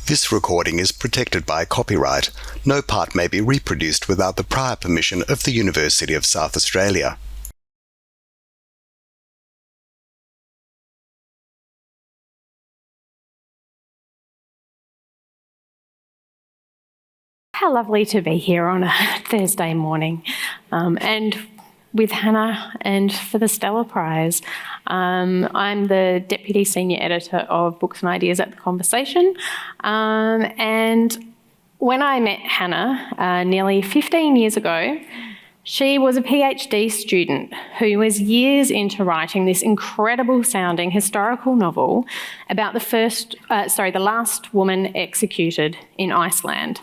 This recording is protected by copyright. No part may be reproduced without the prior permission of the University of South Australia. How lovely to be here on a Thursday morning and with Hannah and for the Stella Prize. I'm the Deputy Senior Editor of Books and Ideas at The Conversation, and when I met Hannah nearly 15 years ago, she was a PhD student who was years into writing this incredible sounding historical novel about the last woman executed in Iceland.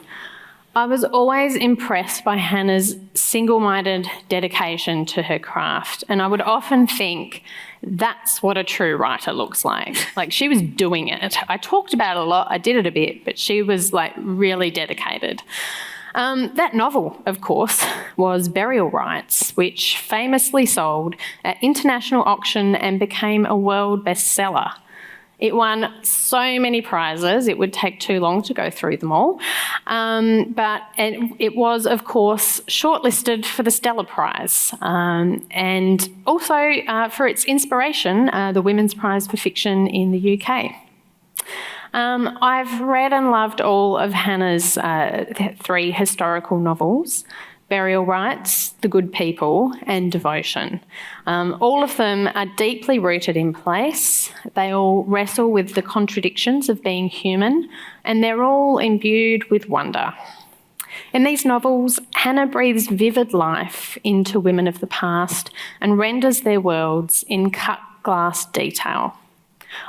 I was always impressed by Hannah's single-minded dedication to her craft, and I would often think that's what a true writer looks like. Like, she was doing it. I talked about it a lot, I did it a bit, but she was really dedicated. That novel, of course, was Burial Rights, which famously sold at international auction and became a world bestseller. It won so many prizes, it would take too long to go through them all. But it was, of course, shortlisted for the Stella Prize and also for its inspiration, the Women's Prize for Fiction in the UK. I've read and loved all of Hannah's 3 historical novels: Burial Rights, The Good People, and Devotion. All of them are deeply rooted in place. They all wrestle with the contradictions of being human, and they're all imbued with wonder. In these novels, Hannah breathes vivid life into women of the past and renders their worlds in cut glass detail.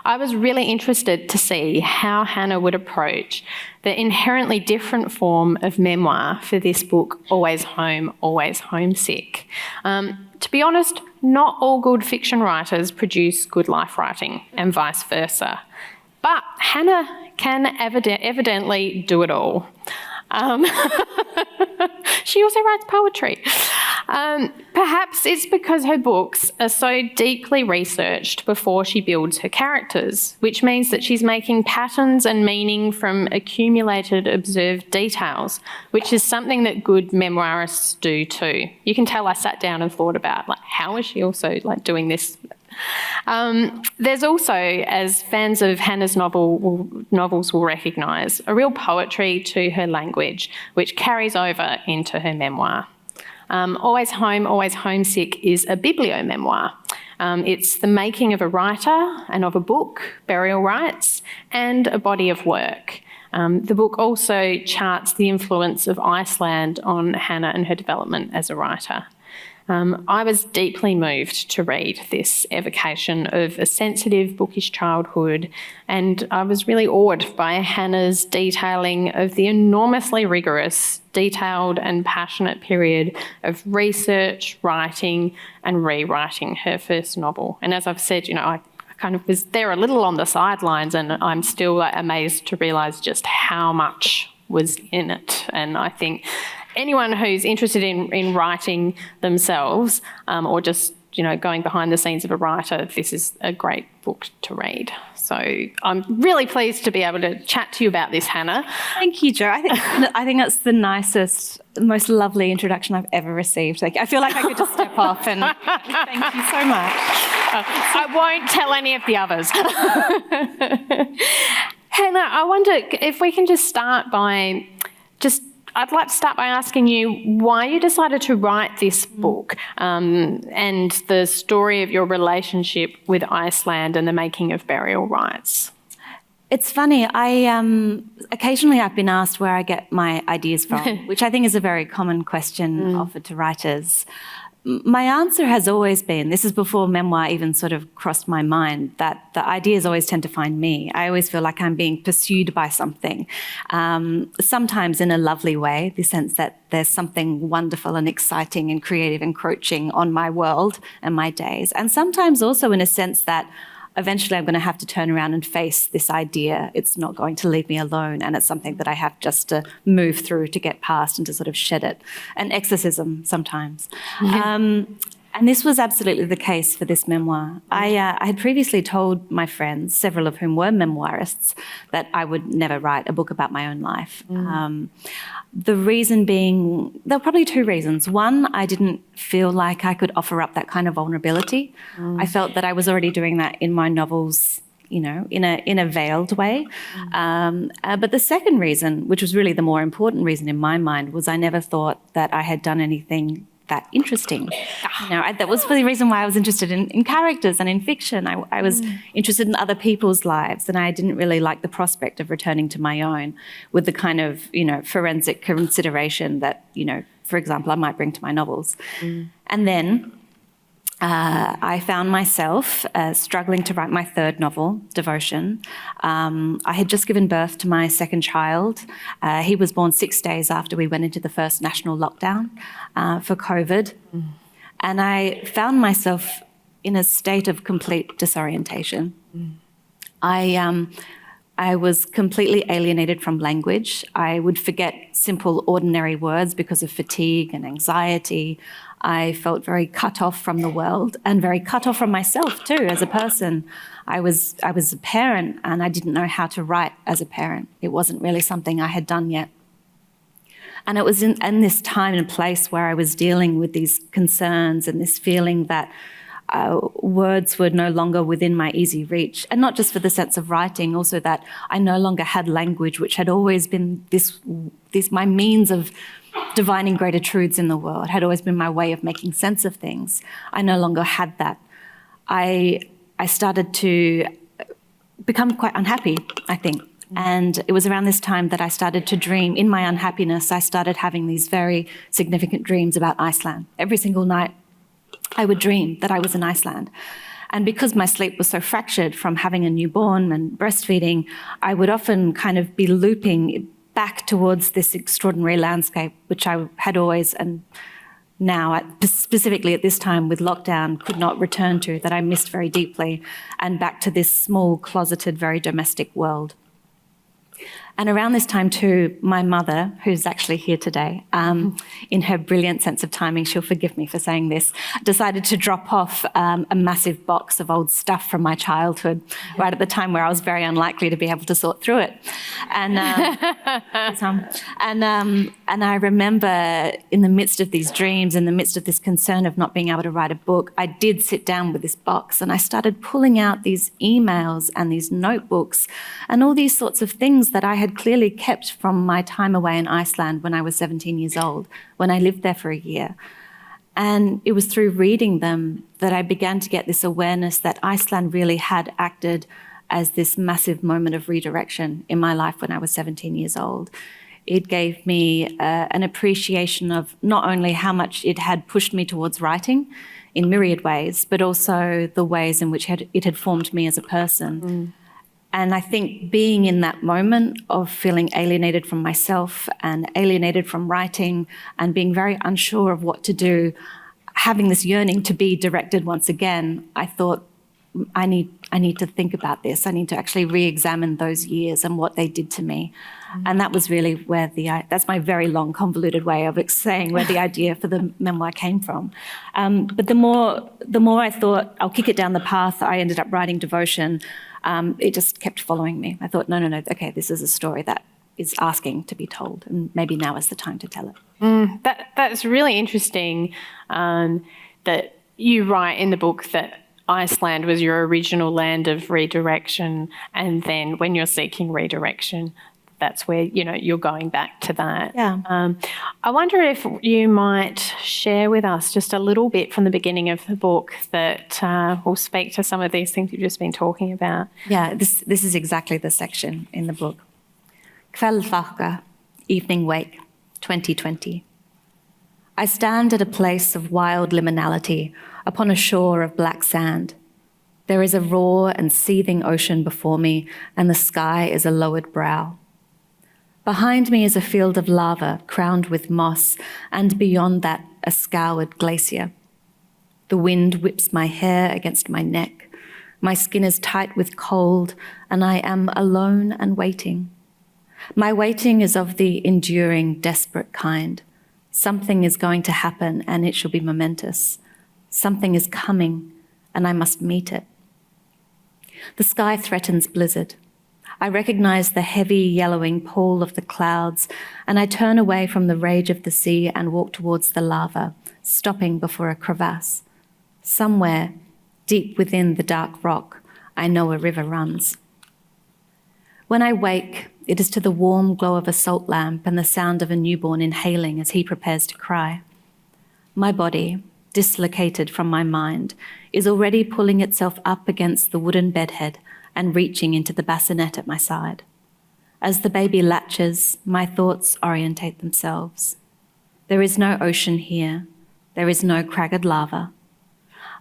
I was really interested to see how Hannah would approach the inherently different form of memoir for this book, Always Home, Always Homesick. To be honest, not all good fiction writers produce good life writing, and vice versa. But Hannah can evidently do it all. She also writes poetry. Perhaps it's because her books are so deeply researched before she builds her characters, which means that she's making patterns and meaning from accumulated observed details, which is something that good memoirists do too. You can tell I sat down and thought about, how is she also doing this? There's also, as fans of Hannah's novels will recognise, a real poetry to her language, which carries over into her memoir. Always Home, Always Homesick is a bibliomemoir. It's the making of a writer and of a book, Burial Rights, and a body of work. The book also charts the influence of Iceland on Hannah and her development as a writer. I was deeply moved to read this evocation of a sensitive, bookish childhood, and I was really awed by Hannah's detailing of the enormously rigorous, detailed and passionate period of research, writing and rewriting her first novel. And as I've said, I kind of was there a little on the sidelines, and I'm still amazed to realise just how much was in it. And I think anyone who's interested in writing themselves or just, going behind the scenes of a writer, this is a great book to read. So I'm really pleased to be able to chat to you about this, Hannah. Thank you, Jo. I think that's the nicest, most lovely introduction I've ever received. I feel like I could just step off and thank you so much. I won't tell any of the others. Hannah, I wonder if we can just start by I'd like to start by asking you why you decided to write this book and the story of your relationship with Iceland and the making of Burial Rights. It's funny, occasionally I've been asked where I get my ideas from, which I think is a very common question offered to writers. My answer has always been, this is before memoir even sort of crossed my mind, that the ideas always tend to find me. I always feel like I'm being pursued by something, sometimes in a lovely way, the sense that there's something wonderful and exciting and creative encroaching on my world and my days, and sometimes also in a sense that eventually I'm going to have to turn around and face this idea. It's not going to leave me alone, and it's something that I have just to move through to get past and to sort of shed it. An exorcism sometimes. And this was absolutely the case for this memoir. I had previously told my friends, several of whom were memoirists, that I would never write a book about my own life. The reason being, there were probably two reasons. One, I didn't feel like I could offer up that kind of vulnerability. I felt that I was already doing that in my novels, you know, in a veiled way. But the second reason, which was really the more important reason in my mind, was I never thought that I had done anything that interesting. You know, that was the reason why I was interested in characters and in fiction. I was interested in other people's lives, and I didn't really like the prospect of returning to my own with the kind of, you know, forensic consideration that, you know, for example, I might bring to my novels. And then I found myself struggling to write my third novel, Devotion. I had just given birth to my second child. He was born 6 days after we went into the first national lockdown for COVID. And I found myself in a state of complete disorientation. I was completely alienated from language. I would forget simple, ordinary words because of fatigue and anxiety. I felt very cut off from the world and very cut off from myself too as a person. I was a parent and I didn't know how to write as a parent. It wasn't really something I had done yet. And it was in this time and place where I was dealing with these concerns and this feeling that words were no longer within my easy reach. And not just for the sense of writing, also that I no longer had language, which had always been this my means of divining greater truths in the world, had always been my way of making sense of things. I no longer had that. I started to become quite unhappy, I think. And it was around this time that I started to dream. In my unhappiness, I started having these very significant dreams about Iceland. Every single night, I would dream that I was in Iceland. And because my sleep was so fractured from having a newborn and breastfeeding, I would often kind of be looping back towards this extraordinary landscape, which I had always, and now specifically at this time with lockdown, could not return to, that I missed very deeply, and back to this small, closeted, very domestic world. And around this time too, my mother, who's actually here today, in her brilliant sense of timing, she'll forgive me for saying this, decided to drop off a massive box of old stuff from my childhood, right at the time where I was very unlikely to be able to sort through it. And I remember in the midst of these dreams, in the midst of this concern of not being able to write a book, I did sit down with this box and I started pulling out these emails and these notebooks and all these sorts of things that I had clearly kept from my time away in Iceland when I was 17 years old, when I lived there for a year. And it was through reading them that I began to get this awareness that Iceland really had acted as this massive moment of redirection in my life when I was 17 years old. It gave me an appreciation of not only how much it had pushed me towards writing in myriad ways, but also the ways in which it had formed me as a person. And I think being in that moment of feeling alienated from myself and alienated from writing and being very unsure of what to do, having this yearning to be directed once again, I thought, I need to think about this. I need to actually re-examine those years and what they did to me. And that was really where that's my very long, convoluted way of saying where the idea for the memoir came from. But the more I thought, I'll kick it down the path, I ended up writing Devotion. It just kept following me. I thought, no, okay, this is a story that is asking to be told, and maybe now is the time to tell it. That's really interesting that you write in the book that Iceland was your original land of redirection, and then when you're seeking redirection, that's where, you know, you're going back to that. Yeah. I wonder if you might share with us just a little bit from the beginning of the book that will speak to some of these things you've just been talking about. Yeah, this is exactly the section in the book. Kveldvaka, Evening Wake, 2020. I stand at a place of wild liminality upon a shore of black sand. There is a raw and seething ocean before me, and the sky is a lowered brow. Behind me is a field of lava crowned with moss, and beyond that, a scoured glacier. The wind whips my hair against my neck. My skin is tight with cold, and I am alone and waiting. My waiting is of the enduring, desperate kind. Something is going to happen, and it shall be momentous. Something is coming, and I must meet it. The sky threatens blizzard. I recognize the heavy yellowing pall of the clouds, and I turn away from the rage of the sea and walk towards the lava, stopping before a crevasse. Somewhere, deep within the dark rock, I know a river runs. When I wake, it is to the warm glow of a salt lamp and the sound of a newborn inhaling as he prepares to cry. My body, dislocated from my mind, is already pulling itself up against the wooden bedhead and reaching into the bassinet at my side. As the baby latches, my thoughts orientate themselves. There is no ocean here. There is no cragged lava.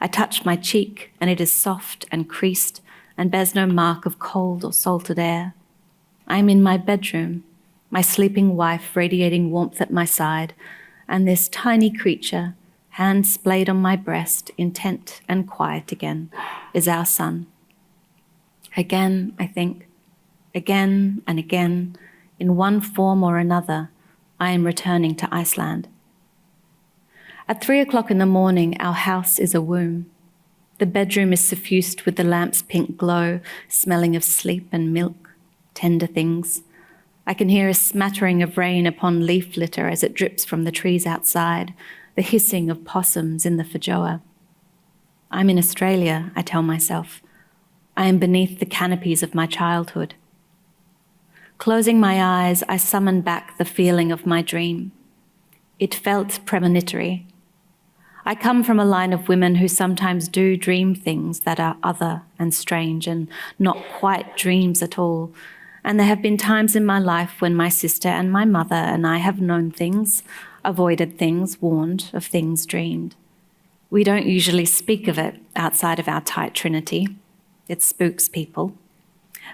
I touch my cheek, and it is soft and creased and bears no mark of cold or salted air. I am in my bedroom, my sleeping wife radiating warmth at my side, and this tiny creature, hand splayed on my breast, intent and quiet again, is our son. Again, I think, again and again, in one form or another, I am returning to Iceland. At 3 o'clock in the morning, our house is a womb. The bedroom is suffused with the lamp's pink glow, smelling of sleep and milk, tender things. I can hear a smattering of rain upon leaf litter as it drips from the trees outside, the hissing of possums in the feijoa. I'm in Australia, I tell myself. I am beneath the canopies of my childhood. Closing my eyes, I summon back the feeling of my dream. It felt premonitory. I come from a line of women who sometimes do dream things that are other and strange and not quite dreams at all. And there have been times in my life when my sister and my mother and I have known things, avoided things, warned of things dreamed. We don't usually speak of it outside of our tight trinity. It spooks people.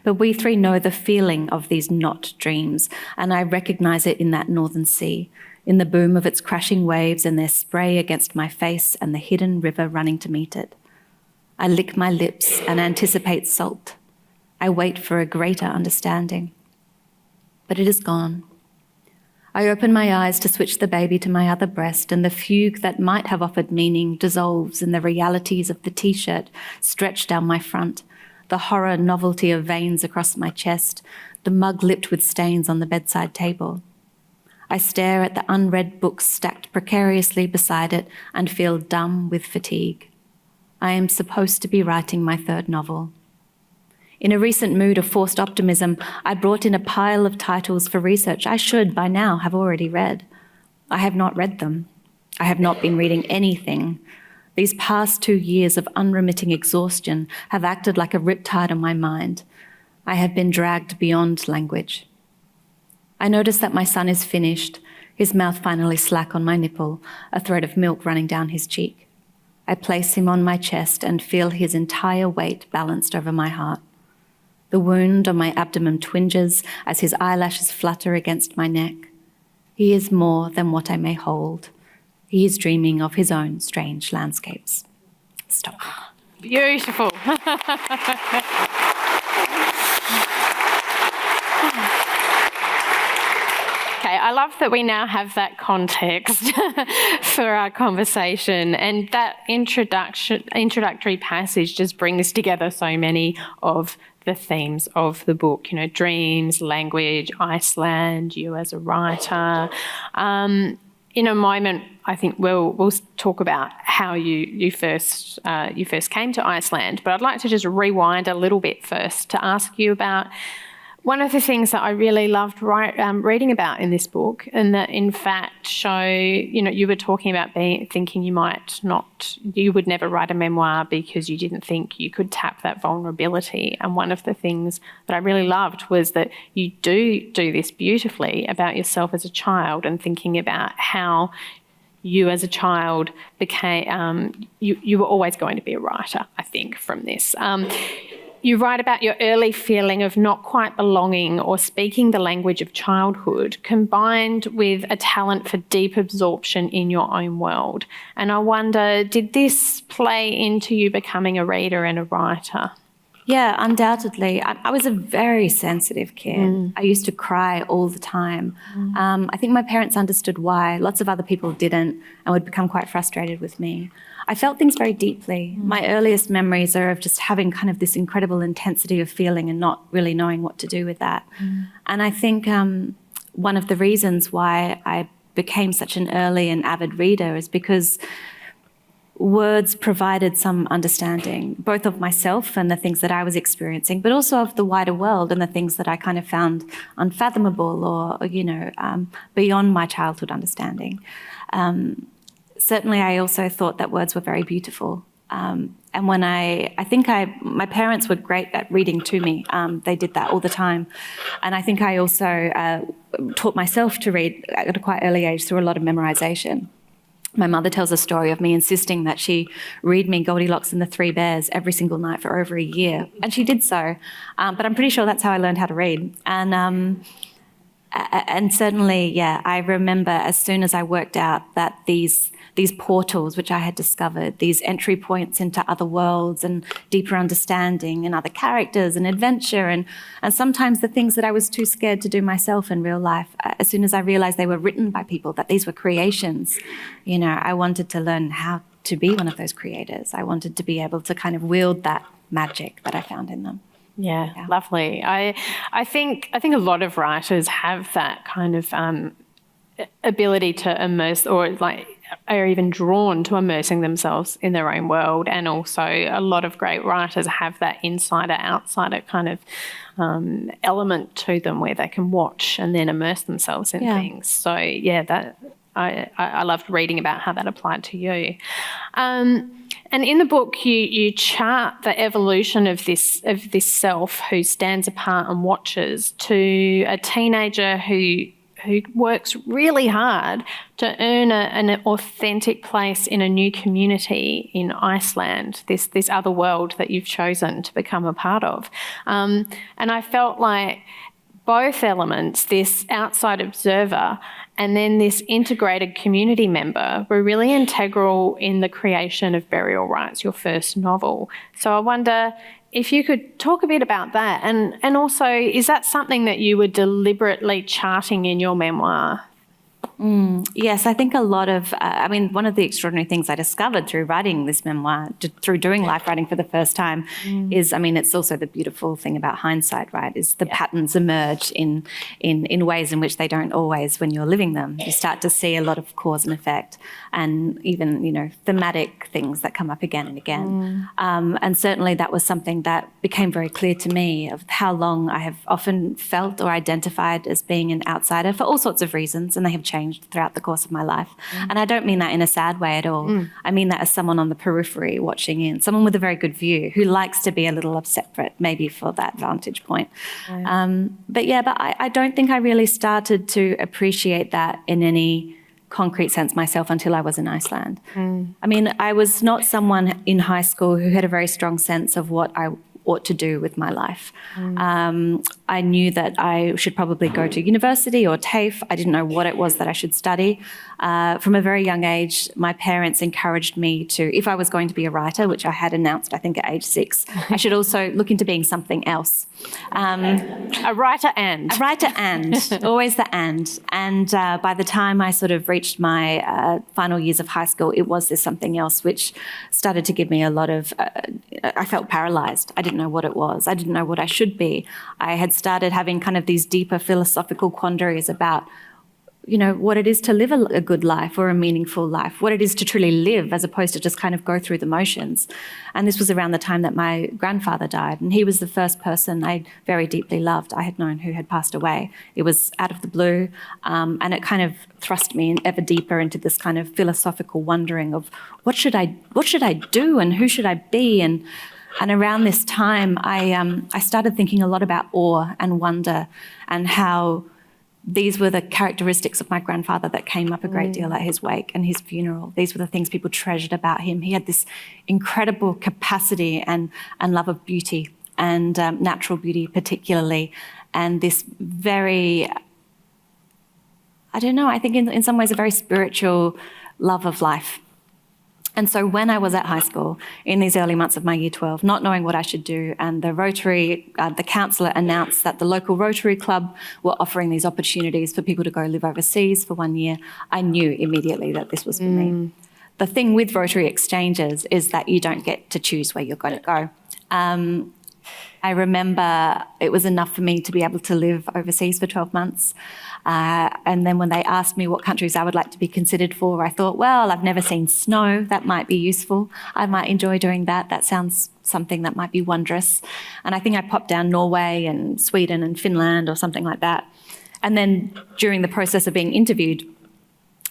But we three know the feeling of these not dreams, and I recognize it in that northern sea, in the boom of its crashing waves and their spray against my face and the hidden river running to meet it. I lick my lips and anticipate salt. I wait for a greater understanding. But it is gone. I open my eyes to switch the baby to my other breast, and the fugue that might have offered meaning dissolves in the realities of the T-shirt stretched down my front, the horror novelty of veins across my chest, the mug lipped with stains on the bedside table. I stare at the unread books stacked precariously beside it and feel dumb with fatigue. I am supposed to be writing my third novel. In a recent mood of forced optimism, I brought in a pile of titles for research I should by now have already read. I have not read them. I have not been reading anything. These past 2 years of unremitting exhaustion have acted like a riptide on my mind. I have been dragged beyond language. I notice that my son is finished, his mouth finally slack on my nipple, a thread of milk running down his cheek. I place him on my chest and feel his entire weight balanced over my heart. The wound on my abdomen twinges as his eyelashes flutter against my neck. He is more than what I may hold. He is dreaming of his own strange landscapes. Stop. Beautiful. Okay, I love that we now have that context for our conversation, and that introductory passage just brings together so many of the themes of the book, you know, dreams, language, Iceland, you as a writer. In a moment, I think we'll talk about how you first came to Iceland, but I'd like to just rewind a little bit first to ask you about one of the things that I really loved reading about in this book, and that in fact show, you know, you were talking about thinking you would never write a memoir because you didn't think you could tap that vulnerability. And one of the things that I really loved was that you do this beautifully about yourself as a child, and thinking about how you as a child became, you were always going to be a writer, I think, from this. You write about your early feeling of not quite belonging or speaking the language of childhood, combined with a talent for deep absorption in your own world. And I wonder, did this play into you becoming a reader and a writer? Yeah, undoubtedly. I was a very sensitive kid. I used to cry all the time. I think my parents understood why. Lots of other people didn't and would become quite frustrated with me. I felt things very deeply. My earliest memories are of just having kind of this incredible intensity of feeling and not really knowing what to do with that. And I think one of the reasons why I became such an early and avid reader is because words provided some understanding, both of myself and the things that I was experiencing, but also of the wider world and the things that I kind of found unfathomable or beyond my childhood understanding. Certainly, I also thought that words were very beautiful. And when my parents were great at reading to me. They did that all the time. And I think I also taught myself to read at a quite early age through a lot of memorization. My mother tells a story of me insisting that she read me Goldilocks and the Three Bears every single night for over a year. And she did so. But I'm pretty sure that's how I learned how to read. And certainly, yeah, I remember as soon as I worked out that these portals which I had discovered, these entry points into other worlds and deeper understanding and other characters and adventure and sometimes the things that I was too scared to do myself in real life, as soon as I realized they were written by people, that these were creations, I wanted to learn how to be one of those creators. I wanted to be able to kind of wield that magic that I found in them. Yeah. Lovely. I think a lot of writers have that kind of ability to immerse or are even drawn to immersing themselves in their own world. And also a lot of great writers have that insider-outsider kind of element to them where they can watch and then immerse themselves in things. So, yeah, that I loved reading about how that applied to you. And in the book, you chart the evolution of this self who stands apart and watches to a teenager who works really hard to earn an authentic place in a new community in Iceland, this other world that you've chosen to become a part of. And I felt like both elements, this outside observer and then this integrated community member, were really integral in the creation of Burial Rites, your first novel. So I wonder if you could talk a bit about that, and also, is that something that you were deliberately charting in your memoir? Yes, I think a lot of, one of the extraordinary things I discovered through writing this memoir, through doing life writing for the first time, is, it's also the beautiful thing about hindsight, right, is the patterns emerge in ways in which they don't always when you're living them. You start to see a lot of cause and effect and even, thematic things that come up again and again. And certainly that was something that became very clear to me of how long I have often felt or identified as being an outsider for all sorts of reasons, and they have changed throughout the course of my life. And I don't mean that in a sad way at all. I mean that as someone on the periphery watching in, someone with a very good view who likes to be a little separate, maybe for that vantage point. But I don't think I really started to appreciate that in any concrete sense myself until I was in Iceland. I was not someone in high school who had a very strong sense of what I ought to do with my life. I knew that I should probably go to university or TAFE. I didn't know what it was that I should study. From a very young age, my parents encouraged me to, if I was going to be a writer, which I had announced, I think, at age 6, I should also look into being something else. A writer and. Always the and. And by the time I sort of reached my final years of high school, it was this something else, which started to give me a lot of, I felt paralysed. I didn't know what it was. I didn't know what I should be. I had started having kind of these deeper philosophical quandaries about, what it is to live a good life or a meaningful life, what it is to truly live as opposed to just kind of go through the motions. And this was around the time that my grandfather died, and he was the first person I very deeply loved I had known who had passed away. It was out of the blue, and it kind of thrust me ever deeper into this kind of philosophical wondering of what should I do and who should I be? And around this time, I started thinking a lot about awe and wonder and how these were the characteristics of my grandfather that came up a great deal at his wake and his funeral. These were the things people treasured about him. He had this incredible capacity and love of beauty and natural beauty particularly, and this very, I think in some ways a very spiritual love of life. And so when I was at high school, in these early months of my year 12, not knowing what I should do, and the counsellor announced that the local Rotary Club were offering these opportunities for people to go live overseas for 1 year, I knew immediately that this was for me. The thing with Rotary exchanges is that you don't get to choose where you're going to go. I remember it was enough for me to be able to live overseas for 12 months. And then when they asked me what countries I would like to be considered for, I thought, well, I've never seen snow. That might be useful. I might enjoy doing that. That sounds something that might be wondrous. And I think I popped down Norway and Sweden and Finland or something like that. And then during the process of being interviewed,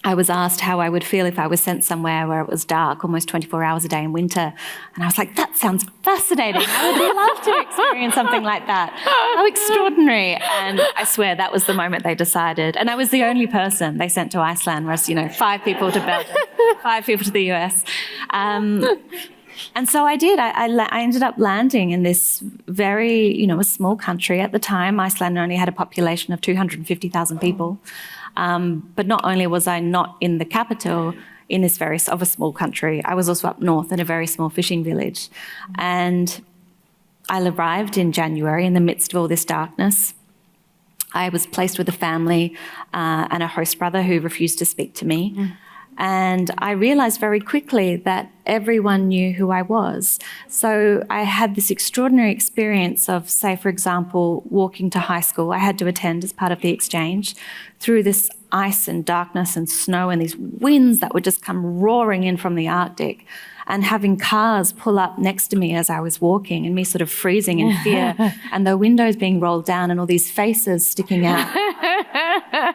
I was asked how I would feel if I was sent somewhere where it was dark almost 24 hours a day in winter. And I was like, that sounds fascinating. I would love to experience something like that. How extraordinary. And I swear that was the moment they decided. And I was the only person they sent to Iceland, whereas, 5 people to Belgium, 5 people to the US. And so I did. I ended up landing in this very, a small country. At the time, Iceland only had a population of 250,000 people. But not only was I not in the capital in this of a small country, I was also up north in a very small fishing village. And I arrived in January in the midst of all this darkness. I was placed with a family and a host brother who refused to speak to me. And I realised very quickly that everyone knew who I was. So I had this extraordinary experience of, say, for example, walking to high school. I had to attend as part of the exchange through this ice and darkness and snow and these winds that would just come roaring in from the Arctic, and having cars pull up next to me as I was walking and me sort of freezing in fear and the windows being rolled down and all these faces sticking out.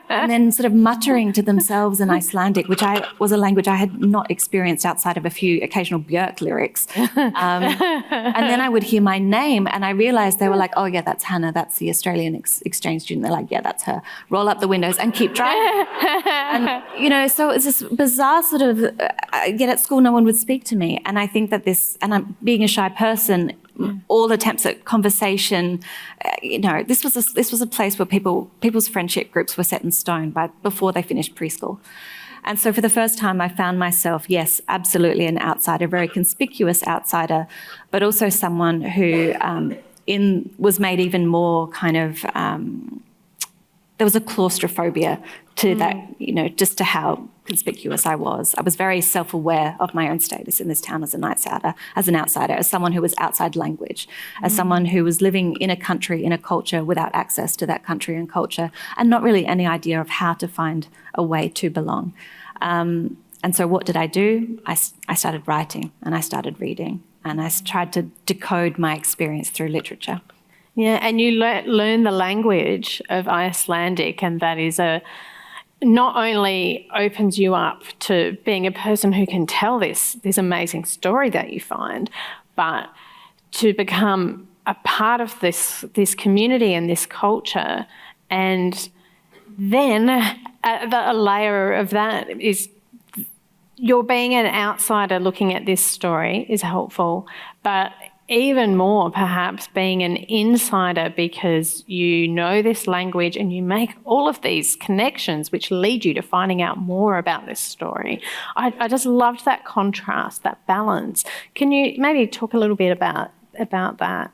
And then sort of muttering to themselves in Icelandic, which was a language I had not experienced outside of a few occasional Björk lyrics. And then I would hear my name and I realised they were like, oh, yeah, that's Hannah, that's the Australian exchange student. They're like, yeah, that's her. Roll up the windows and keep driving. And, so it's this bizarre sort of, yet at school no one would speak to me. And I think that I'm being a shy person, all attempts at conversation, this was a place where people's friendship groups were set in stone before they finished preschool. And so for the first time, I found myself, yes, absolutely an outsider, very conspicuous outsider, but also someone who was made even more kind of, there was a claustrophobia to that, just to how conspicuous I was. I was very self-aware of my own status in this town as an outsider, as someone who was outside language, as someone who was living in a country, in a culture without access to that country and culture, and not really any idea of how to find a way to belong. And so what did I do? I started writing and I started reading and I tried to decode my experience through literature. Yeah, and you learn the language of Icelandic, and that is not only opens you up to being a person who can tell this amazing story that you find, but to become a part of this community and this culture. And then a layer of that is you're being an outsider looking at this story is helpful, but even more perhaps being an insider because you know this language and you make all of these connections which lead you to finding out more about this story. I just loved that contrast, that balance. Can you maybe talk a little bit about that?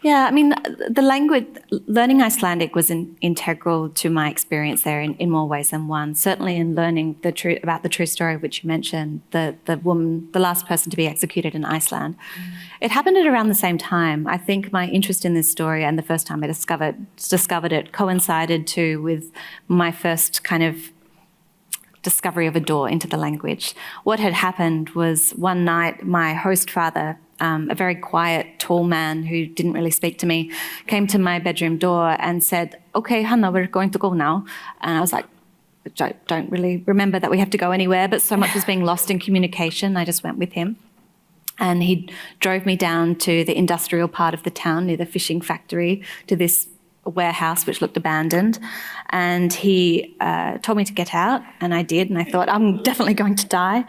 Yeah, I mean, the language, learning Icelandic was integral to my experience there in more ways than one. Certainly in learning about the true story, which you mentioned, the woman, the last person to be executed in Iceland. It happened at around the same time. I think my interest in this story and the first time I discovered it coincided too with my first kind of discovery of a door into the language. What had happened was one night my host father, a very quiet, tall man who didn't really speak to me, came to my bedroom door and said, okay, Hannah, we're going to go now. And I was like, I don't really remember that we have to go anywhere, but so much was being lost in communication, I just went with him. And he drove me down to the industrial part of the town near the fishing factory to this warehouse which looked abandoned. And he told me to get out, and I did. And I thought, I'm definitely going to die.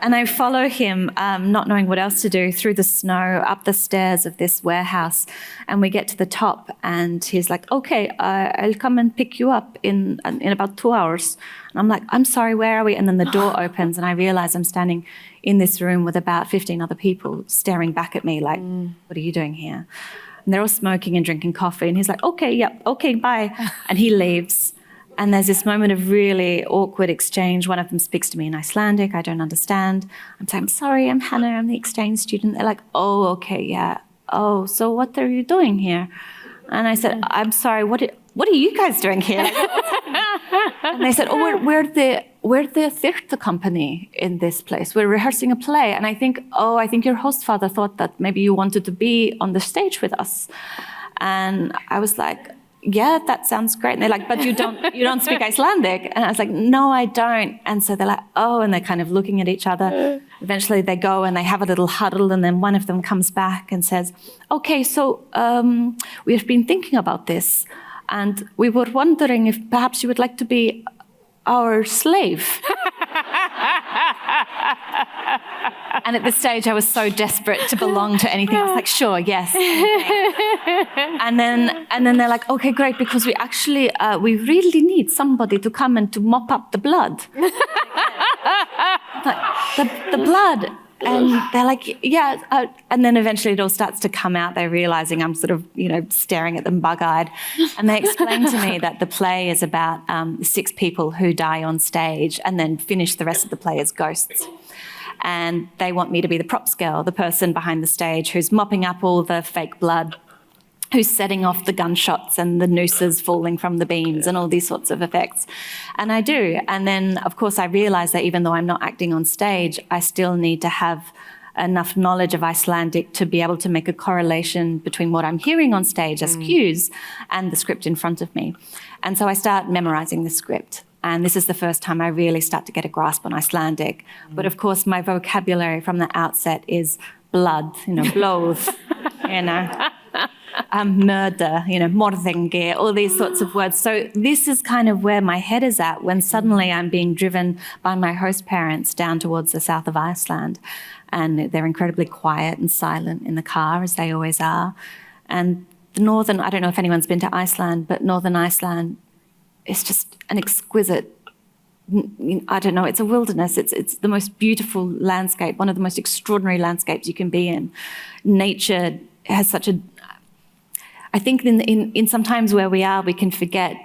And I follow him, not knowing what else to do, through the snow, up the stairs of this warehouse. And we get to the top and he's like, okay, I'll come and pick you up in about 2 hours. And I'm like, I'm sorry, where are we? And then the door opens and I realize I'm standing in this room with about 15 other people staring back at me like, what are you doing here? And they're all smoking and drinking coffee. And he's like, okay, yep, okay, bye. And he leaves. And there's this moment of really awkward exchange. One of them speaks to me in Icelandic. I don't understand. I'm saying, I'm sorry, I'm Hannah. I'm the exchange student. They're like, oh, okay, yeah. Oh, so what are you doing here? And I said, I'm sorry, what are you guys doing here? And they said, oh, we're the theatre company in this place. We're rehearsing a play. And I think your host father thought that maybe you wanted to be on the stage with us. And I was like, yeah, that sounds great. And they're like, but you don't speak Icelandic. And I was like, no, I don't. And so they're like, oh, and they're kind of looking at each other. Eventually they go and they have a little huddle. And then one of them comes back and says, okay, so we've been thinking about this. And we were wondering if perhaps you would like to be our slave. And at this stage, I was so desperate to belong to anything. I was like, sure, yes. And then they're like, okay, great, because we actually, we really need somebody to come and to mop up the blood. the blood. And they're like, yeah. And then eventually it all starts to come out. They're realizing I'm sort of, staring at them bug-eyed. And they explain to me that the play is about 6 people who die on stage and then finish the rest of the play as ghosts. And they want me to be the props girl, the person behind the stage who's mopping up all the fake blood, who's setting off the gunshots and the nooses falling from the beams and all these sorts of effects. And I do. And then, of course, I realise that even though I'm not acting on stage, I still need to have enough knowledge of Icelandic to be able to make a correlation between what I'm hearing on stage as cues and the script in front of me. And so I start memorising the script. And this is the first time I really start to get a grasp on Icelandic. But of course, my vocabulary from the outset is blood, blóð, murder, morðingi, all these sorts of words. So this is kind of where my head is at when suddenly I'm being driven by my host parents down towards the south of Iceland. And they're incredibly quiet and silent in the car, as they always are. And I don't know if anyone's been to Iceland, but northern Iceland is just an exquisite, I don't know, it's a wilderness. It's the most beautiful landscape, one of the most extraordinary landscapes you can be in. Nature has such a, I think in some times where we are, we can forget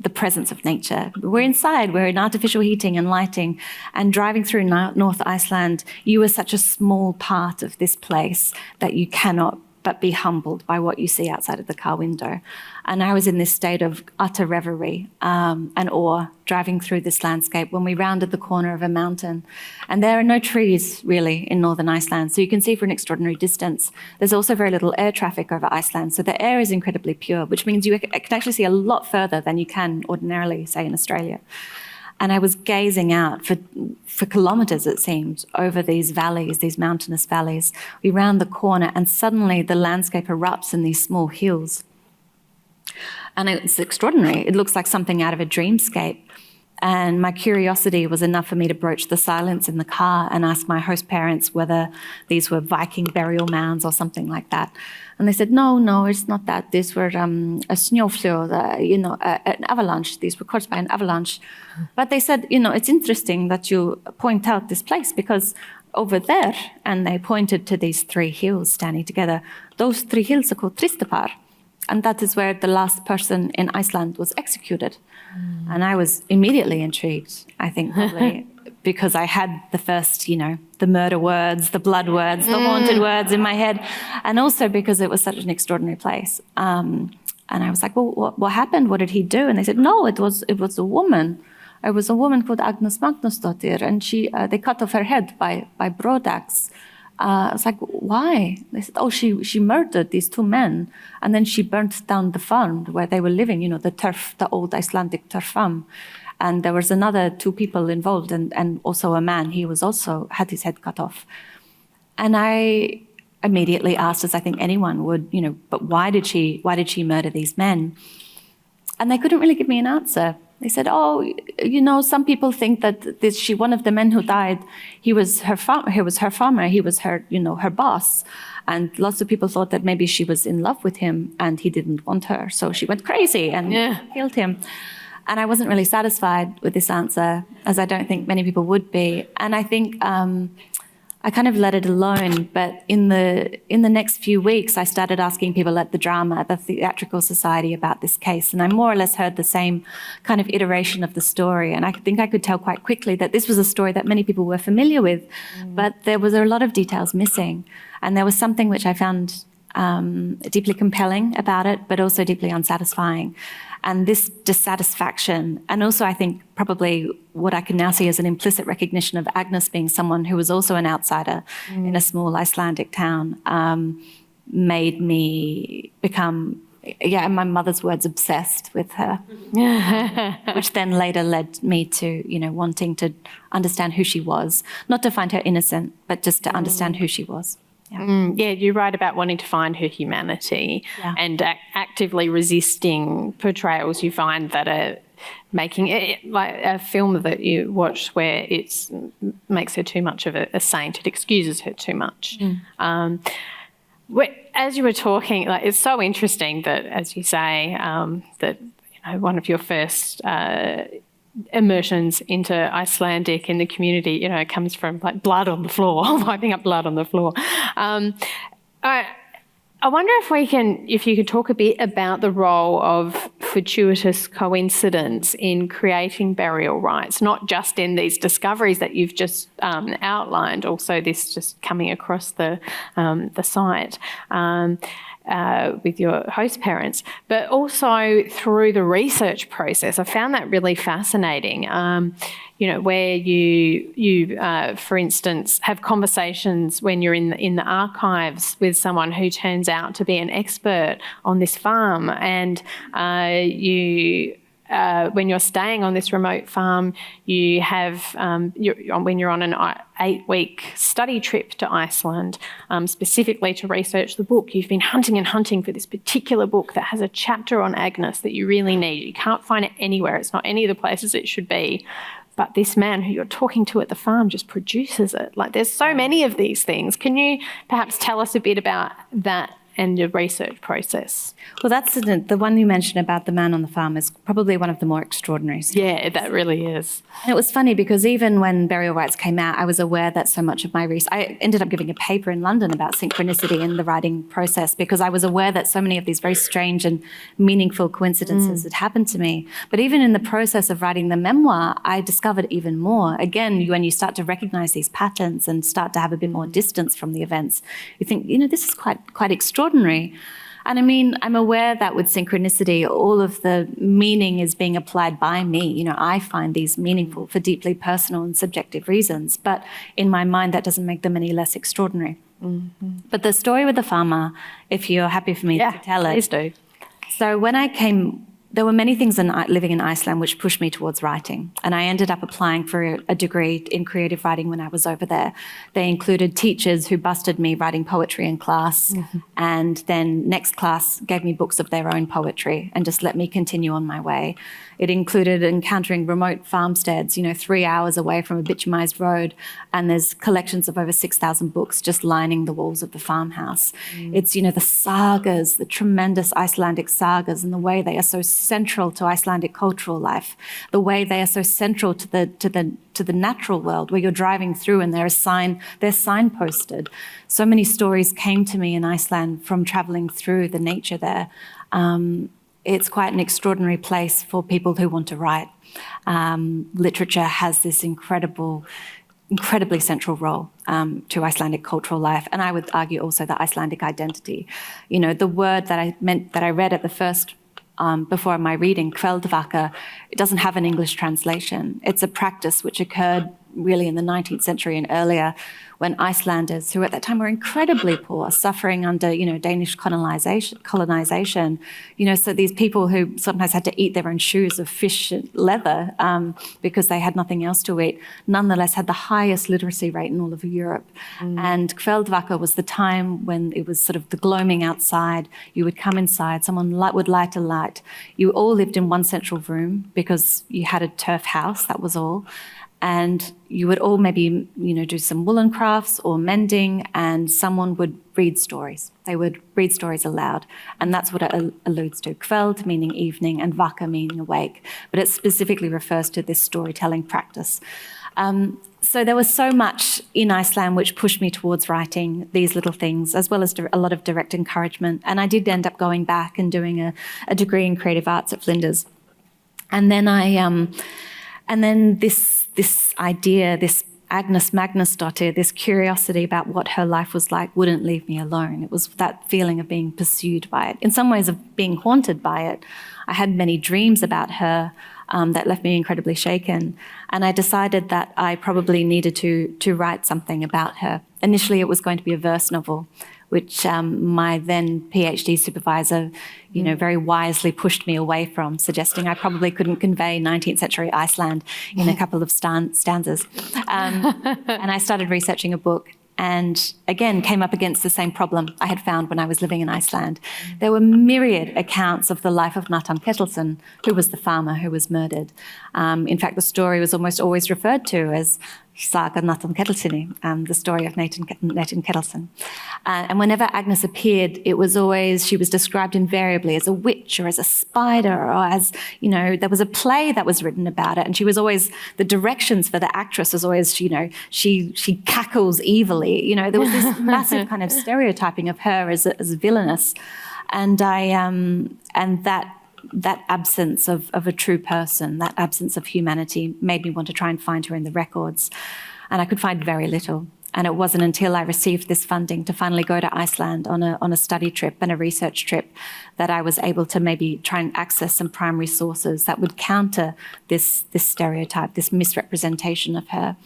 the presence of nature. We're inside, we're in artificial heating and lighting, and driving through North Iceland, you are such a small part of this place that you cannot but be humbled by what you see outside of the car window. And I was in this state of utter reverie and awe driving through this landscape when we rounded the corner of a mountain. And there are no trees really in northern Iceland, so you can see for an extraordinary distance. There's also very little air traffic over Iceland, so the air is incredibly pure, which means you can actually see a lot further than you can ordinarily, say, in Australia. And I was gazing out for kilometres, it seemed, over these valleys, these mountainous valleys. We round the corner and suddenly the landscape erupts in these small hills. And it's extraordinary. It looks like something out of a dreamscape. And my curiosity was enough for me to broach the silence in the car and ask my host parents whether these were Viking burial mounds or something like that. And they said, no, it's not that. These were a snjóflóð, an avalanche. These were caused by an avalanche. But they said, it's interesting that you point out this place because over there, and they pointed to these 3 hills standing together, those 3 hills are called Tristapar. And that is where the last person in Iceland was executed. And I was immediately intrigued, I think, probably, because I had the first, the murder words, the blood words, the haunted words in my head. And also because it was such an extraordinary place. And I was like, well, what happened? What did he do? And they said, no, it was a woman. It was a woman called Agnes Magnusdóttir, and they cut off her head by broad axe. I was like, why? They said, she murdered these 2 men, and then she burnt down the farm where they were living, the turf, the old Icelandic turfam. And there was another 2 people involved, and also a man. He was also had his head cut off. And I immediately asked, as I think anyone would, but why did she murder these men? And they couldn't really give me an answer. They said, oh, some people think that one of the men who died, he was her farmer, he was her, her boss. And lots of people thought that maybe she was in love with him and he didn't want her. So she went crazy and killed him. And I wasn't really satisfied with this answer, as I don't think many people would be. And I think I kind of let it alone. But in the next few weeks, I started asking people at the Theatrical Society about this case. And I more or less heard the same kind of iteration of the story. And I think I could tell quite quickly that this was a story that many people were familiar with, but there was a lot of details missing. And there was something which I found deeply compelling about it, but also deeply unsatisfying. And this dissatisfaction, and also I think probably what I can now see as an implicit recognition of Agnes being someone who was also an outsider in a small Icelandic town, made me become, in my mother's words, obsessed with her, which then later led me to, wanting to understand who she was, not to find her innocent, but just to understand who she was. Yeah, you write about wanting to find her humanity and actively resisting portrayals you find that are making it like a film that you watch where it makes her too much of a saint. It excuses her too much. As you were talking, it's so interesting that, as you say, that one of your first immersions into Icelandic in the community, comes from blood on the floor, wiping up blood on the floor. I wonder if you could talk a bit about the role of fortuitous coincidence in creating burial rites, not just in these discoveries that you've just outlined, also this just coming across the site. With your host parents, but also through the research process. I found that really fascinating, where you for instance, have conversations when you're in the archives with someone who turns out to be an expert on this farm, and when you're staying on this remote farm, you have, when you're on an 8-week study trip to Iceland, specifically to research the book, you've been hunting and hunting for this particular book that has a chapter on Agnes that you really need. You can't find it anywhere. It's not any of the places it should be. But this man who you're talking to at the farm just produces it. There's so many of these things. Can you perhaps tell us a bit about that and your research process? Well, that's the one you mentioned about the man on the farm is probably one of the more extraordinary stories. Yeah, that really is. And it was funny because even when burial rites came out, I was aware that so much of my research, I ended up giving a paper in London about synchronicity in the writing process because I was aware that so many of these very strange and meaningful coincidences had happened to me. But even in the process of writing the memoir, I discovered even more. Again, when you start to recognize these patterns and start to have a bit more distance from the events, you think, this is quite extraordinary. And I mean, I'm aware that with synchronicity, all of the meaning is being applied by me. I find these meaningful for deeply personal and subjective reasons, but in my mind, that doesn't make them any less extraordinary. But the story with the farmer, if you're happy for me to tell it. Please do. So when I came, there were many things living in Iceland which pushed me towards writing. And I ended up applying for a degree in creative writing when I was over there. They included teachers who busted me writing poetry in class. And then next class gave me books of their own poetry and just let me continue on my way. It included encountering remote farmsteads, 3 hours away from a bituminized road. And there's collections of over 6,000 books just lining the walls of the farmhouse. It's, the sagas, the tremendous Icelandic sagas and the way they are so central to Icelandic cultural life, the way they are so central to the natural world where you're driving through and they're signposted. So many stories came to me in Iceland from traveling through the nature there. It's quite an extraordinary place for people who want to write. Literature has this incredibly central role to Icelandic cultural life, and I would argue also the Icelandic identity. The word that I read at the first before my reading, kveldvaka, it doesn't have an English translation. It's a practice which occurred really in the 19th century and earlier, when Icelanders, who at that time were incredibly poor, suffering under, Danish colonization, so these people who sometimes had to eat their own shoes of fish and leather because they had nothing else to eat, nonetheless had the highest literacy rate in all of Europe. And Kveldvaka was the time when it was sort of the gloaming outside. You would come inside, someone would light a light. You all lived in one central room because you had a turf house, that was all. And you would all maybe, do some woolen crafts or mending, and someone would read stories. They would read stories aloud. And that's what it alludes to. Kveld meaning evening and vaka meaning awake. But it specifically refers to this storytelling practice. So there was so much in Iceland which pushed me towards writing these little things, as well as a lot of direct encouragement. And I did end up going back and doing a degree in creative arts at Flinders. And then this idea, this Agnes Magnusdóttir, this curiosity about what her life was like wouldn't leave me alone. It was that feeling of being pursued by it, in some ways of being haunted by it. I had many dreams about her that left me incredibly shaken. And I decided that I probably needed to write something about her. Initially, it was going to be a verse novel, which my then PhD supervisor, very wisely pushed me away from, suggesting I probably couldn't convey 19th century Iceland in a couple of stanzas. And I started researching a book, and again came up against the same problem I had found when I was living in Iceland. There were myriad accounts of the life of Nathan Ketilsson, who was the farmer who was murdered. In fact, the story was almost always referred to as Saga Nathan Ketilssoni, the story of Nathan Ketilsson. And whenever Agnes appeared, she was described invariably as a witch or as a spider, or as, there was a play that was written about it. And she was always, the directions for the actress was always, she cackles evilly. There was this massive kind of stereotyping of her as villainous. And that absence of a true person, that absence of humanity, made me want to try and find her in the records. And I could find very little. And it wasn't until I received this funding to finally go to Iceland on a study trip and a research trip that I was able to maybe try and access some primary sources that would counter this stereotype, this misrepresentation of her.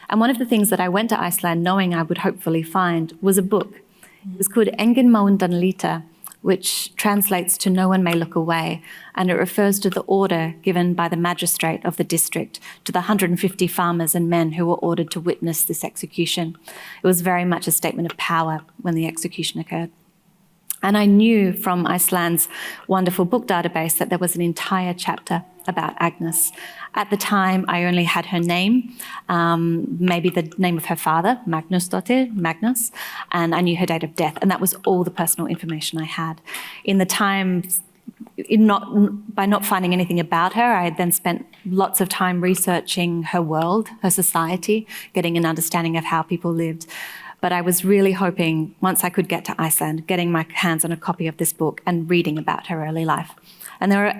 And one of the things that I went to Iceland knowing I would hopefully find was a book. It was called Engin má undan líta, which translates to No One May Look Away, and it refers to the order given by the magistrate of the district to the 150 farmers and men who were ordered to witness this execution. It was very much a statement of power when the execution occurred. And I knew from Iceland's wonderful book database that there was an entire chapter about Agnes. At the time, I only had her name, maybe the name of her father, Magnusdóttir, Magnus, and I knew her date of death, and that was all the personal information I had. In the time, by not finding anything about her, I had then spent lots of time researching her world, her society, getting an understanding of how people lived. But I was really hoping, once I could get to Iceland, getting my hands on a copy of this book and reading about her early life. And there were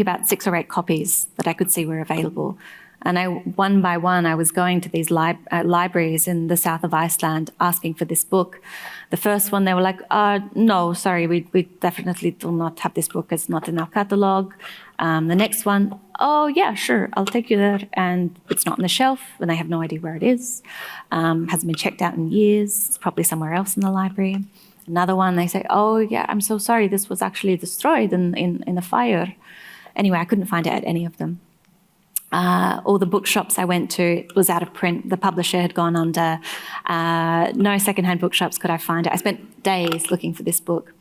about 6 or 8 copies that I could see were available. And one by one, I was going to these libraries in the south of Iceland asking for this book. The first one, they were like, no, sorry, we definitely do not have this book. It's not in our catalogue. The next one, oh, yeah, sure, I'll take you there. And it's not on the shelf, and they have no idea where it is. Hasn't been checked out in years. It's probably somewhere else in the library. Another one, they say, oh, yeah, I'm so sorry. This was actually destroyed in a fire. Anyway, I couldn't find it at any of them. All the bookshops I went to was out of print. The publisher had gone under. No secondhand bookshops could I find it. I spent days looking for this book.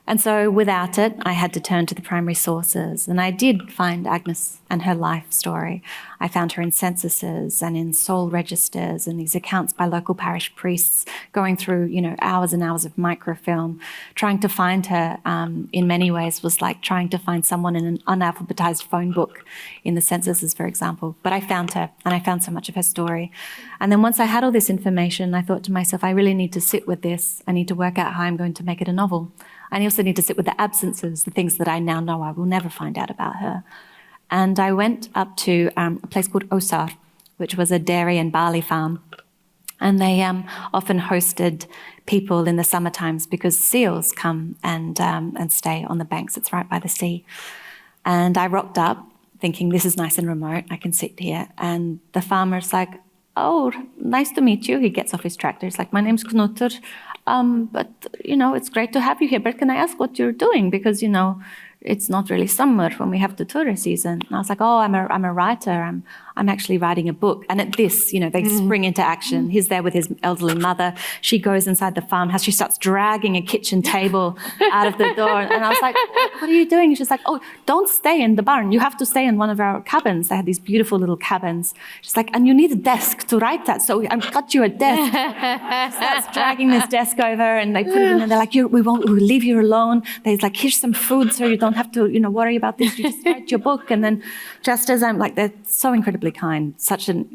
And so without it, I had to turn to the primary sources. And I did find Agnes and her life story. I found her in censuses and in soul registers and these accounts by local parish priests going through, hours and hours of microfilm. Trying to find her in many ways was like trying to find someone in an unalphabetized phone book in the censuses, for example. But I found her, and I found so much of her story. And then once I had all this information, I thought to myself, I really need to sit with this. I need to work out how I'm going to make it a novel. I also need to sit with the absences, the things that I now know I will never find out about her. And I went up to a place called Osar, which was a dairy and barley farm. And they often hosted people in the summer times because seals come and stay on the banks. It's right by the sea. And I rocked up thinking, this is nice and remote. I can sit here. And the farmer's like, oh, nice to meet you. He gets off his tractor. He's like, my name's Knutter. But, it's great to have you here. But can I ask what you're doing? Because, it's not really summer when we have the tourist season. And I was like, oh, I'm a writer. I'm actually writing a book. And at this, they spring into action. He's there with his elderly mother. She goes inside the farmhouse. She starts dragging a kitchen table out of the door. And I was like, what are you doing? She's like, oh, don't stay in the barn. You have to stay in one of our cabins. They had these beautiful little cabins. She's like, and you need a desk to write that. So I've got you a desk. She starts dragging this desk over, and they put it in, and they're like, we'll leave you alone. They're like, here's some food so you don't have to, worry about this. You just write your book. And then just as I'm like, they're so incredibly kind, such an,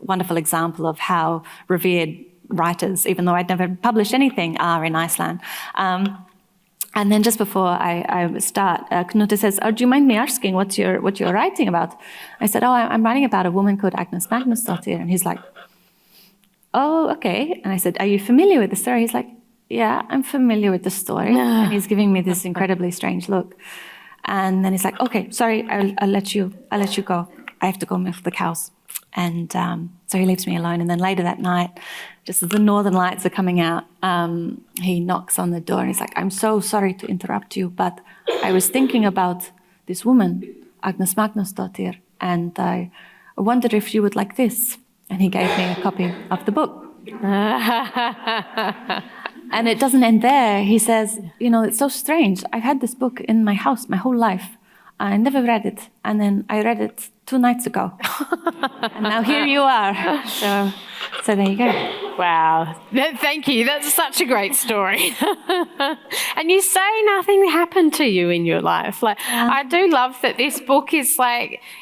wonderful example of how revered writers, even though I'd never published anything, are in Iceland. And then just before I start, Knut says, oh, do you mind me asking what you're writing about? I said, oh, I'm writing about a woman called Agnes Magnusdóttir. And he's like, oh, okay. And I said, are you familiar with the story? He's like, yeah, I'm familiar with the story. And he's giving me this incredibly strange look. And then he's like, okay, sorry, I'll let you go. I have to go milk the cows. And so he leaves me alone. And then later that night, just as the northern lights are coming out, he knocks on the door and he's like, I'm so sorry to interrupt you, but I was thinking about this woman, Agnes Magnusdóttir, and I wondered if you would like this. And he gave me a copy of the book. And it doesn't end there. He says, it's so strange. I've had this book in my house my whole life. I never read it. And then I read it 2 nights ago. And now here you are. So there you go. Wow. Thank you. That's such a great story. And you say nothing happened to you in your life. I do love that this book is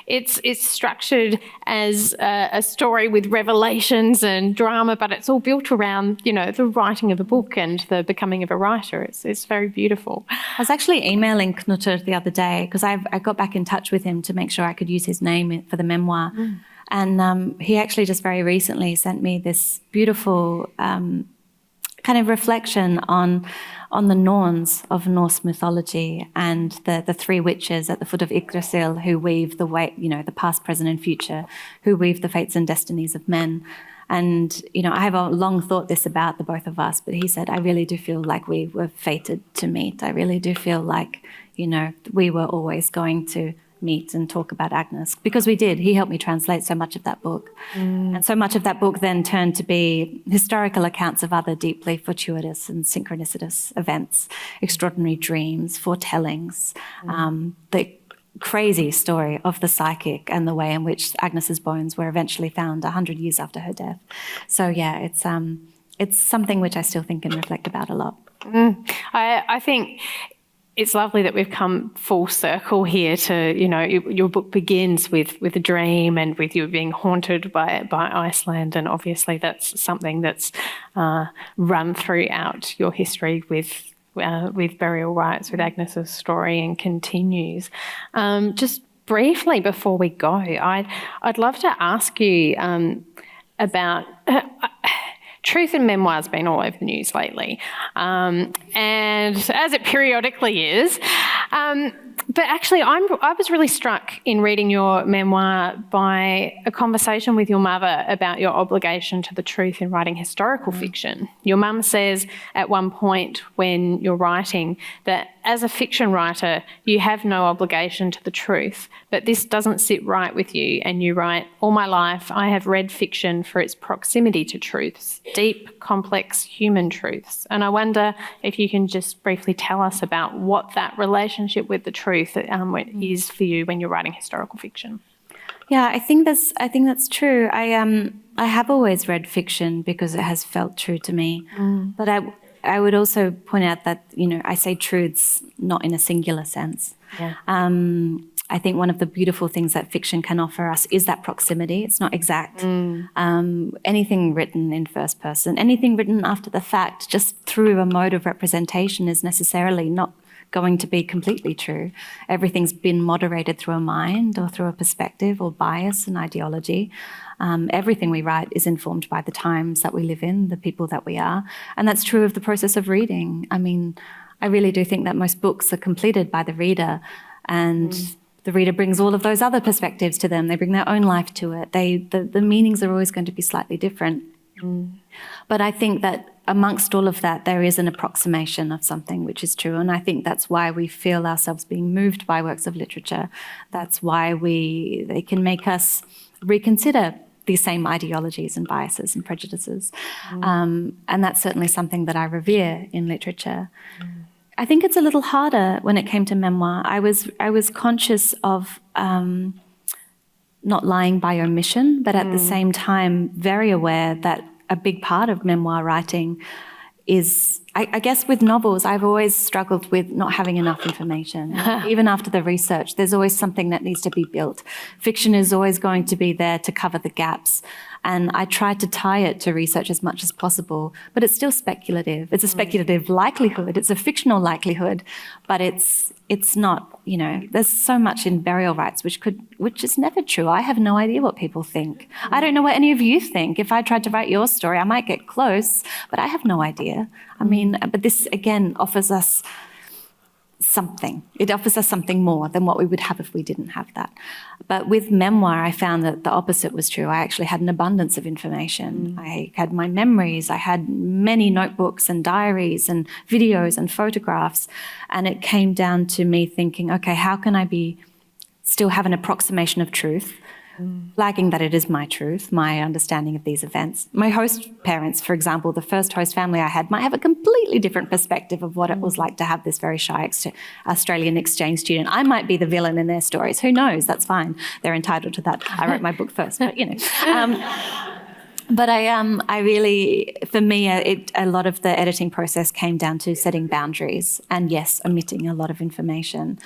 it's structured as a story with revelations and drama, but it's all built around, the writing of a book and the becoming of a writer. It's very beautiful. I was actually emailing Knut the other day because I got back in touch with him to make sure I could use his name for the memoir. And he actually just very recently sent me this beautiful kind of reflection on the Norns of Norse mythology and the 3 witches at the foot of Yggdrasil who weave the way, the past, present, and future, who weave the fates and destinies of men. And, I have long thought this about the both of us, but he said, I really do feel like we were fated to meet. I really do feel like, we were always going to meet and talk about Agnes, because we did. He helped me translate so much of that book. And so much of that book then turned to be historical accounts of other deeply fortuitous and synchronicitous events, extraordinary dreams, foretellings, the crazy story of the psychic and the way in which Agnes's bones were eventually found 100 years after her death. So yeah, it's something which I still think and reflect about a lot. I think it's lovely that we've come full circle here to, your book begins with a dream and with you being haunted by Iceland. And obviously that's something that's run throughout your history with burial rites, with Agnes's story, and continues. Just briefly before we go, I'd love to ask you about... Truth in memoir's been all over the news lately, and as it periodically is. But actually, I was really struck in reading your memoir by a conversation with your mother about your obligation to the truth in writing historical fiction. Your mum says at one point when you're writing that as a fiction writer, you have no obligation to the truth, but this doesn't sit right with you. And you write, all my life, I have read fiction for its proximity to truths, deep, complex human truths. And I wonder if you can just briefly tell us about what that relationship with the truth is for you when you're writing historical fiction. Yeah, I think that's true. I have always read fiction because it has felt true to me. But I would also point out that, I say truths not in a singular sense. Yeah. I think one of the beautiful things that fiction can offer us is that proximity. It's not exact. Anything written in first person, anything written after the fact, just through a mode of representation, is necessarily not going to be completely true. Everything's been moderated through a mind or through a perspective or bias and ideology. Everything we write is informed by the times that we live in, the people that we are. And that's true of the process of reading. I mean, I really do think that most books are completed by the reader. And the reader brings all of those other perspectives to them. They bring their own life to it. The meanings are always going to be slightly different. But I think that amongst all of that, there is an approximation of something which is true. And I think that's why we feel ourselves being moved by works of literature. That's why they can make us reconsider these same ideologies and biases and prejudices. And that's certainly something that I revere in literature. I think it's a little harder when it came to memoir. I was conscious of not lying by omission, but at the same time very aware that a big part of memoir writing is, I guess with novels, I've always struggled with not having enough information. Even after the research, there's always something that needs to be built. Fiction is always going to be there to cover the gaps. And I try to tie it to research as much as possible, but it's still speculative. It's a speculative likelihood. It's a fictional likelihood, but it's not, there's so much in burial rites which is never true. I have no idea what people think. I don't know what any of you think. If I tried to write your story, I might get close, but I have no idea. But this again offers us something. It offers us something more than what we would have if we didn't have that. But with memoir, I found that the opposite was true. I actually had an abundance of information. I had my memories. I had many notebooks and diaries and videos and photographs. And it came down to me thinking, okay, how can I still have an approximation of truth, flagging that it is my truth, my understanding of these events. My host parents, for example, the first host family I had, might have a completely different perspective of what it was like to have this very shy Australian exchange student. I might be the villain in their stories. Who knows? That's fine. They're entitled to that. I wrote my book first, but But I really, for me, a lot of the editing process came down to setting boundaries and, yes, omitting a lot of information.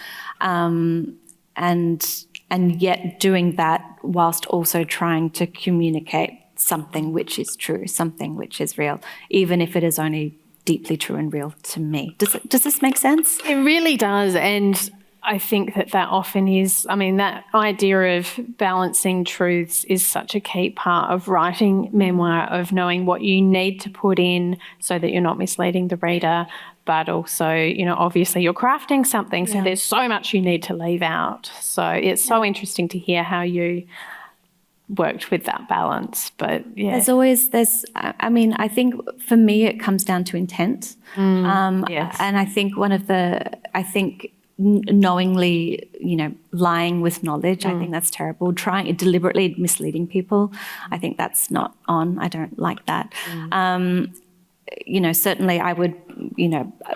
And yet doing that whilst also trying to communicate something which is true, something which is real, even if it is only deeply true and real to me. Does this make sense? It really does. And I think that often is, that idea of balancing truths is such a key part of writing memoir, of knowing what you need to put in so that you're not misleading the reader, but also, obviously you're crafting something, so there's so much you need to leave out. So it's so interesting to hear how you worked with that balance. But yeah. I think for me it comes down to intent. Yes. And I think knowingly, lying with knowledge, I think that's terrible. Deliberately misleading people, I think that's not on. I don't like that. Certainly I would,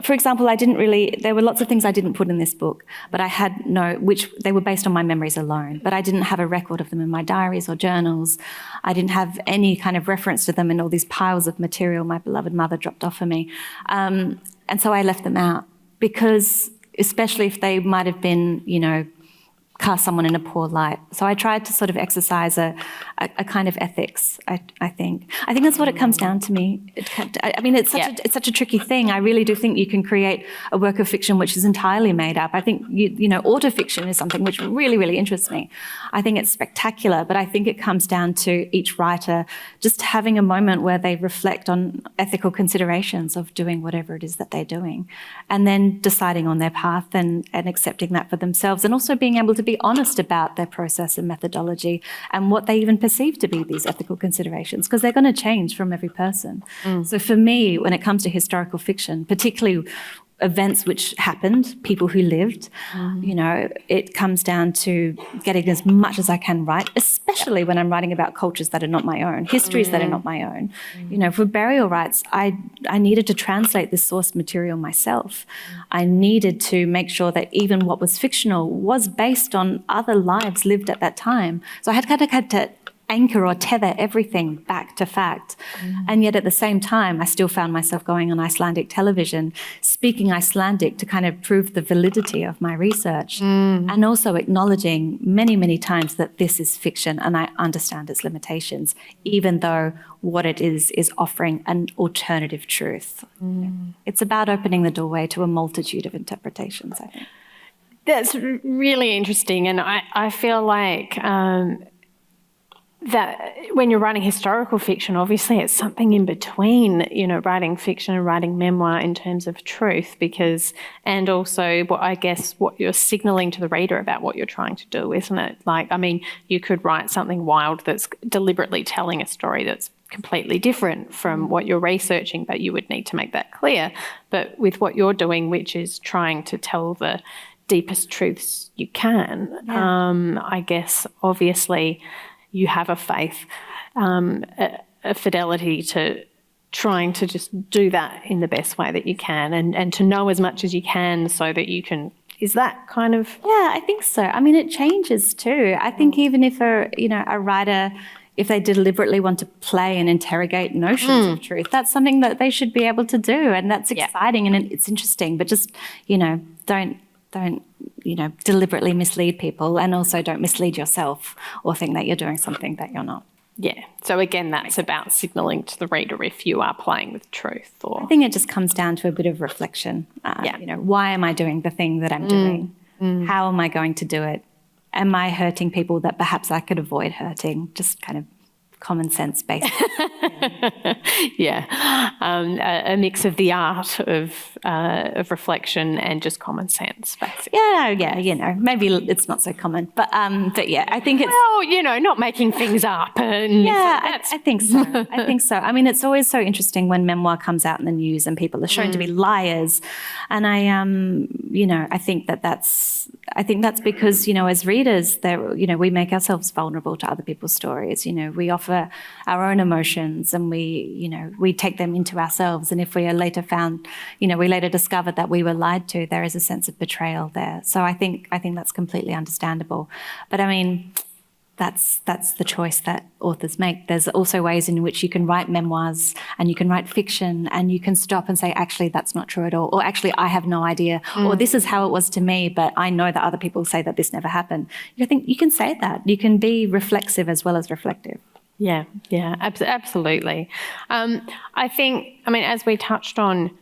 for example, there were lots of things I didn't put in this book, but I had which they were based on my memories alone, but I didn't have a record of them in my diaries or journals. I didn't have any kind of reference to them in all these piles of material my beloved mother dropped off for me. And so I left them out because, especially if they might have been, cast someone in a poor light. So I tried to sort of exercise a kind of ethics, I think. I think that's what it comes down to me. It's such a tricky thing. I really do think you can create a work of fiction which is entirely made up. I think, autofiction is something which really, really interests me. I think it's spectacular, but I think it comes down to each writer just having a moment where they reflect on ethical considerations of doing whatever it is that they're doing, and then deciding on their path and accepting that for themselves, and also being able to be honest about their process and methodology and what they even perceive to be these ethical considerations, because they're going to change from every person. So for me, when it comes to historical fiction, particularly events which happened, people who lived, it comes down to getting as much as I can right, especially when I'm writing about cultures that are not my own, histories that are not my own. For burial rites, I needed to translate this source material myself. I needed to make sure that even what was fictional was based on other lives lived at that time. So I had to anchor or tether everything back to fact. And yet at the same time, I still found myself going on Icelandic television, speaking Icelandic to kind of prove the validity of my research, and also acknowledging many, many times that this is fiction and I understand its limitations, even though what it is offering an alternative truth. It's about opening the doorway to a multitude of interpretations, I think. That's really interesting. And I feel like that when you're writing historical fiction, obviously it's something in between, you know, writing fiction and writing memoir in terms of truth, and also what you're signalling to the reader about what you're trying to do, isn't it? Like, I mean, you could write something wild that's deliberately telling a story that's completely different from what you're researching, but you would need to make that clear. But with what you're doing, which is trying to tell the deepest truths you can, I guess obviously you have a faith, a fidelity to trying to just do that in the best way that you can, and to know as much as you can so that you can. Is that kind of? Yeah, I think so. I mean, it changes too. I think even if a writer, if they deliberately want to play and interrogate notions of truth, that's something that they should be able to do, and that's exciting and it's interesting. But just don't deliberately mislead people, and also don't mislead yourself or think that you're doing something that you're not. Yeah. So again, that's about signalling to the reader if you are playing with truth. Or I think it just comes down to a bit of reflection. Why am I doing the thing that I'm doing? How am I going to do it? Am I hurting people that perhaps I could avoid hurting? Just kind of common sense based. A mix of the art of reflection and just common sense, basically. Maybe it's not so common, but yeah, I think it's not making things up. And I think so. I think so. I mean, it's always so interesting when memoir comes out in the news and people are shown to be liars, and I think that's because as readers, we make ourselves vulnerable to other people's stories. We offer our own emotions, and we take them into ourselves. And if we are later found, we later discover that we were lied to, there is a sense of betrayal there. So I think that's completely understandable. But I mean, that's the choice that authors make. There's also ways in which you can write memoirs and you can write fiction and you can stop and say, actually, that's not true at all. Or actually, I have no idea. Or this is how it was to me, but I know that other people say that this never happened. I think you can say that. You can be reflexive as well as reflective. Yeah, absolutely. I think, as we touched on,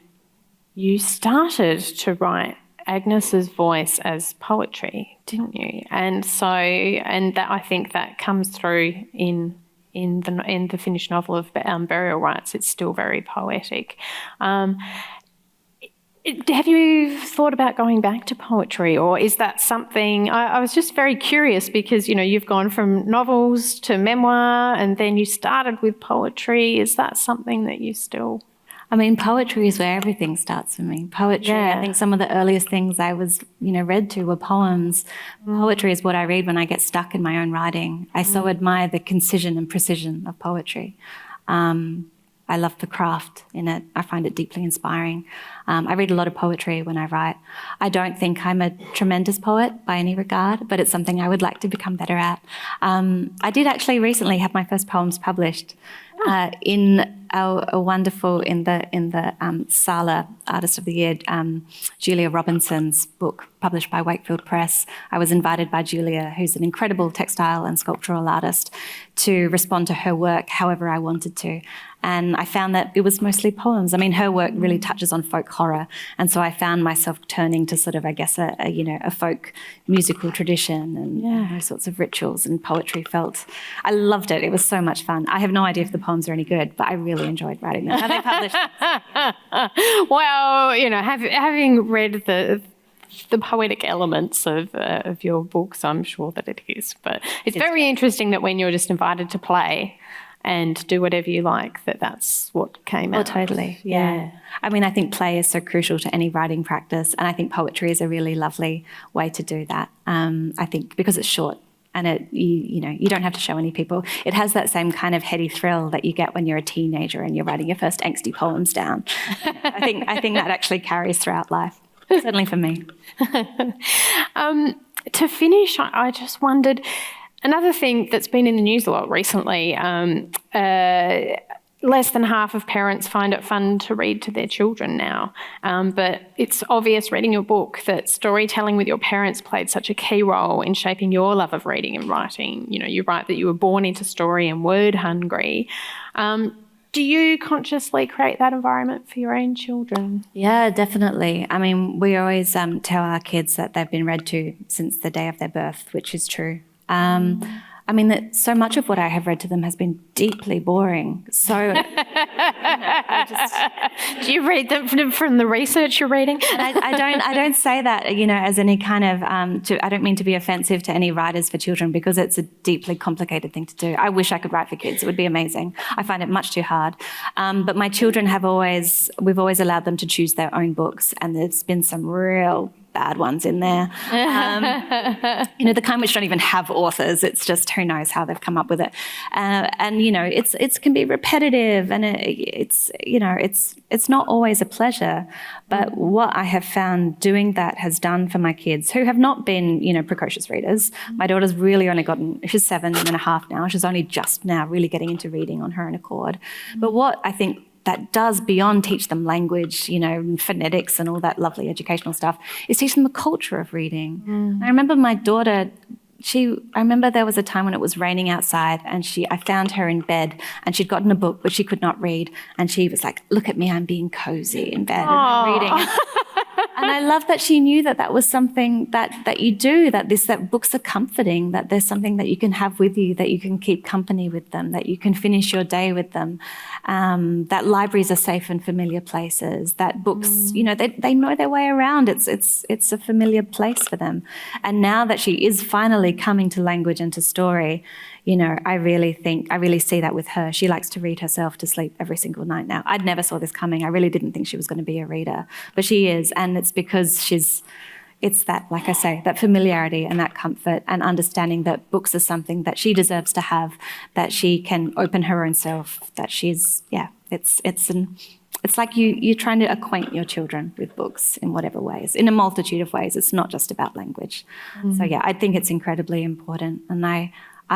you started to write Agnes's voice as poetry, didn't you? And that I think that comes through in the finished novel of Burial Rites. It's still very poetic. Have you thought about going back to poetry, or is that something? I was just very curious because you've gone from novels to memoir, and then you started with poetry. Is that something that you still? Poetry is where everything starts for me. Poetry, I think some of the earliest things I was, read to were poems. Poetry is what I read when I get stuck in my own writing. I so admire the concision and precision of poetry. I love the craft in it. I find it deeply inspiring. I read a lot of poetry when I write. I don't think I'm a tremendous poet by any regard, but it's something I would like to become better at. I did actually recently have my first poems published in a wonderful, in the Sala Artist of the Year, Julia Robinson's book, published by Wakefield Press. I was invited by Julia, who's an incredible textile and sculptural artist, to respond to her work however I wanted to. And I found that it was mostly poems. Her work really touches on folk horror. And so I found myself turning to sort of, I guess, a folk musical tradition and those sorts of rituals, and poetry I loved it. It was so much fun. I have no idea if the poems are any good, but I really enjoyed writing them. And they published them. Well, having read the poetic elements of your books, I'm sure that it is. But it's very interesting that when you're just invited to play and do whatever you like, that's what came out. Oh, totally, yeah. I think play is so crucial to any writing practice, and I think poetry is a really lovely way to do that. I think because it's short and you don't have to show any people. It has that same kind of heady thrill that you get when you're a teenager and you're writing your first angsty poems down. I think that actually carries throughout life, certainly for me. To finish, I just wondered, another thing that's been in the news a lot recently, less than half of parents find it fun to read to their children now. But it's obvious reading your book that storytelling with your parents played such a key role in shaping your love of reading and writing. You write that you were born into story and word hungry. Do you consciously create that environment for your own children? Yeah, definitely. We always tell our kids that they've been read to since the day of their birth, which is true. I mean, that so much of what I have read to them has been deeply boring. So, do you read them from the research you're reading? I don't say that, as any kind of. I don't mean to be offensive to any writers for children, because it's a deeply complicated thing to do. I wish I could write for kids; it would be amazing. I find it much too hard. But my children we've always allowed them to choose their own books, and there's been some real bad ones in there. The kind which don't even have authors. It's just who knows how they've come up with it. It can be repetitive, and it's not always a pleasure. But what I have found doing that has done for my kids, who have not been, precocious readers. My daughter's really only she's 7.5 now. She's only just now really getting into reading on her own accord. But what I think that does, beyond teach them language, phonetics and all that lovely educational stuff, is teach them the culture of reading. I remember my daughter, I remember there was a time when it was raining outside, and I found her in bed, and she'd gotten a book but she could not read, and she was like, "Look at me, I'm being cozy in bed and reading." And I love that she knew that was something that you do, that books are comforting, that there's something that you can have with you, that you can keep company with them, that you can finish your day with them, that libraries are safe and familiar places, that books, they know their way around. It's a familiar place for them. And now that she is finally coming to language and to story, I really see that with her. She likes to read herself to sleep every single night now. I never saw this coming. I really didn't think she was going to be a reader, but she is. And it's because it's that, like I say, that familiarity and that comfort and understanding that books are something that she deserves to have, that she can open her own self, that it's like you're trying to acquaint your children with books in whatever ways, in a multitude of ways. It's not just about language. So I think it's incredibly important. And I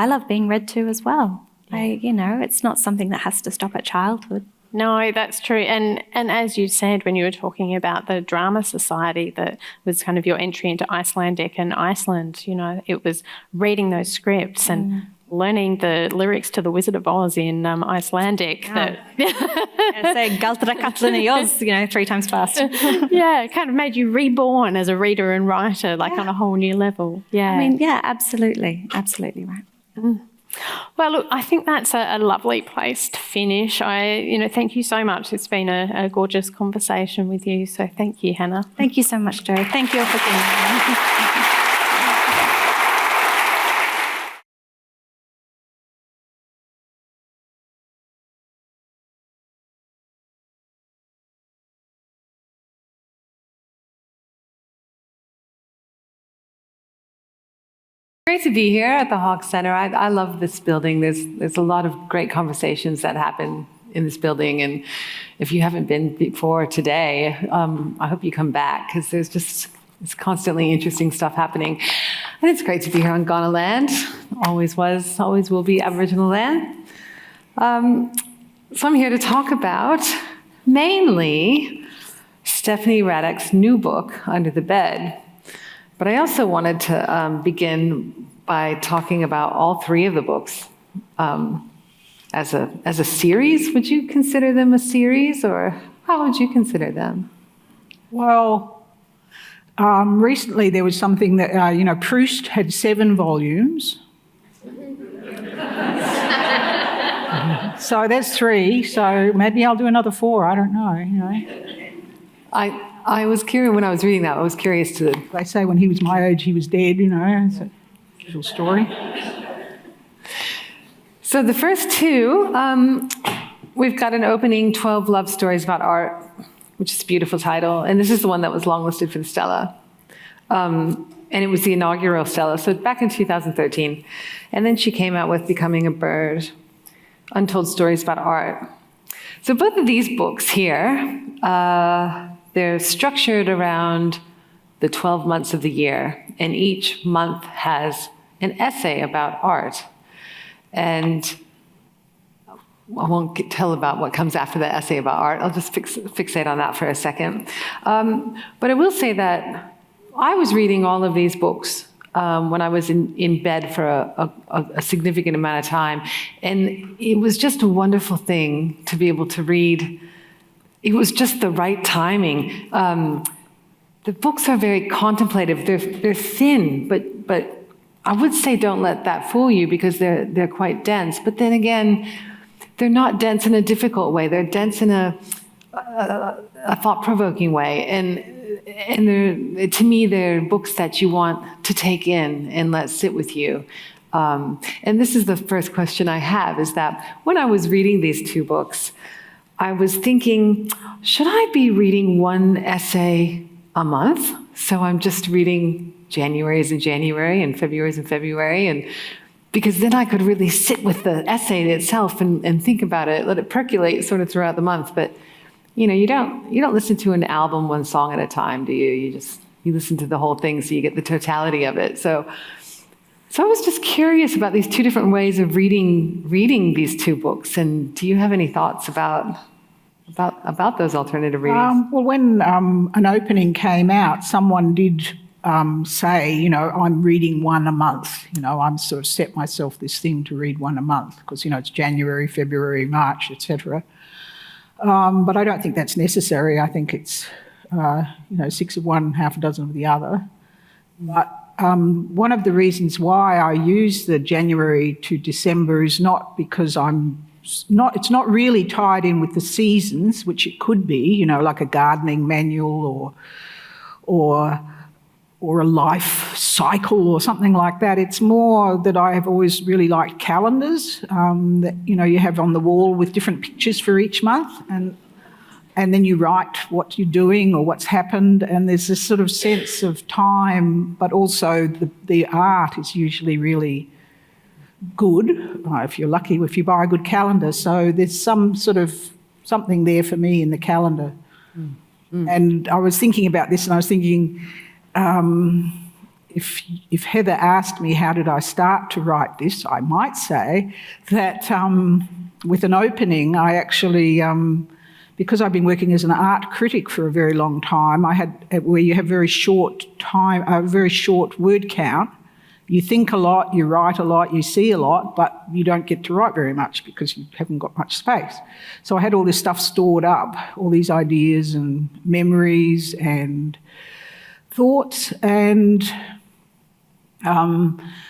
love being read to as well. It's not something that has to stop at childhood. No, that's true. And as you said, when you were talking about the drama society that was kind of your entry into Icelandic and Iceland, it was reading those scripts and learning the lyrics to The Wizard of Oz in Icelandic. Say Galdra Katlin Oz, 3 times fast. Yeah, it kind of made you reborn as a reader and writer, on a whole new level. Yeah. I mean, absolutely. Absolutely right. Well, look, I think that's a lovely place to finish. Thank you so much. It's been a gorgeous conversation with you. So thank you, Hannah. Thank you so much, Jo. Thank you all for being here. Great to be here at the Hawke Center. I love this building. There's a lot of great conversations that happen in this building, and if you haven't been before today, I hope you come back, because there's just constantly interesting stuff happening. And it's great to be here on Kaurna land. Always was, always will be Aboriginal land. So I'm here to talk about mainly Stephanie Radok's new book, Under the Bed. But I also wanted to begin by talking about all 3 of the books as a series. Would you consider them a series, or how would you consider them? Well, recently there was something that, Proust had 7 volumes. So that's 3, so maybe I'll do another 4, I don't know. I was curious, when I was reading that, I was curious to... They say when he was my age, he was dead, it's a usual story. So the first 2, we've got an opening 12 love stories about art, which is a beautiful title, and this is the one that was longlisted for the Stella. And it was the inaugural Stella, so back in 2013. And then she came out with Becoming a Bird, Untold Stories About Art. So both of these books here, they're structured around the 12 months of the year, and each month has an essay about art. And I won't tell about what comes after the essay about art. I'll just fixate on that for a second. But I will say that I was reading all of these books when I was in bed for a significant amount of time. And it was just a wonderful thing to be able to read. It was just the right timing. The books are very contemplative. They're thin, but I would say don't let that fool you, because they're quite dense. But then again, they're not dense in a difficult way. They're dense in a thought-provoking way. And they're, to me, they're books that you want to take in and let sit with you. And this is the first question I have, is that when I was reading these two books, I was thinking, should I be reading one essay a month? So I'm just reading January's in January and February's in February, and because then I could really sit with the essay itself and think about it, let it percolate sort of throughout the month. But you don't listen to an album one song at a time, do you? You listen to the whole thing, so you get the totality of it. So I was just curious about these two different ways of reading these two books. And do you have any thoughts about those alternative readings? Well, when an opening came out, someone did say, I'm reading one a month. I'm sort of set myself this thing to read one a month because, it's January, February, March, etc. But I don't think that's necessary. I think it's, 6 of one, half a dozen of the other. But one of the reasons why I use the January to December is not because it's not really tied in with the seasons, which it could be, like a gardening manual or a life cycle or something like that. It's more that I have always really liked calendars that, you have on the wall with different pictures for each month, and then you write what you're doing or what's happened, and there's this sort of sense of time, but also the art is usually really good, if you're lucky, if you buy a good calendar. So there's some sort of something there for me in the calendar. And I was thinking about this, and I was thinking, if Heather asked me how did I start to write this, I might say that with an opening, I actually, because I've been working as an art critic for a very long time, where you have very short word count. You think a lot, you write a lot, you see a lot, but you don't get to write very much because you haven't got much space. So I had all this stuff stored up, all these ideas and memories and thoughts, and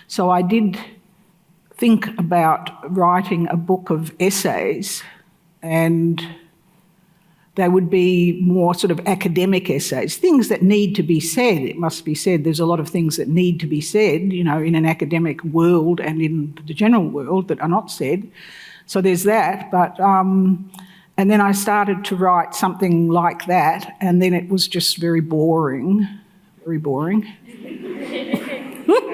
so I did think about writing a book of essays, and they would be more sort of academic essays, things that need to be said. It must be said. There's a lot of things that need to be said, in an academic world and in the general world that are not said. So there's that. But and then I started to write something like that, and then it was just very boring,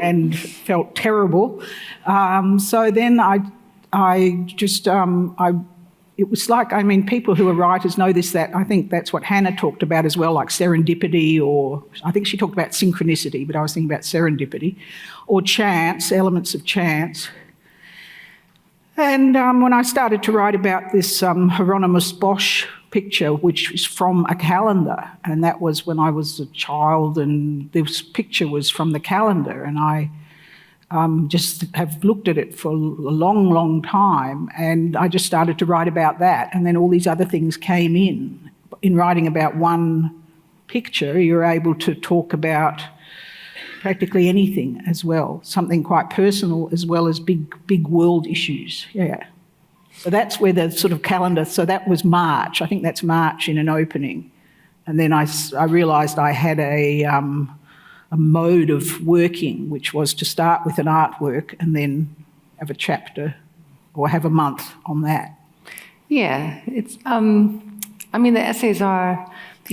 and felt terrible. So then it was like, people who are writers know this, that I think that's what Hannah talked about as well, like serendipity, or I think she talked about synchronicity, but I was thinking about serendipity, or chance, elements of chance. And when I started to write about this Hieronymus Bosch picture, which is from a calendar, and that was when I was a child, and this picture was from the calendar, and I just have looked at it for a long, long time, and I just started to write about that, and then all these other things came in. In writing about one picture, you're able to talk about practically anything as well, something quite personal as well as big world issues. Yeah. So that's where the sort of calendar, so that was March. I think that's March in an opening. And then I realised I had a mode of working, which was to start with an artwork and then have a chapter or have a month on that. Yeah, it's. The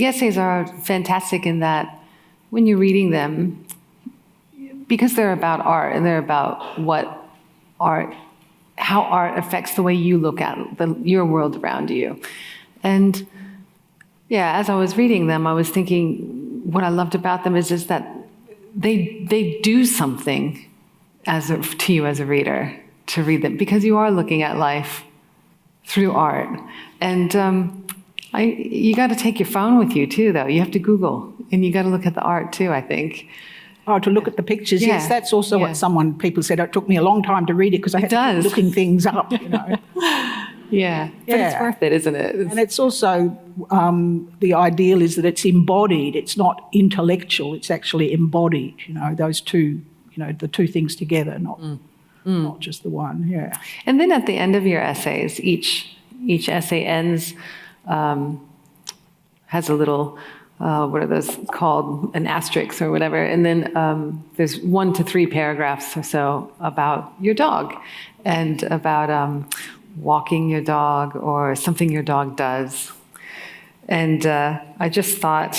essays are fantastic in that when you're reading them, because they're about art and they're about how art affects the way you look at your world around you. And yeah, as I was reading them, I was thinking what I loved about them is that they do something to you as a reader to read them, because you are looking at life through art. And you got to take your phone with you too, though. You have to Google, and you got to look at the art too, I think. Oh, to look at the pictures. Yeah. Yes, that's also what people said. It took me a long time to read it because I had to keep looking things up, Yeah, but it's worth it, isn't it? And it's also, the ideal is that it's embodied. It's not intellectual, it's actually embodied, those two, the two things together, not just the one. Yeah. And then at the end of your essays, each essay ends, has a little, what are those called, an asterisk or whatever, and then there's 1 to 3 paragraphs or so about your dog and about walking your dog or something your dog does. And I just thought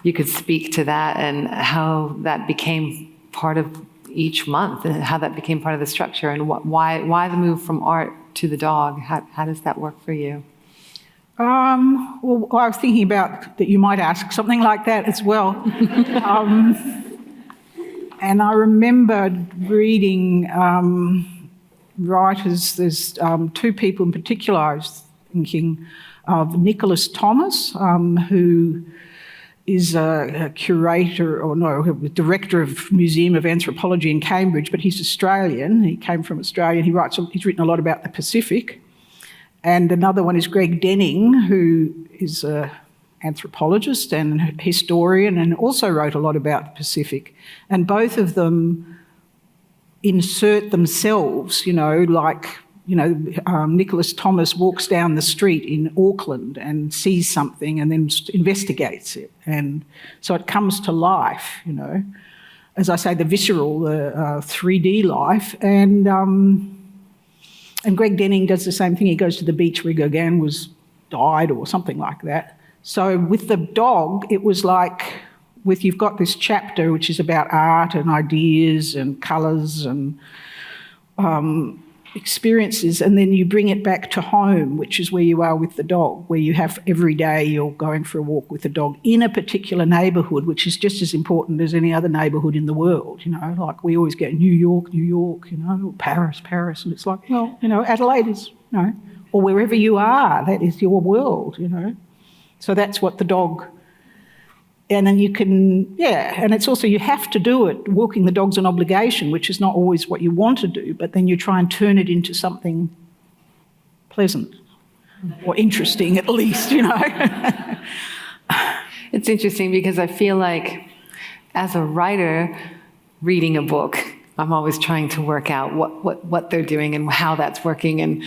you could speak to that and how that became part of each month and how that became part of the structure and why the move from art to the dog. How does that work for you? Well, I was thinking about that you might ask something like that as well. And I remember reading writers, there's 2 people in particular I was thinking of. Nicholas Thomas, who is a curator, director of Museum of Anthropology in Cambridge, but he's Australian. He came from Australia. He's written a lot about the Pacific. And another one is Greg Denning, who is an anthropologist and historian and also wrote a lot about the Pacific. And both of them insert themselves, Nicholas Thomas walks down the street in Auckland and sees something and then investigates it. And so it comes to life, as I say, the visceral, the 3D life. And Greg Denning does the same thing. He goes to the beach where Gauguin died or something like that. So with the dog, it was like you've got this chapter which is about art and ideas and colours and experiences, and then you bring it back to home, which is where you are with the dog, where you have every day you're going for a walk with the dog in a particular neighbourhood, which is just as important as any other neighbourhood in the world, like we always get New York, or Paris, and it's like, well, Adelaide is, or wherever you are, that is your world, So that's what the dog... And then you can, and it's also you have to do it. Walking the dog's an obligation, which is not always what you want to do, but then you try and turn it into something pleasant or interesting at least, It's interesting because I feel like as a writer reading a book, I'm always trying to work out what they're doing and how that's working. And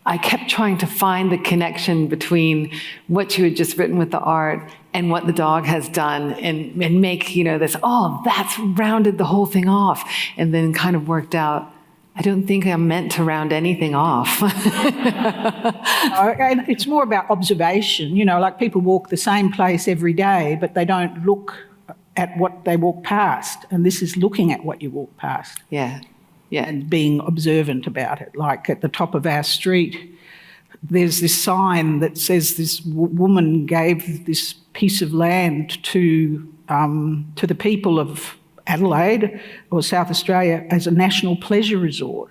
I kept trying to find the connection between what you had just written with the art and what the dog has done and make, this, that's rounded the whole thing off. And then kind of worked out, I don't think I'm meant to round anything off. And it's more about observation, like people walk the same place every day, but they don't look at what they walk past. And this is looking at what you walk past. Yeah. And being observant about it. Like at the top of our street, there's this sign that says this woman gave this piece of land to the people of Adelaide or South Australia as a national pleasure resort.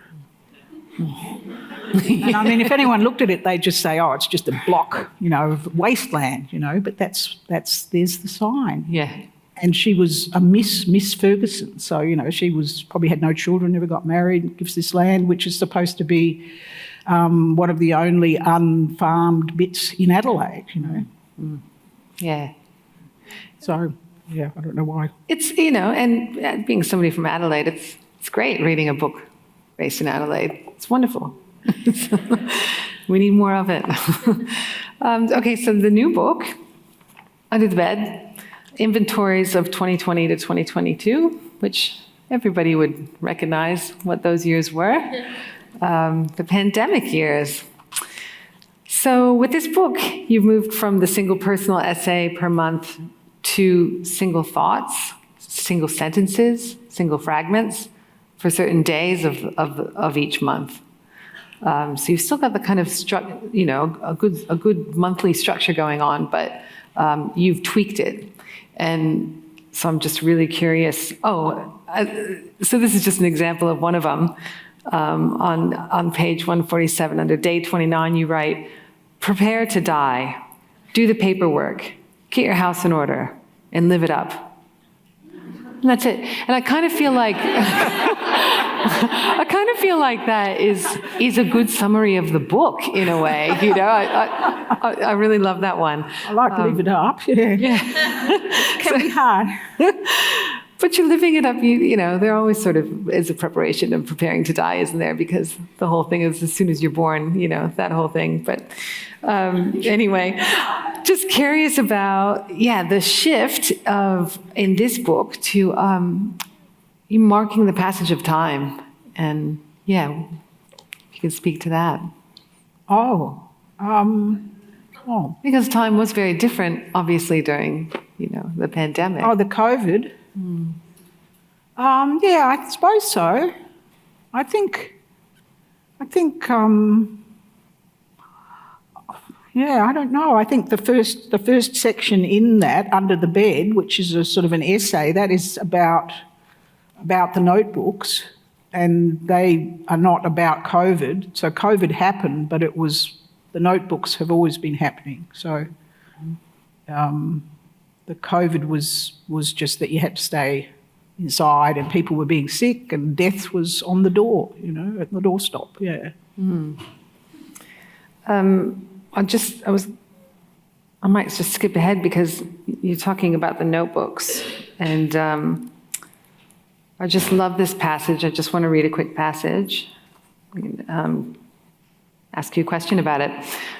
And I mean, if anyone looked at it, they'd just say, it's just a block, of wasteland, but there's the sign. Yeah. And she was a Miss Ferguson. So, she probably had no children, never got married, gives this land, which is supposed to be one of the only unfarmed bits in Adelaide, Yeah. So, I don't know why. It's, and being somebody from Adelaide, it's great reading a book based in Adelaide. It's wonderful. We need more of it. Okay, so the new book, Under the Bed, Inventories of 2020 to 2022, which everybody would recognize what those years were, the pandemic years. So with this book, you've moved from the single personal essay per month to single thoughts, single sentences, single fragments for certain days of each month. So you've still got the kind of a good monthly structure going on, but you've tweaked it. And so I'm just really curious. So this is just an example of one of them. On page 147, under day 29, you write, prepare to die, do the paperwork, get your house in order, and live it up. And that's it. And I kind of feel like that is a good summary of the book in a way. I really love that one. I like to leave it up. Yeah. Yeah. It can be hard. But you're living it up. You know, there always sort of is a preparation of preparing to die, isn't there? Because the whole thing is as soon as you're born, you know, that whole thing. But anyway, just curious about, the shift in this book to you marking the passage of time. And if you could speak to that. Because time was very different, obviously, during, the pandemic. Oh, the COVID. I suppose so. I think. I don't know. I think the first section in that, Under the Bed, which is a sort of an essay, that is about the notebooks, and they are not about COVID. So COVID happened, but the notebooks have always been happening. So the COVID was just that you had to stay inside, and people were being sick, and death was on the door, at the doorstep. Yeah. I might just skip ahead because you're talking about the notebooks, and I just love this passage. I just want to read a quick passage. Ask you a question about it.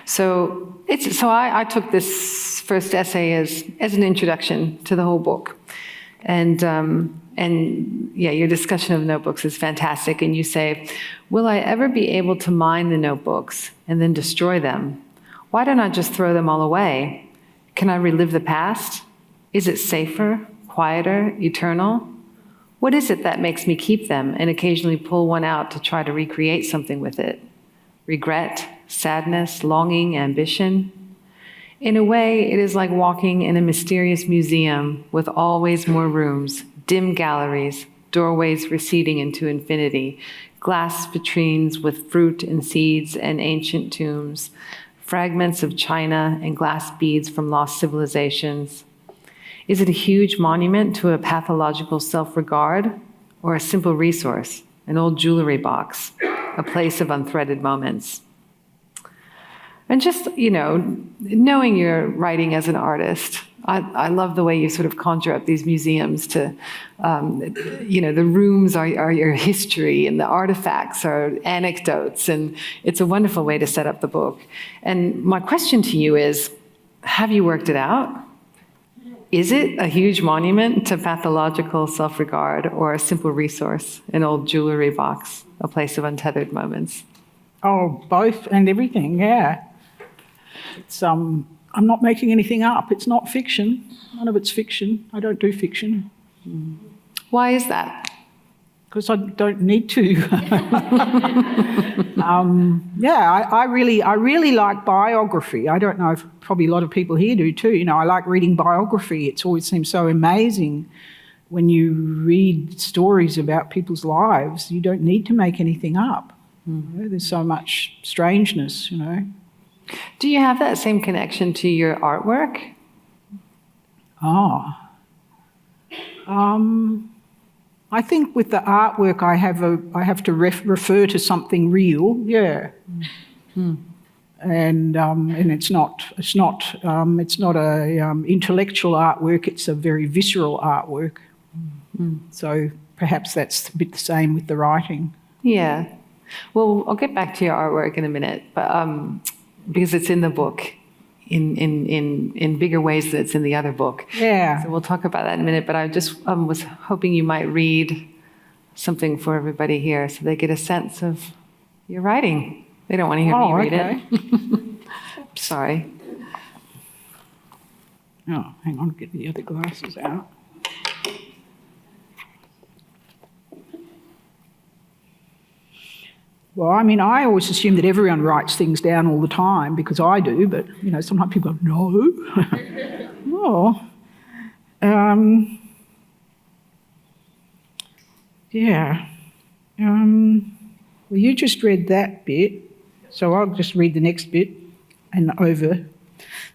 So I took this first essay as an introduction to the whole book, and your discussion of notebooks is fantastic. And you say, "Will I ever be able to mine the notebooks and then destroy them? Why don't I just throw them all away? Can I relive the past? Is it safer, quieter, eternal? What is it that makes me keep them and occasionally pull one out to try to recreate something with it? Regret, sadness, longing, ambition? In a way, it is like walking in a mysterious museum with always more rooms, dim galleries, doorways receding into infinity, glass vitrines with fruit and seeds and ancient tombs, fragments of china and glass beads from lost civilizations. Is it a huge monument to a pathological self-regard, or a simple resource, an old jewelry box, a place of unthreaded moments?" And just, knowing you're writing as an artist, I love the way you sort of conjure up these museums to, the rooms are your history and the artifacts are anecdotes, and it's a wonderful way to set up the book. And my question to you is, have you worked it out? Is it a huge monument to pathological self-regard, or a simple resource, an old jewelry box, a place of untethered moments? Oh, both and everything, yeah. It's I'm not making anything up. It's not fiction. None of it's fiction. I don't do fiction. Why is that? Because I don't need to. I really like biography. I don't know if probably a lot of people here do too. I like reading biography. It's always seems so amazing when you read stories about people's lives. You don't need to make anything up. There's so much strangeness, Do you have that same connection to your artwork? I think with the artwork, I have to refer to something real, yeah. And it's not a intellectual artwork. It's a very visceral artwork. So perhaps that's a bit the same with the writing. Yeah. Well, I'll get back to your artwork in a minute, but because it's in the book in bigger ways than it's in the other book. Yeah. So we'll talk about that in a minute, but I just was hoping you might read something for everybody here so they get a sense of your writing. They don't want to hear me read it. Sorry. Oh, hang on, get the other glasses out. Well, I mean, I always assume that everyone writes things down all the time, because I do, but, sometimes people go, no. Well, you just read that bit, so I'll just read the next bit and over.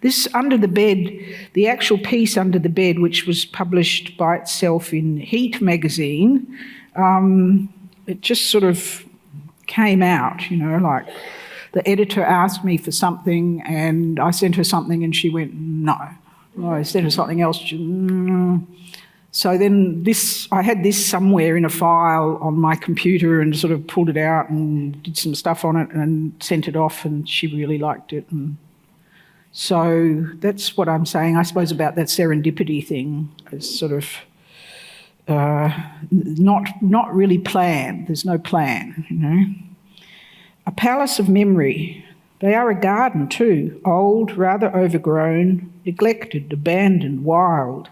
This Under the Bed, the actual piece Under the Bed, which was published by itself in Heat magazine, it just sort of came out, like the editor asked me for something and I sent her something and she went, no. I sent her something else, So then I had this somewhere in a file on my computer and sort of pulled it out and did some stuff on it and sent it off, and she really liked it. And so that's what I'm saying, I suppose, about that serendipity thing. It's sort of not really planned. There's no plan, you know. A palace of memory. They are a garden too, old, rather overgrown, neglected, abandoned, wild,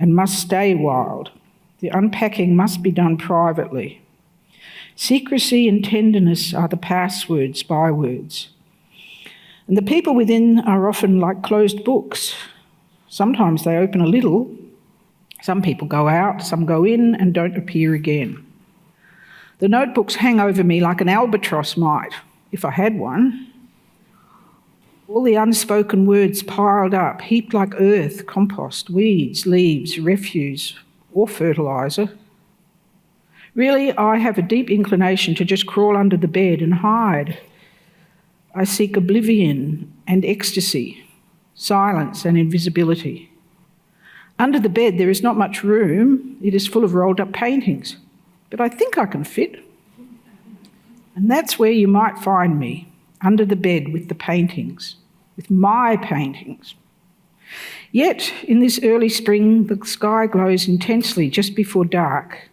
and must stay wild. The unpacking must be done privately. Secrecy and tenderness are the passwords, bywords. And the people within are often like closed books. Sometimes they open a little. Some people go out, some go in and don't appear again. The notebooks hang over me like an albatross might, if I had one. All the unspoken words piled up, heaped like earth, compost, weeds, leaves, refuse, or fertiliser. Really, I have a deep inclination to just crawl under the bed and hide. I seek oblivion and ecstasy, silence and invisibility. Under the bed there is not much room. It is full of rolled up paintings, but I think I can fit. And that's where you might find me, under the bed with the paintings, with my paintings. Yet, in this early spring, the sky glows intensely just before dark,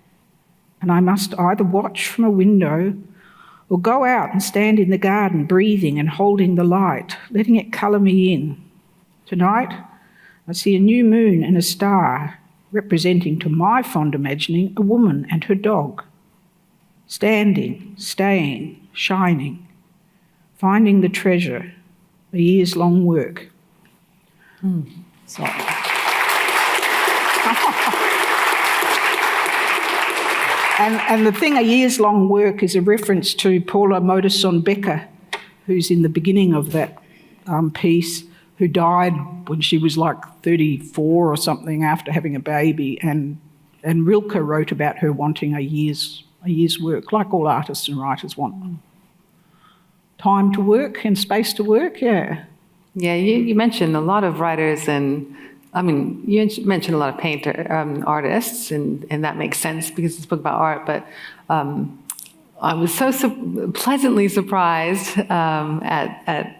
and I must either watch from a window or go out and stand in the garden, breathing and holding the light, letting it colour me in. Tonight, I see a new moon and a star, representing to my fond imagining a woman and her dog, standing, staying, shining, finding the treasure, a year's long work. So. And the thing, a year's long work, is a reference to Paula Modersohn-Becker, who's in the beginning of that piece, who died when she was like 34 or something after having a baby. And Rilke wrote about her wanting a year's work, like all artists and writers want. Time to work and space to work, yeah. Yeah, you mentioned a lot of writers, and I mean, you mentioned a lot of artists, and that makes sense because it's a book about art, but I was so pleasantly surprised at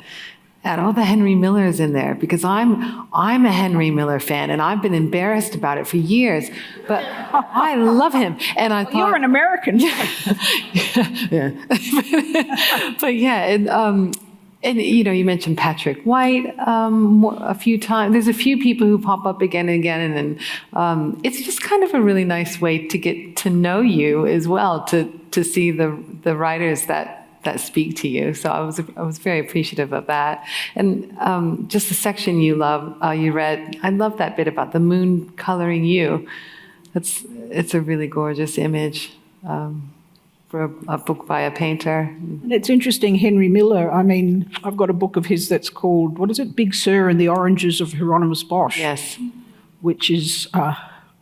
all the Henry Millers in there, because I'm a Henry Miller fan, and I've been embarrassed about it for years, but I love him. And I thought, you're an American. yeah. But yeah, and you know, you mentioned Patrick White a few times. There's a few people who pop up again and again, and it's just kind of a really nice way to get to know you as well, to see the writers that speak to you. So I was very appreciative of that. And just the section you read, I love that bit about the moon coloring you. It's a really gorgeous image for a book by a painter. And it's interesting, Henry Miller, I mean, I've got a book of his that's called, what is it, Big Sur and the Oranges of Hieronymus Bosch. Yes. Which is a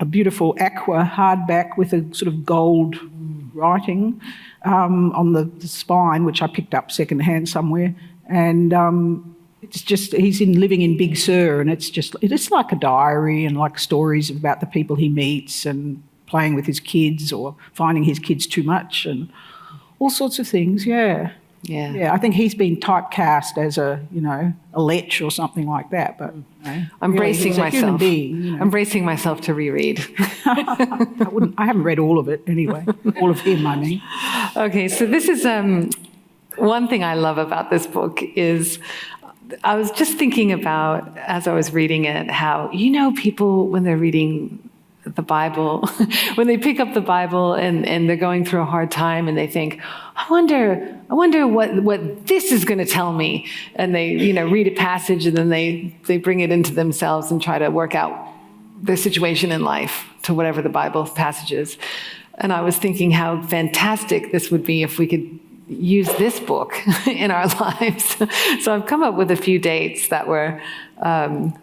beautiful aqua hardback with a sort of gold writing on the spine, which I picked up secondhand somewhere. And it's just, he's living in Big Sur, and it's like a diary and like stories about the people he meets and playing with his kids or finding his kids too much and all sorts of things, yeah. Yeah. Yeah, I think he's been typecast as a lech or something like that, but I'm bracing myself. A human being, I'm bracing myself to reread. I haven't read all of it anyway. All of him, I mean. Okay, so this is one thing I love about this book is I was just thinking about, as I was reading it, how, people when they're reading the Bible, when they pick up the Bible and they're going through a hard time and they think, I wonder what this is going to tell me. And they, read a passage and then they bring it into themselves and try to work out their situation in life to whatever the Bible passage is. And I was thinking how fantastic this would be if we could use this book in our lives. So I've come up with a few dates that were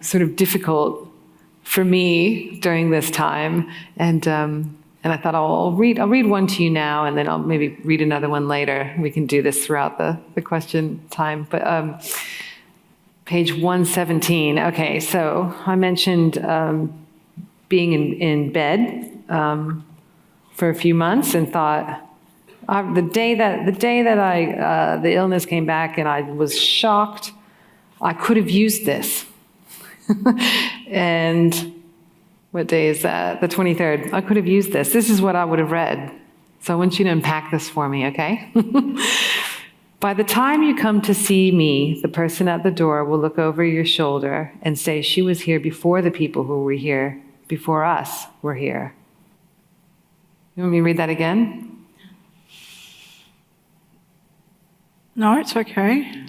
sort of difficult for me during this time, and I thought I'll read one to you now, and then I'll maybe read another one later. We can do this throughout the question time. But page 117. Okay, so I mentioned being in bed for a few months and thought, the day that the illness came back and I was shocked, I could have used this. And what day is that? The 23rd. I could have used this. This is what I would have read. So I want you to unpack this for me, okay? By the time you come to see me, the person at the door will look over your shoulder and say, she was here before the people who were here, before us were here. You want me to read that again? No, it's okay.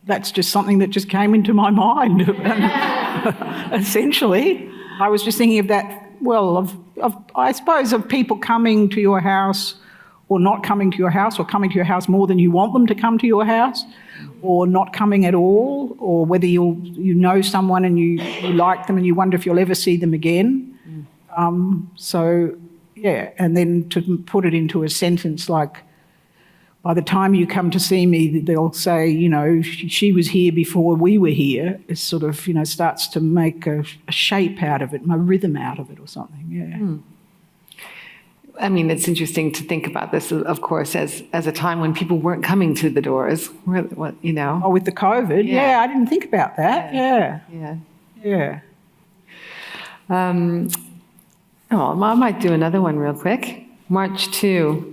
That's just something that just came into my mind. Essentially, I was just thinking of that. Well, I suppose of people coming to your house, or not coming to your house, or coming to your house more than you want them to come to your house, or not coming at all, or whether you know someone and you like them and you wonder if you'll ever see them again. So, yeah, and then to put it into a sentence like, by the time you come to see me, they'll say, you know, she was here before we were here. It sort of, you know, starts to make a shape out of it, a rhythm out of it or something, yeah. I mean, it's interesting to think about this, of course, as a time when people weren't coming to the doors, you know. Oh, with the COVID? Yeah, I didn't think about that, yeah. I might do another one real quick. March 2.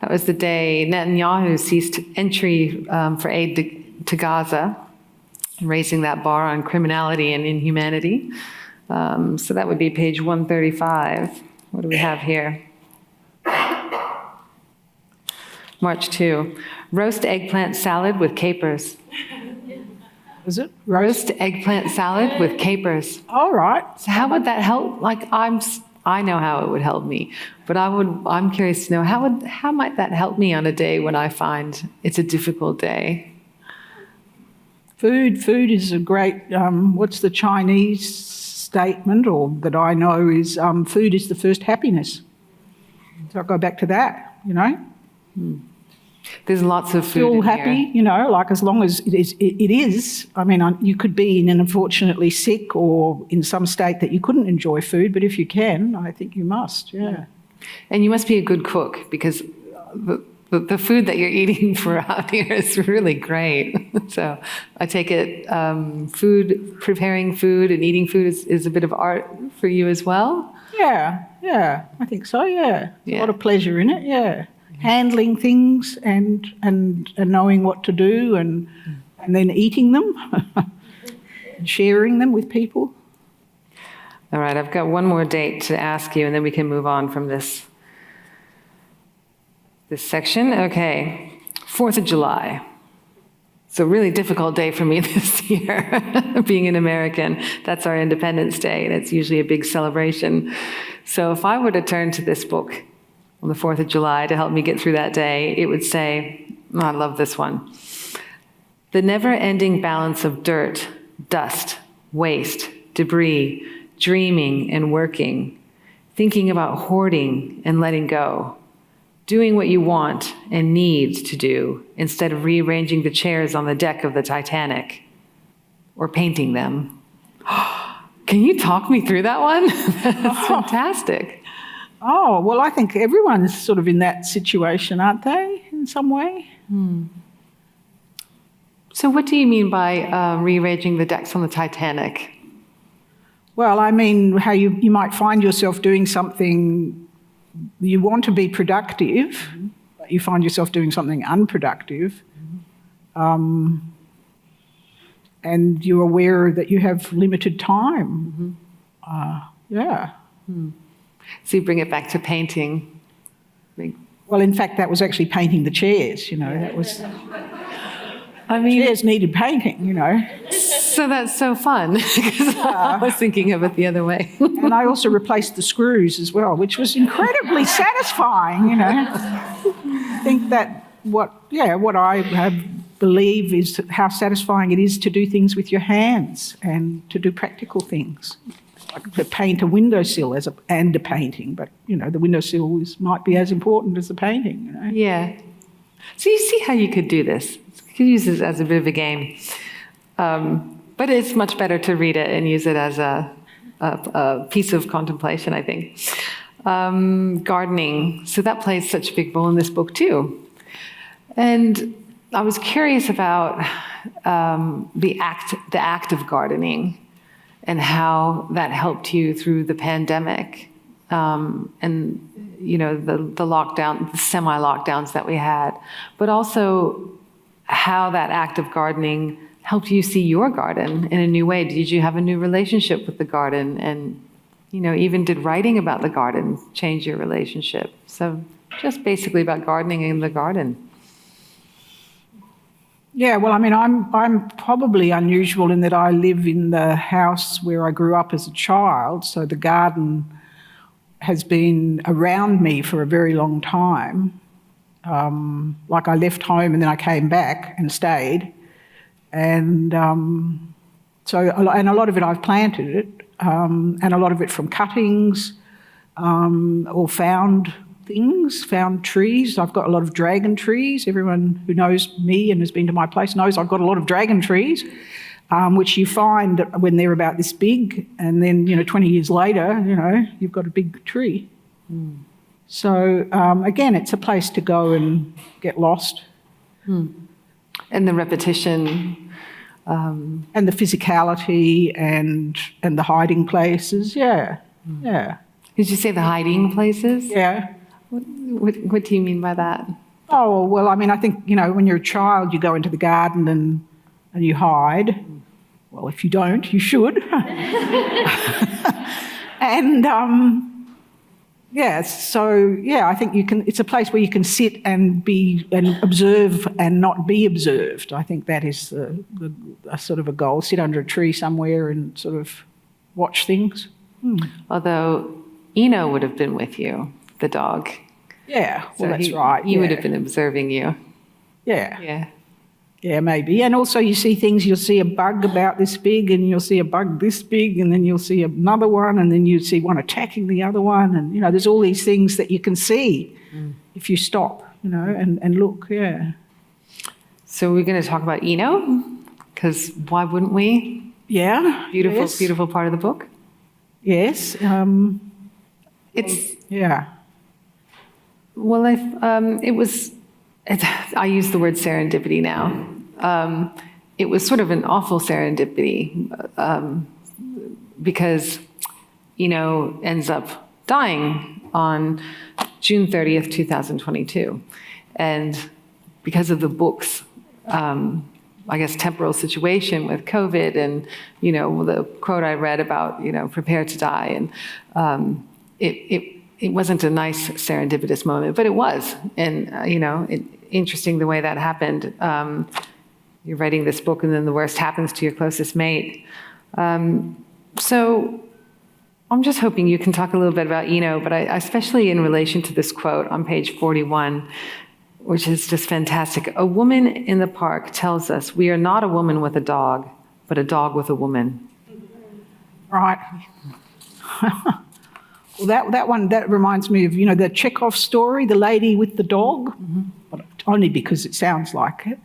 That was the day Netanyahu ceased entry for aid to Gaza, raising that bar on criminality and inhumanity. So that would be page 135. What do we have here? March 2. Roast eggplant salad with capers. Is it? Roast eggplant salad with capers. All right. So how would that help? Like, I know how it would help me, but I'm curious to know how might that help me on a day when I find it's a difficult day? Food is a great, what's the Chinese statement, or that I know is, food is the first happiness. So I'll go back to that, you know. There's lots of food Feel in happy, here. you know, like as long as it is. I mean, you could be in an unfortunately sick or in some state that you couldn't enjoy food, but if you can, I think you must, yeah. And you must be a good cook, because the food that you're eating for out here is really great. So I take it preparing food and eating food is a bit of art for you as well? Yeah, I think so, yeah. There's a lot of pleasure in it, yeah. Handling things and knowing what to do and then eating them and sharing them with people. All right, I've got one more date to ask you, and then we can move on from this section. Okay, 4th of July. It's a really difficult day for me this year, being an American. That's our Independence Day, and it's usually a big celebration. So if I were to turn to this book on the 4th of July to help me get through that day, it would say, I love this one. The never-ending balance of dirt, dust, waste, debris, dreaming and working, thinking about hoarding and letting go, doing what you want and need to do instead of rearranging the chairs on the deck of the Titanic or painting them. Can you talk me through that one? That's fantastic. Oh, well, I think everyone's sort of in that situation, aren't they, in some way? So what do you mean by rearranging the decks on the Titanic? Well, I mean how you might find yourself doing something, you want to be productive, but you find yourself doing something unproductive, and you're aware that you have limited time. So you bring it back to painting. Well, in fact, that was actually painting the chairs, you know. That was... I mean, chairs needed painting, you know. So that's so fun, because I was thinking of it the other way. And I also replaced the screws as well, which was incredibly satisfying, you know. I think that what I believe is how satisfying it is to do things with your hands and to do practical things. Like to paint a windowsill and a painting, but, you know, the windowsill might be as important as the painting, you know. Yeah. So you see how you could do this. You could use this as a bit of a game. But it's much better to read it and use it as a piece of contemplation, I think. Gardening. So that plays such a big role in this book too. And I was curious about the act of gardening and how that helped you through the pandemic, and the lockdown, the semi-lockdowns that we had, but also how that act of gardening helped you see your garden in a new way. Did you have a new relationship with the garden? And even did writing about the garden change your relationship? So just basically about gardening in the garden. Yeah, well, I mean, I'm probably unusual in that I live in the house where I grew up as a child, so the garden has been around me for a very long time. Like I left home and then I came back and stayed, and a lot of it I've planted it, and a lot of it from cuttings or found trees. I've got a lot of dragon trees. Everyone who knows me and has been to my place knows I've got a lot of dragon trees, which you find when they're about this big, and then 20 years later, you've got a big tree. Mm. So again, it's a place to go and get lost. Mm. And the repetition. And the physicality and the hiding places, yeah. Did you say the hiding places? Yeah. What do you mean by that? Oh, well, I mean, I think, when you're a child, you go into the garden and you hide. Well, if you don't, you should. And, I think it's a place where you can sit and observe and not be observed. I think that is a sort of a goal. Sit under a tree somewhere and sort of watch things. Although Eno would have been with you, the dog. Yeah, well, so that's right. He would have been observing you. Yeah. Yeah, maybe. And also you see things, you'll see a bug about this big and you'll see a bug this big and then you'll see another one and then you see one attacking the other one. And, there's all these things that you can see if you stop, and look, yeah. So we're going to talk about Eno, because why wouldn't we? Yeah. Beautiful part of the book. Yes. Yeah. Well, I use the word serendipity now. It was sort of an awful serendipity because Eno ends up dying on June 30th, 2022. And because of the book's, temporal situation with COVID and, the quote I read about, prepare to die. And it wasn't a nice serendipitous moment, but it was. And, interesting the way that happened. You're writing this book and then the worst happens to your closest mate. So I'm just hoping you can talk a little bit about Eno, but especially in relation to this quote on page 41, which is just fantastic. A woman in the park tells us we are not a woman with a dog, but a dog with a woman. Right. Well, that reminds me of, the Chekhov story, The Lady with the Dog, but only because it sounds like it.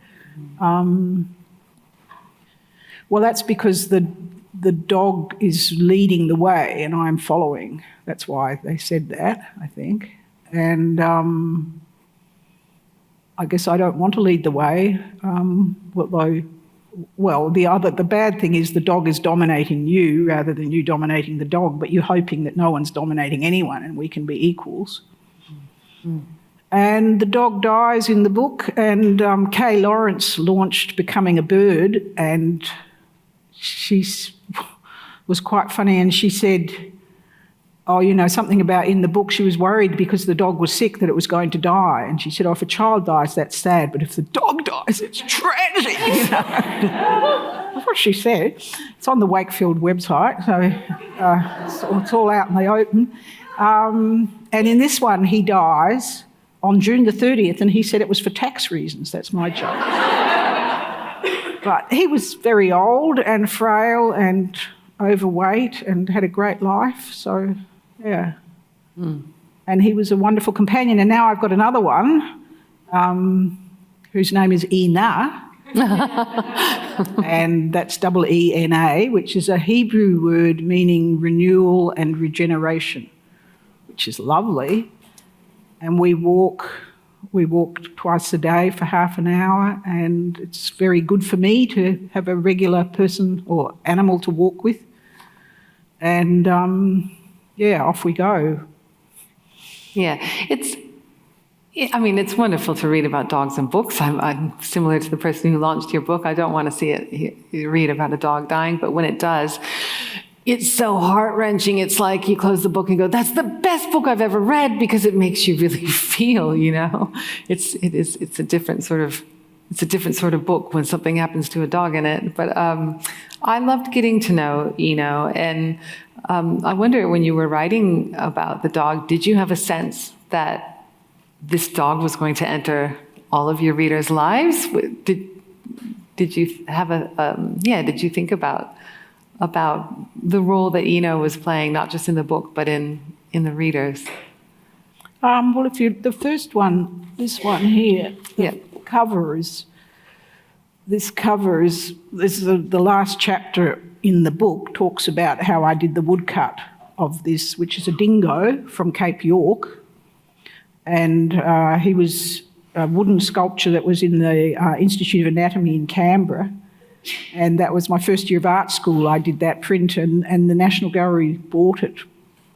Well, that's because the dog is leading the way and I'm following. That's why they said that, I think. And I guess I don't want to lead the way, the bad thing is the dog is dominating you rather than you dominating the dog, but you're hoping that no one's dominating anyone and we can be equals. Mm. And the dog dies in the book, and Kay Lawrence launched Becoming a Bird, and she was quite funny, and she said, something about in the book she was worried because the dog was sick that it was going to die. And she said, if a child dies, that's sad, but if the dog dies, it's tragic, That's what she said. It's on the Wakefield website, so it's all out in the open. And in this one, he dies on June the 30th, and he said it was for tax reasons. That's my joke. But he was very old and frail and overweight and had a great life, so... Yeah. Mm. And he was a wonderful companion. And now I've got another one whose name is Ina. And that's EENA, which is a Hebrew word meaning renewal and regeneration, which is lovely. And we walk twice a day for half an hour, and it's very good for me to have a regular person or animal to walk with. And off we go. Yeah, it's wonderful to read about dogs in books. I'm similar to the person who launched your book. I don't want to read about a dog dying, but when it does, it's so heart-wrenching. It's like you close the book and go, that's the best book I've ever read, because it makes you really feel, It's a different sort of book when something happens to a dog in it. But I loved getting to know Eno, and I wonder, when you were writing about the dog, did you have a sense that this dog was going to enter all of your readers' lives? Did you have did you think about the role that Eno was playing, not just in the book, but in the readers? Well, the first one, this one here, the last chapter in the book talks about how I did the woodcut of this, which is a dingo from Cape York. And he was a wooden sculpture that was in the Institute of Anatomy in Canberra. And that was my first year of art school. I did that print, and the National Gallery bought it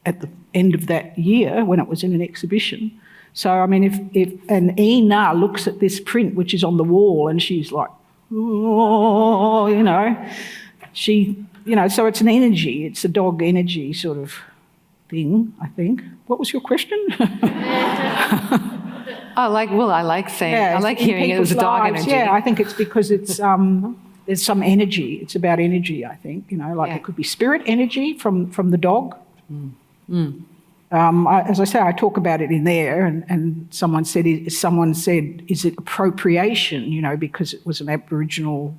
at the end of that year when it was in an exhibition. So, I mean, if Ena looks at this print, which is on the wall, and she's like, oh, so it's an energy, it's a dog energy sort of thing, I think. What was your question? I like hearing it was a dog energy. Yeah, I think it's because it's there's some energy. It's about energy, I think. It could be spirit energy from the dog. As I say, I talk about it in there, and someone said, is it appropriation? Because it was an Aboriginal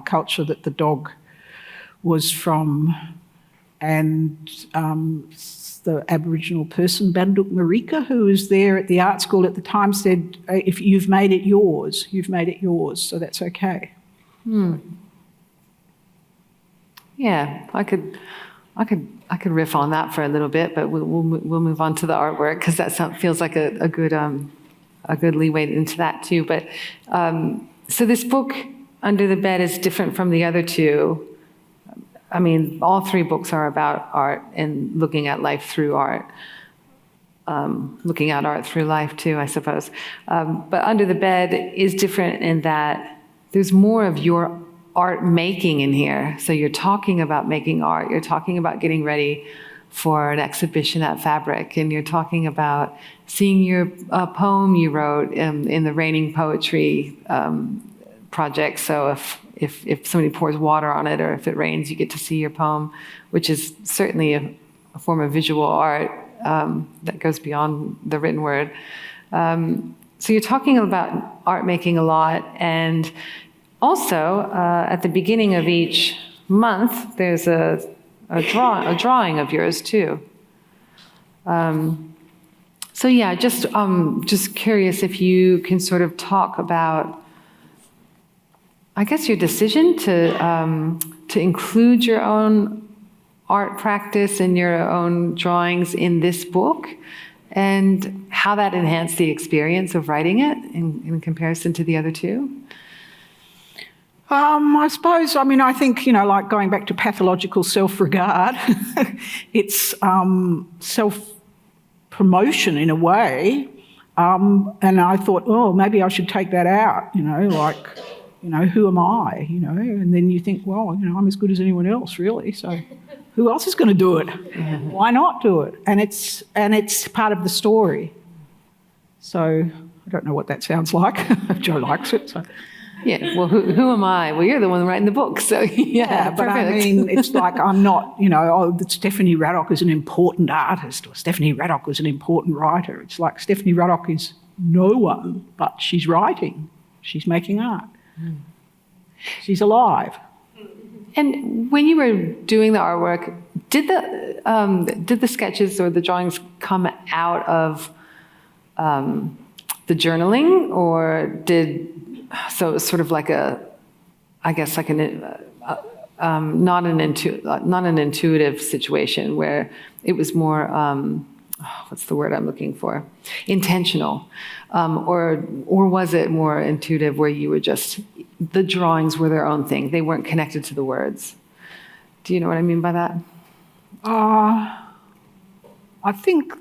culture that the dog was from, and the Aboriginal person, Banduk Marika, who was there at the art school at the time, said, if you've made it yours, so that's okay. Yeah, I could riff on that for a little bit, but we'll move on to the artwork, because that feels like a good leeway into that too. But so this book, Under the Bed, is different from the other two. I mean, all three books are about art and looking at life through art. Looking at art through life too, I suppose. But Under the Bed is different in that there's more of your art making in here. So you're talking about making art, you're talking about getting ready for an exhibition at Fabric, and you're talking about seeing your poem you wrote in the Raining Poetry project. So if somebody pours water on it, or if it rains, you get to see your poem, which is certainly a form of visual art that goes beyond the written word. So you're talking about art making a lot, and also at the beginning of each month, there's a drawing of yours too. So yeah, just curious if you can sort of talk about, I guess, your decision to include your own art practice and your own drawings in this book, and how that enhanced the experience of writing it in comparison to the other two. I suppose, I think, like going back to pathological self-regard, it's self-promotion in a way. And I thought, maybe I should take that out, who am I, And then you think, well, I'm as good as anyone else, really. So who else is going to do it? Why not do it? And it's part of the story. So I don't know what that sounds like. Joe likes it, so... Yeah, well, who am I? Well, you're the one writing the book, so yeah, but perfect. I mean, it's like I'm not, Stephanie Radok is an important artist, or Stephanie Radok was an important writer. It's like Stephanie Radok is no one, but she's writing, she's making art, she's alive. And when you were doing the artwork, did the sketches or the drawings come out of the journaling, or so it was sort of like a I guess like not an intuitive situation where it was more, what's the word I'm looking for? Intentional. Or was it more intuitive where you were just, the drawings were their own thing. They weren't connected to the words. Do you know what I mean by that? I think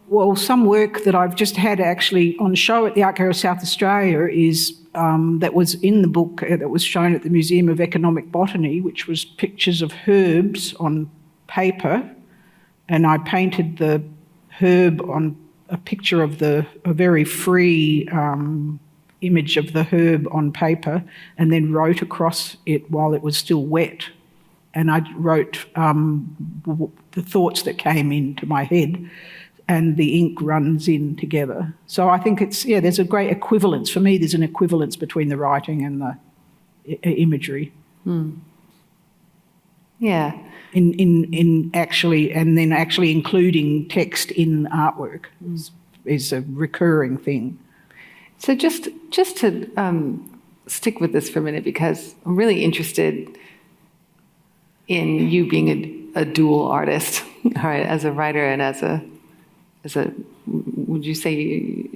well, some work that I've just had actually on show at the Art Gallery of South Australia is that was in the book that was shown at the Museum of Economic Botany, which was pictures of herbs on paper, and I painted the herb on a picture of a very free image of the herb on paper, and then wrote across it while it was still wet. And I wrote the thoughts that came into my head, and the ink runs in together. So I think there's a great equivalence. For me, there's an equivalence between the writing and the imagery. Yeah. In actually including text in artwork is a recurring thing. So just to stick with this for a minute, because I'm really interested in you being a dual artist, all right, as a writer and as a, would you say,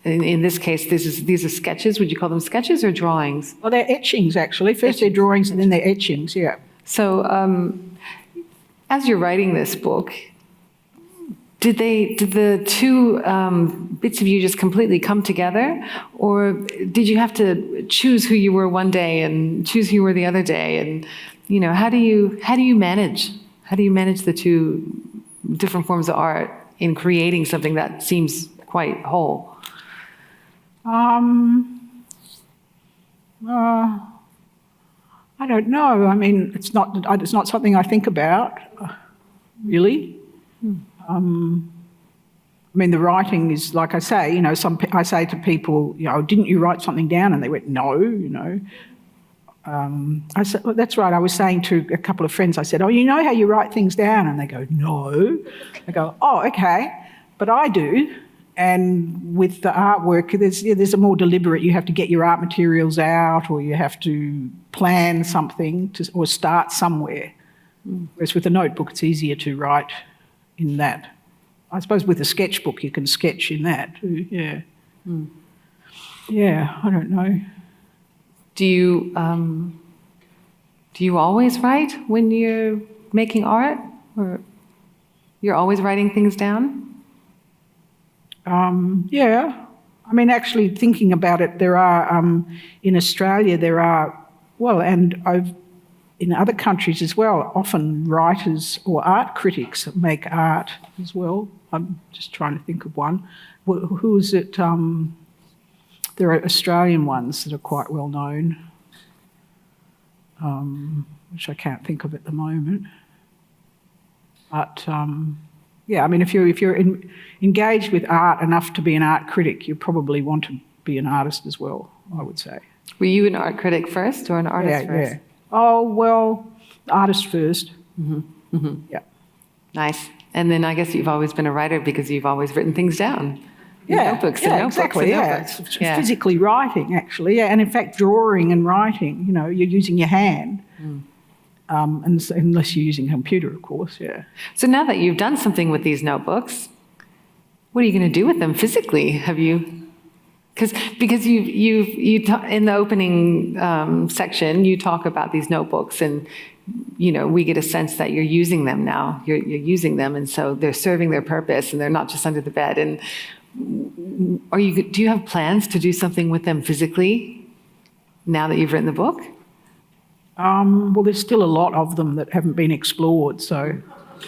in this case, these are sketches? Would you call them sketches or drawings? Well, they're etchings, actually. First they're drawings and then they're etchings, yeah. So as you're writing this book, did the two bits of you just completely come together? Or did you have to choose who you were one day and choose who you were the other day? And, you know, how do you manage the two different forms of art in creating something that seems quite whole? I don't know. I mean, it's not something I think about, really. I mean, the writing is, like I say, you know, I say to people, you know, didn't you write something down? And they went, no, you know. I said, well, that's right. I was saying to a couple of friends, I said, oh, you know how you write things down? And they go, no. I go, oh, okay, but I do. And with the artwork, there's a more deliberate, you have to get your art materials out, or you have to plan something or start somewhere. Whereas with a notebook, it's easier to write in that. I suppose with a sketchbook, you can sketch in that too, yeah. Yeah, I don't know. Do you always write when you're making art, or you're always writing things down? Yeah. I mean, actually thinking about it, there are, in Australia, there are, well, and in other countries as well, often writers or art critics make art as well. I'm just trying to think of one. Who is it? There are Australian ones that are quite well known, which I can't think of at the moment. But yeah, I mean, if you're engaged with art enough to be an art critic, you probably want to be an artist as well, I would say. Were you an art critic first or an artist first? Yeah. Oh, well, artist first. Yeah. Nice. And then I guess you've always been a writer because you've always written things down. Notebooks and notebooks exactly, and notebooks. It's physically writing, actually, yeah. And in fact, drawing and writing, you know, you're using your hand. Unless you're using a computer, of course, yeah. So now that you've done something with these notebooks, what are you going to do with them physically? Have you? Because you in the opening section, you talk about these notebooks, and you know, we get a sense that you're using them now. You're using them, and so they're serving their purpose, and they're not just under the bed. And do you have plans to do something with them physically now that you've written the book? Well, there's still a lot of them that haven't been explored, so...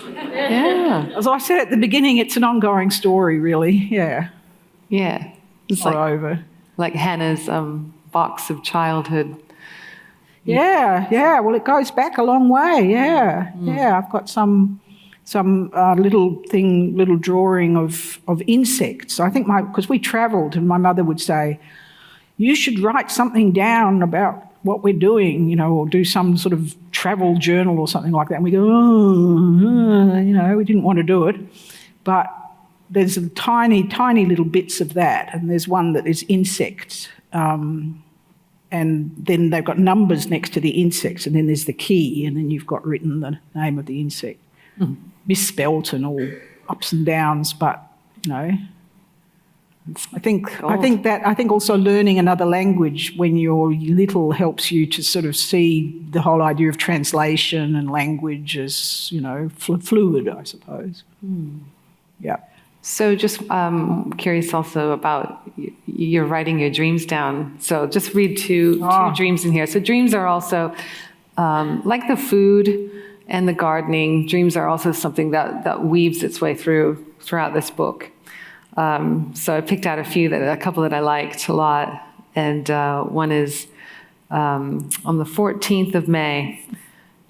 Yeah. As I said at the beginning, it's an ongoing story, really, yeah. Yeah. It's not over. Like Hannah's box of childhood. Yeah, well, it goes back a long way, yeah. Yeah, I've got some little drawing of insects. I think because we travelled, and my mother would say, you should write something down about what we're doing, you know, or do some sort of travel journal or something like that. And we go, you know, we didn't want to do it. But there's tiny little bits of that. And there's one that is insects. and then they've got numbers next to the insects, and then there's the key, and then you've got written the name of the insect. Misspelt and all ups and downs, but, you know, I think also learning another language when you're little helps you to sort of see the whole idea of translation and language as, you know, fluid, I suppose. Yeah. So just curious also about you're writing your dreams down. So just read two dreams in here. So dreams are also, like the food and the gardening, dreams are also something that weaves its way throughout this book. So I picked out a couple that I liked a lot. And one is on the 14th of May,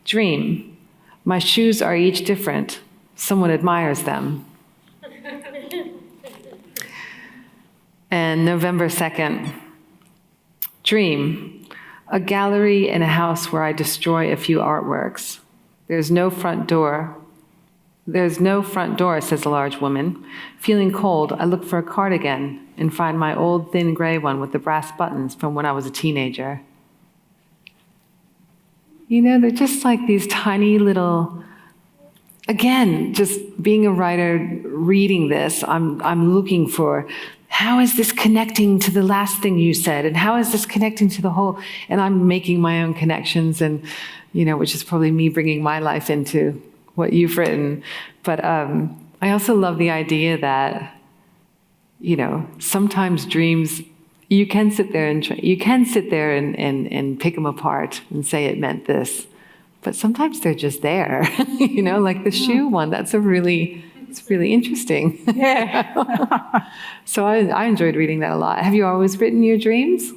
dream, my shoes are each different. Someone admires them. And November 2nd, dream, a gallery in a house where I destroy a few artworks. There's no front door, says a large woman. Feeling cold, I look for a cardigan and find my old thin gray one with the brass buttons from when I was a teenager. You know, they're just like these tiny little, again, just being a writer, reading this, I'm looking for, how is this connecting to the last thing you said? And how is this connecting to the whole? And I'm making my own connections, and, you know, which is probably me bringing my life into what you've written. But I also love the idea that, you know, sometimes dreams, you can sit there and pick them apart and say it meant this, but sometimes they're just there. You know, like the shoe one. It's really interesting. Yeah. So I enjoyed reading that a lot. Have you always written your dreams?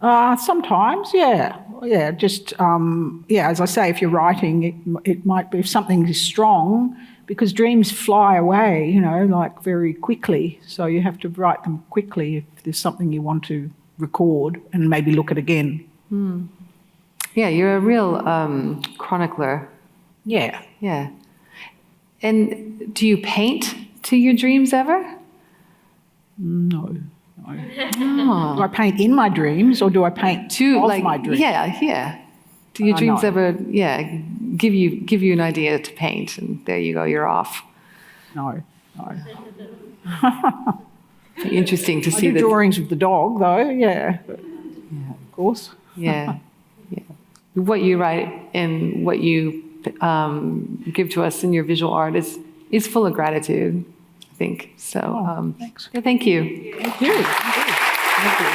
Sometimes, yeah. Yeah, just, as I say, if you're writing, it might be if something is strong, because dreams fly away, you know, like very quickly. So you have to write them quickly if there's something you want to record and maybe look at again. Yeah, you're a real chronicler. Yeah. Yeah. And do you paint to your dreams ever? No. Do I paint in my dreams, or do I paint my dreams? Yeah. Do your dreams ever, give you an idea to paint, and there you go, you're off? No. Interesting to see I do drawings of the dog, though. Yeah. Of course. Yeah. What you write and what you give to us in your visual art is full of gratitude, I think. So, thanks. Yeah, thank you. Thank you. Thank you.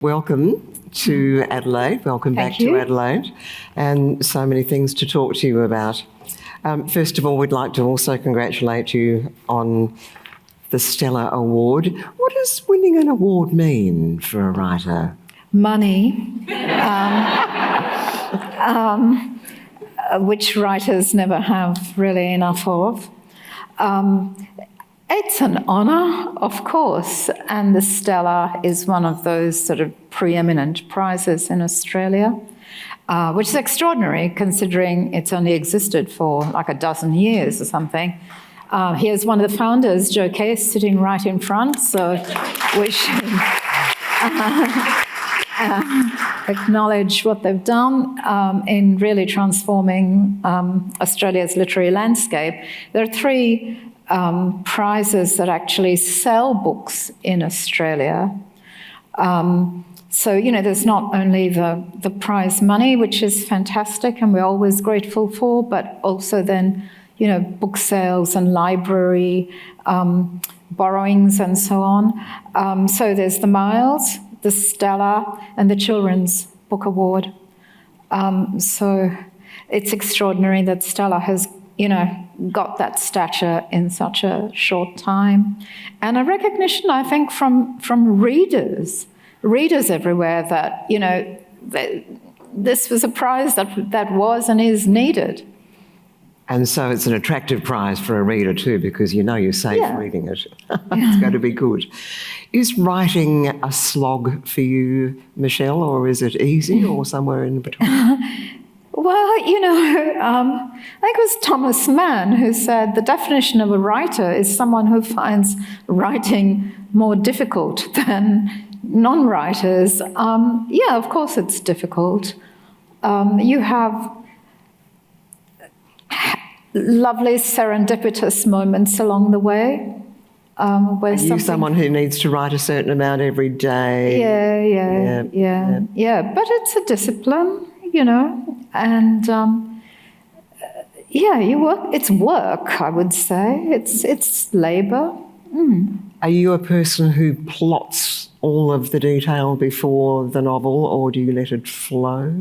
Welcome to Adelaide. Welcome back to Adelaide. And so many things to talk to you about. First of all, we'd like to also congratulate you on the Stella Award. What does winning an award mean for a writer? Money, which writers never have really enough of. It's an honour, of course, and the Stella is one of those sort of preeminent prizes in Australia, which is extraordinary considering it's only existed for like a dozen years or something. Here's one of the founders, Joe Case, sitting right in front, so we should acknowledge what they've done in really transforming Australia's literary landscape. There are three prizes that actually sell books in Australia. So, you know, there's not only the prize money, which is fantastic and we're always grateful for, but also then, you know, book sales and library borrowings and so on. So there's the Miles, the Stella, and the Children's Book Award. So it's extraordinary that Stella has, you know, got that stature in such a short time. And a recognition, I think, from readers everywhere that, you know, that this was a prize that was and is needed. And so it's an attractive prize for a reader too, because you know you're safe reading it. It's going to be good. Is writing a slog for you, Michelle, or is it easy or somewhere in between? Well, I think it was Thomas Mann who said the definition of a writer is someone who finds writing more difficult than non-writers. Yeah, of course it's difficult. You have lovely serendipitous moments along the way. Where Are you someone who needs to write a certain amount every day? Yeah. But it's a discipline, and you work. It's work, I would say. It's labour. Are you a person who plots all of the detail before the novel, or do you let it flow?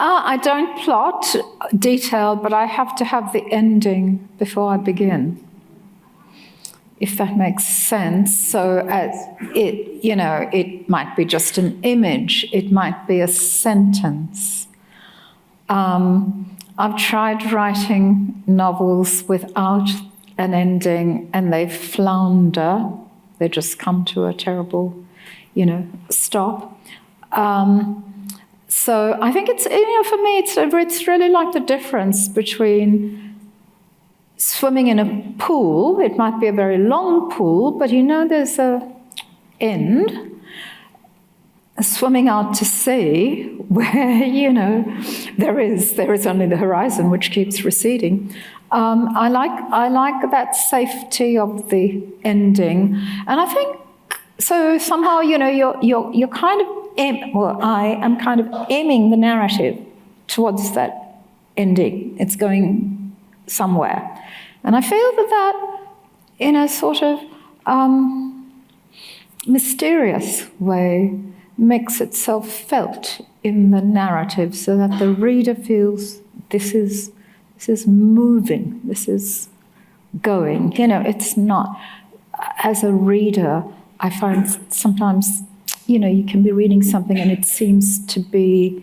I don't plot detail, but I have to have the ending before I begin, if that makes sense. So it might be just an image, it might be a sentence. I've tried writing novels without an ending and they flounder. They just come to a terrible, stop. So I think it's, for me, it's really like the difference between swimming in a pool. It might be a very long pool, but there's a end. Swimming out to sea, where there is only the horizon which keeps receding. I like that safety of the ending, and I think so. Somehow, you're kind of I am kind of aiming the narrative towards that ending. It's going somewhere, and I feel that in a sort of mysterious way makes itself felt in the narrative, so that the reader feels this is moving, this is going. It's not, as a reader, I find sometimes, you can be reading something and it seems to be,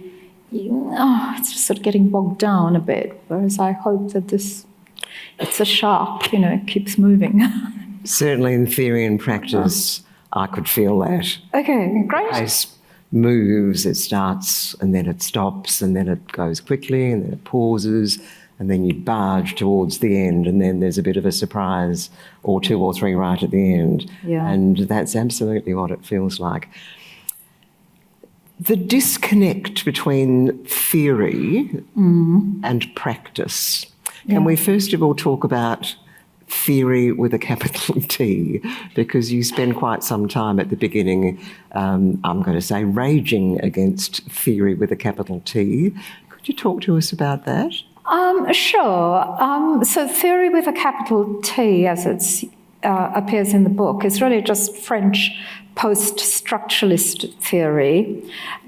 it's just sort of getting bogged down a bit, whereas I hope that it's a shark, it keeps moving. Certainly in theory and practice, I could feel that. Okay, great. The pace moves, it starts and then it stops and then it goes quickly and then it pauses and then you barge towards the end and then there's a bit of a surprise or two or three right at the end. Yeah. And that's absolutely what it feels like. The disconnect between theory and practice. Can we first of all talk about theory with a capital T, because you spend quite some time at the beginning, I'm going to say, raging against theory with a capital T. Could you talk to us about that? Sure. So theory with a capital T, as it appears in the book, is really just French post-structuralist theory,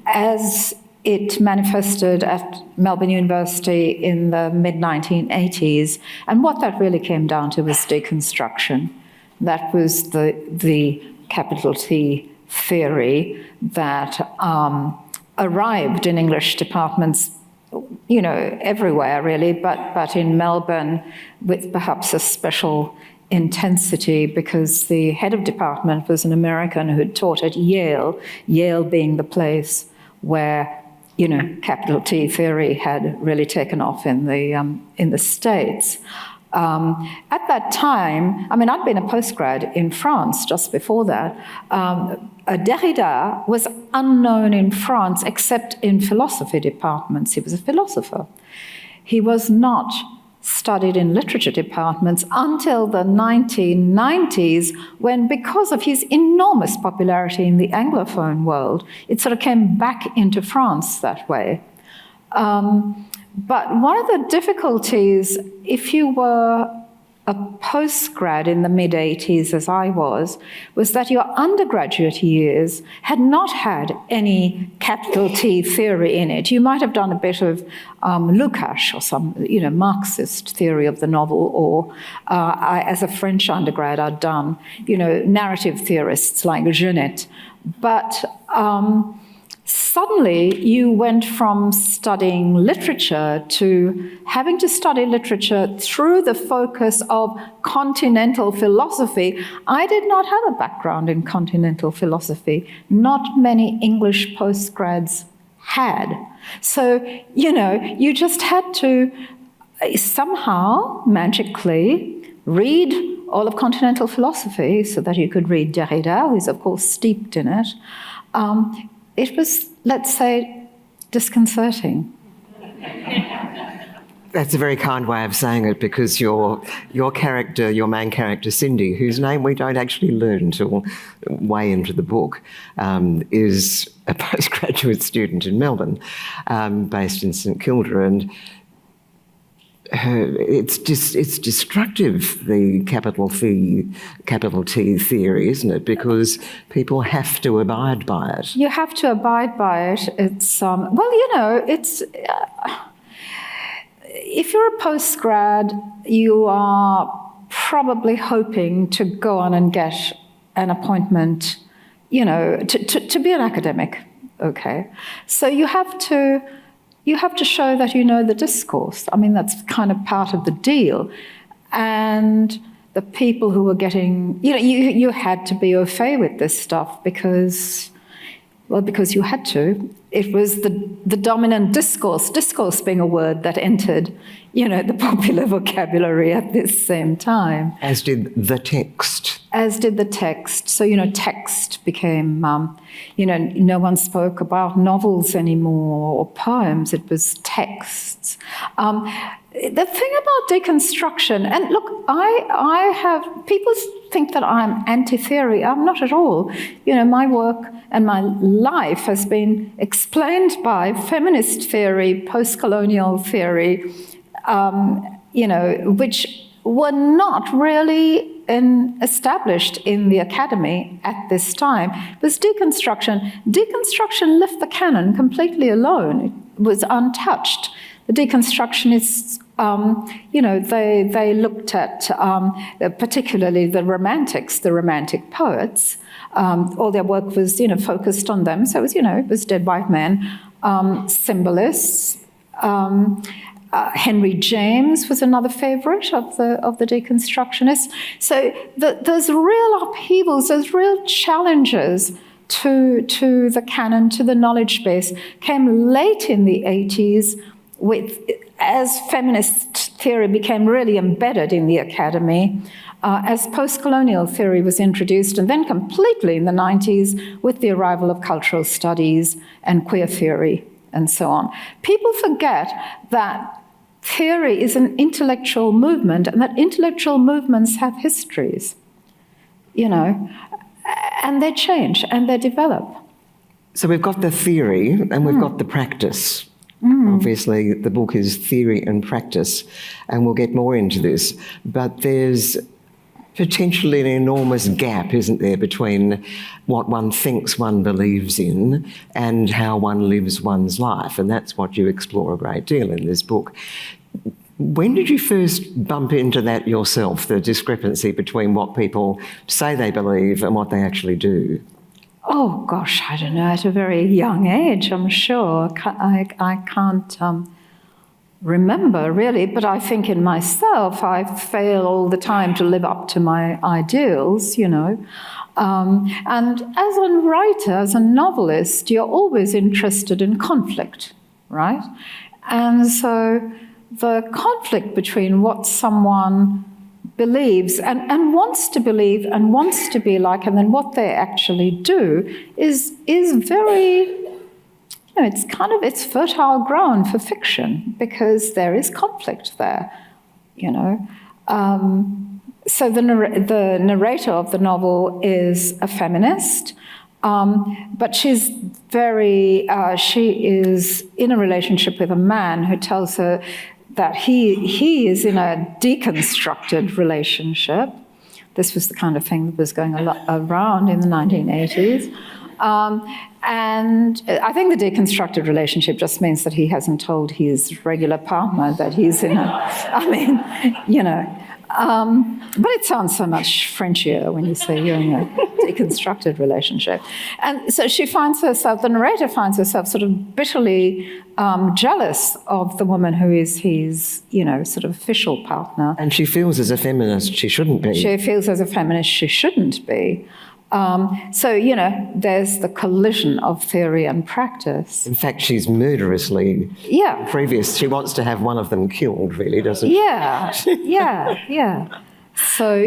as it manifested at Melbourne University in the mid-1980s. And what that really came down to was deconstruction. That was the capital T theory that arrived in English departments, everywhere really, but in Melbourne with perhaps a special intensity, because the head of department was an American who'd taught at Yale, Yale being the place where capital T theory had really taken off in the States. At that time, I'd been a postgrad in France just before that. Derrida was unknown in France except in philosophy departments. He was a philosopher. He was not studied in literature departments until the 1990s, when, because of his enormous popularity in the Anglophone world, it sort of came back into France that way. But one of the difficulties, if you were a postgrad in the mid-80s, as I was that your undergraduate years had not had any capital T theory in it. You might have done a bit of Lukács or some, Marxist theory of the novel, or as a French undergrad, I'd done, narrative theorists like Genet. But suddenly you went from studying literature to having to study literature through the focus of continental philosophy. I did not have a background in continental philosophy. Not many English postgrads had. So, you just had to somehow, magically, read all of continental philosophy so that you could read Derrida, who's of course steeped in it. It was, let's say, disconcerting. That's a very kind way of saying it, because your character, your main character, Cindy, whose name we don't actually learn until way into the book, is a postgraduate student in Melbourne, based in St Kilda, and it's destructive, the capital T theory, isn't it? Because people have to abide by it. You have to abide by it. It's it's. If you're a postgrad, you are probably hoping to go on and get an appointment, to be an academic. Okay, so you have to show that you know the discourse. I mean, that's kind of part of the deal. And the people who were getting, you had to be au fait with this stuff because you had to. It was the dominant discourse being a word that entered, the popular vocabulary at this same time. As did the text. So, text became, no one spoke about novels anymore or poems. It was texts. The thing about deconstruction, and look, people think that I'm anti-theory. I'm not at all. My work and my life has been explained by feminist theory, post-colonial theory, which were not really established in the academy at this time. It was deconstruction. Deconstruction left the canon completely alone. It was untouched. The deconstructionists, they looked at particularly the romantics, the romantic poets. All their work was, focused on them. So it was dead white men, symbolists. Henry James was another favourite of the deconstructionists. So there's real upheavals, there's real challenges to the canon, to the knowledge base, came late in the 80s as feminist theory became really embedded in the academy, as post-colonial theory was introduced, and then completely in the 90s with the arrival of cultural studies and queer theory and so on. People forget that theory is an intellectual movement and that intellectual movements have histories, and they change and they develop. So we've got the theory and we've got the practice. Obviously, the book is theory and practice, and we'll get more into this. But there's potentially an enormous gap, isn't there, between what one thinks one believes in and how one lives one's life. And that's what you explore a great deal in this book. When did you first bump into that yourself, the discrepancy between what people say they believe and what they actually do? Oh, gosh, I don't know, at a very young age, I'm sure. I can't remember, really, but I think in myself I fail all the time to live up to my ideals, And as a writer, as a novelist, you're always interested in conflict, right? And so the conflict between what someone believes and wants to believe and wants to be like, and then what they actually do is very, it's fertile ground for fiction because there is conflict there, So the narrator of the novel is a feminist, but she is in a relationship with a man who tells her that he is in a deconstructed relationship. This was the kind of thing that was going around in the 1980s. And I think the deconstructed relationship just means that he hasn't told his regular partner that he's in a, But it sounds so much Frenchier when you say you're in a deconstructed relationship. And so she finds herself, the narrator finds herself sort of bitterly jealous of the woman who is his, sort of official partner. And she feels as a feminist she shouldn't be. She feels as a feminist she shouldn't be. So, there's the collision of theory and practice. In fact, she's murderously previous. She wants to have one of them killed, really, doesn't she? Yeah. So,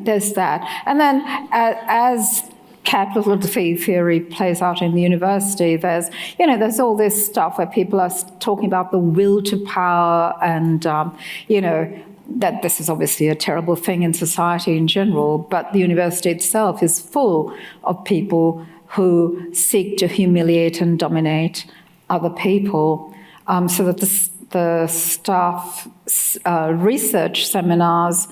there's that. And then as capital theory plays out in the university, there's all this stuff where people are talking about the will to power and, that this is obviously a terrible thing in society in general, but the university itself is full of people who seek to humiliate and dominate other people, so that the staff research seminars,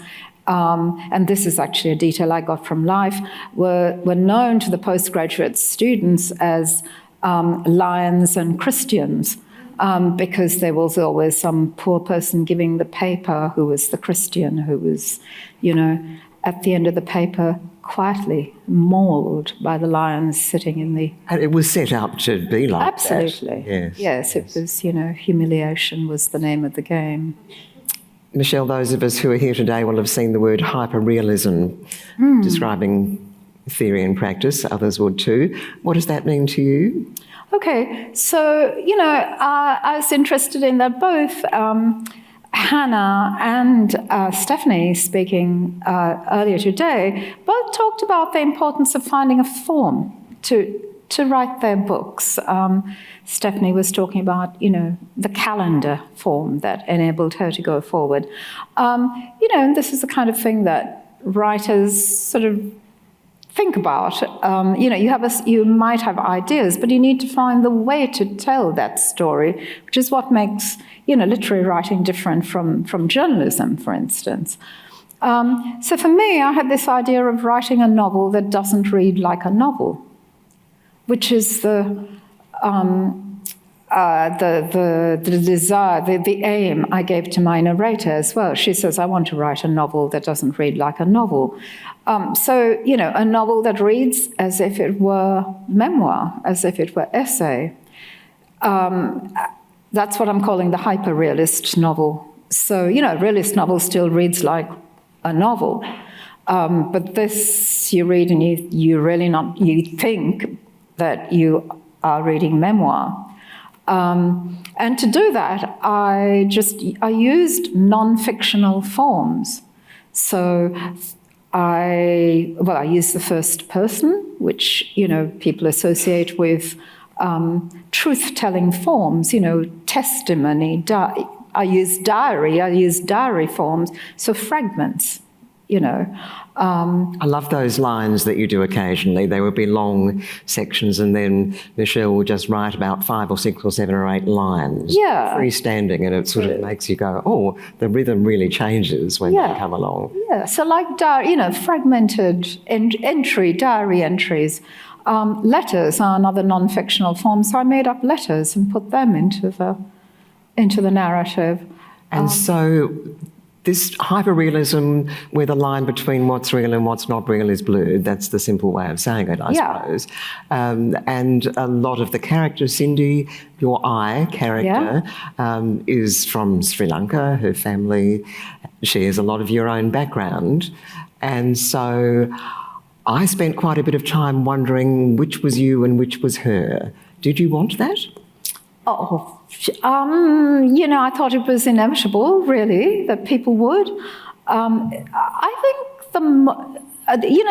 and this is actually a detail I got from life, were known to the postgraduate students as lions and Christians. Because there was always some poor person giving the paper who was the Christian, who was, at the end of the paper quietly mauled by the lions sitting in the... And it was set up to be like Absolutely. that. Yes, it was, humiliation was the name of the game. Michelle, those of us who are here today will have seen the word hyperrealism describing theory and practice. Others would too. What does that mean to you? Okay, so, I was interested in that both Hannah and Stephanie, speaking earlier today, both talked about the importance of finding a form to write their books. Stephanie was talking about, the calendar form that enabled her to go forward. And this is the kind of thing that writers sort of think about. You might have ideas, but you need to find the way to tell that story, which is what makes, literary writing different from journalism, for instance. So for me, I had this idea of writing a novel that doesn't read like a novel, which is the desire, the aim I gave to my narrator as well. She says, I want to write a novel that doesn't read like a novel. So, a novel that reads as if it were memoir, as if it were essay. That's what I'm calling the hyper-realist novel. So, realist novel still reads like a novel. But this you read and you think that you are reading memoir. And to do that, I used non-fictional forms. So I used the first person, which, people associate with truth-telling forms, testimony. I used diary forms, so fragments. I love those lines that you do occasionally. They would be long sections and then Michelle would just write about 5 or 6 or 7 or 8 lines. Yeah. Freestanding, and it sort of makes you go, oh, the rhythm really changes when they come along. Yeah, so like, fragmented diary entries. Letters are another non-fictional form, so I made up letters and put them into the narrative. And so this hyperrealism, where the line between what's real and what's not real is blurred, that's the simple way of saying it, I suppose. And a lot of the characters, Cindy, your I character, is from Sri Lanka. Her family shares a lot of your own background. And so I spent quite a bit of time wondering which was you and which was her. Did you want that? Oh, I thought it was inevitable, really, that people would. I think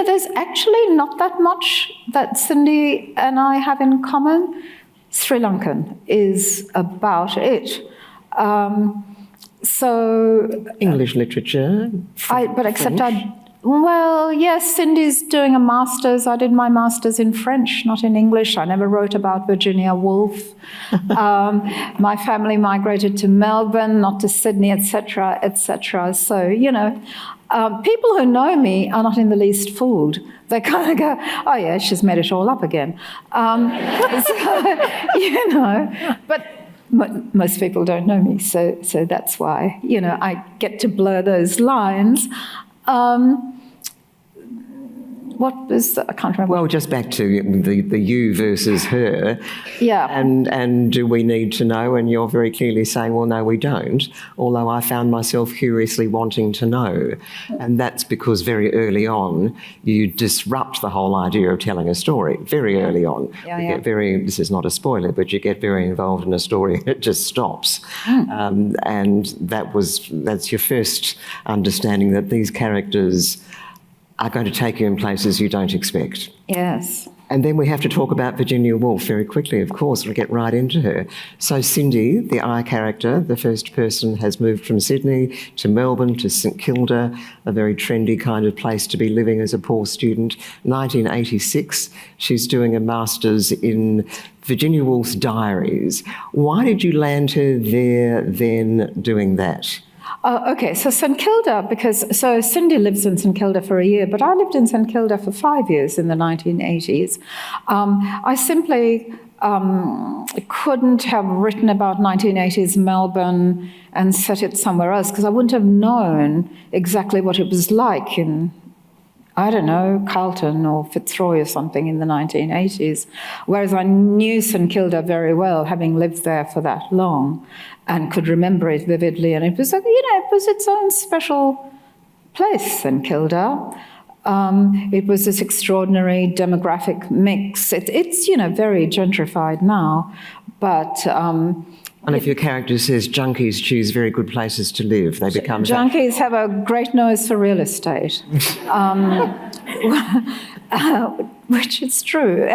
there's actually not that much that Cindy and I have in common. Sri Lankan is about it. So English literature. Yes, Cindy's doing a master's. I did my master's in French, not in English. I never wrote about Virginia Woolf. My family migrated to Melbourne, not to Sydney, etc., etc. So, people who know me are not in the least fooled. They kind of go, oh yeah, she's made it all up again. But most people don't know me, so that's why, I get to blur those lines. What was I can't remember. Well, just back to the you versus her. Yeah. And do we need to know? And you're very clearly saying, well, no, we don't. Although I found myself curiously wanting to know. And that's because very early on, you disrupt the whole idea of telling a story. Very early on. Get this is not a spoiler, but you get very involved in a story and it just stops. And that's your first understanding that these characters are going to take you in places you don't expect. Yes. And then we have to talk about Virginia Woolf very quickly, of course. We'll get right into her. So Cindy, the I character, the first person, has moved from Sydney to Melbourne to St Kilda, a very trendy kind of place to be living as a poor student. 1986, she's doing a master's in Virginia Woolf's diaries. Why did you land her there then doing that? Okay, so St Kilda, so Cindy lives in St Kilda for a year, but I lived in St Kilda for 5 years in the 1980s. I simply couldn't have written about 1980s Melbourne and set it somewhere else because I wouldn't have known exactly what it was like in, I don't know, Carlton or Fitzroy or something in the 1980s, whereas I knew St Kilda very well, having lived there for that long, and could remember it vividly. And it was, it was its own special place, St Kilda. It was this extraordinary demographic mix. It's very gentrified now, but... and if your character says junkies choose very good places to live, they become... Junkies have a great nose for real estate, which is true.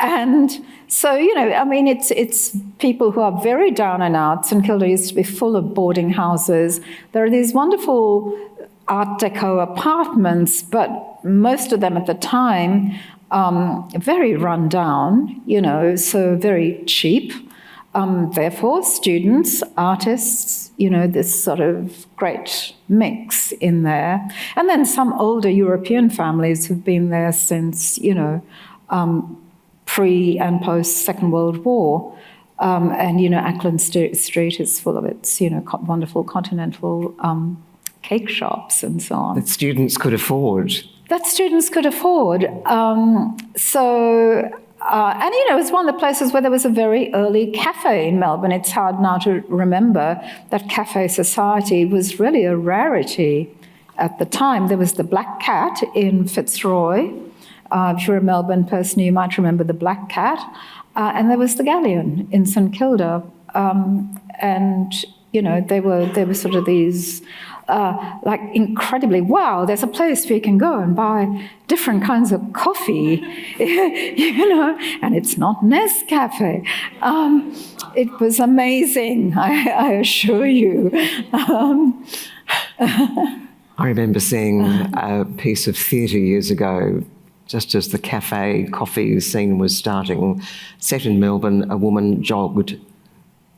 And so, it's people who are very down and out. St Kilda used to be full of boarding houses. There are these wonderful Art Deco apartments, but most of them at the time, very run down, so very cheap. Therefore, students, artists, this sort of great mix in there. And then some older European families who've been there since, pre and post Second World War. And, Ackland Street is full of its, wonderful continental cake shops and so on. That students could afford. And, it was one of the places where there was a very early cafe in Melbourne. It's hard now to remember that cafe society was really a rarity at the time. There was the Black Cat in Fitzroy. If you're a Melbourne person, you might remember the Black Cat. And there was the Galleon in St Kilda. They were sort of these... incredibly, wow, there's a place where you can go and buy different kinds of coffee, and it's not Nescafe. It was amazing, I assure you. I remember seeing a piece of theatre years ago, just as the cafe coffee scene was starting, set in Melbourne. A woman jogged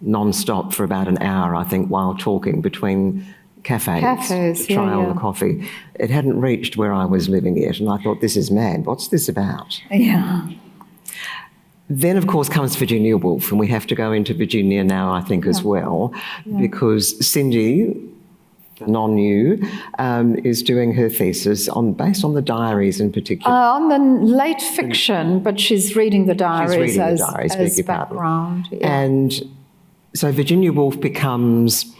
non-stop for about an hour, I think, while talking between cafes to try all the coffee. It hadn't reached where I was living yet, and I thought, this is mad. What's this about? Yeah. Then, of course, comes Virginia Woolf, and we have to go into Virginia now, I think, as well, because Cindy, the non-you, is doing her thesis based on the diaries in particular. On the late fiction, but she's reading the diaries as background. Yeah. And so Virginia Woolf becomes...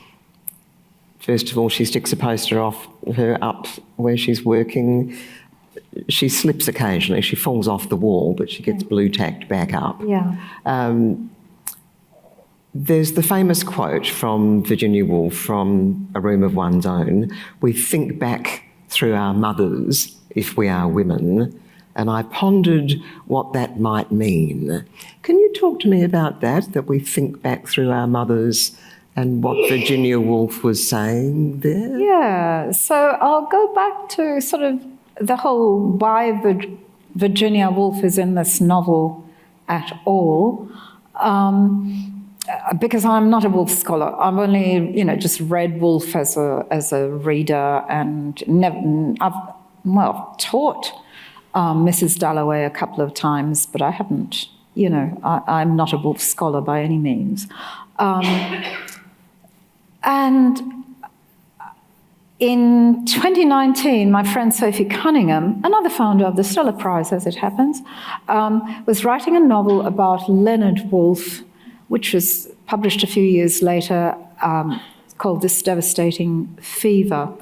First of all, she sticks a poster of her up where she's working. She slips occasionally. She falls off the wall, but she gets blue tacked back up. Yeah. There's the famous quote from Virginia Woolf from A Room of One's Own. We think back through our mothers if we are women. And I pondered what that might mean. Can you talk to me about that we think back through our mothers and what Virginia Woolf was saying there? Yeah, so I'll go back to sort of the whole why Virginia Woolf is in this novel at all, because I'm not a Woolf scholar. I've only, just read Woolf as a reader, and I've taught Mrs. Dalloway a couple of times, but I haven't I'm not a Woolf scholar by any means. And in 2019, my friend Sophie Cunningham, another founder of the Stella Prize, as it happens, was writing a novel about Leonard Woolf, which was published a few years later, called This Devastating Fever.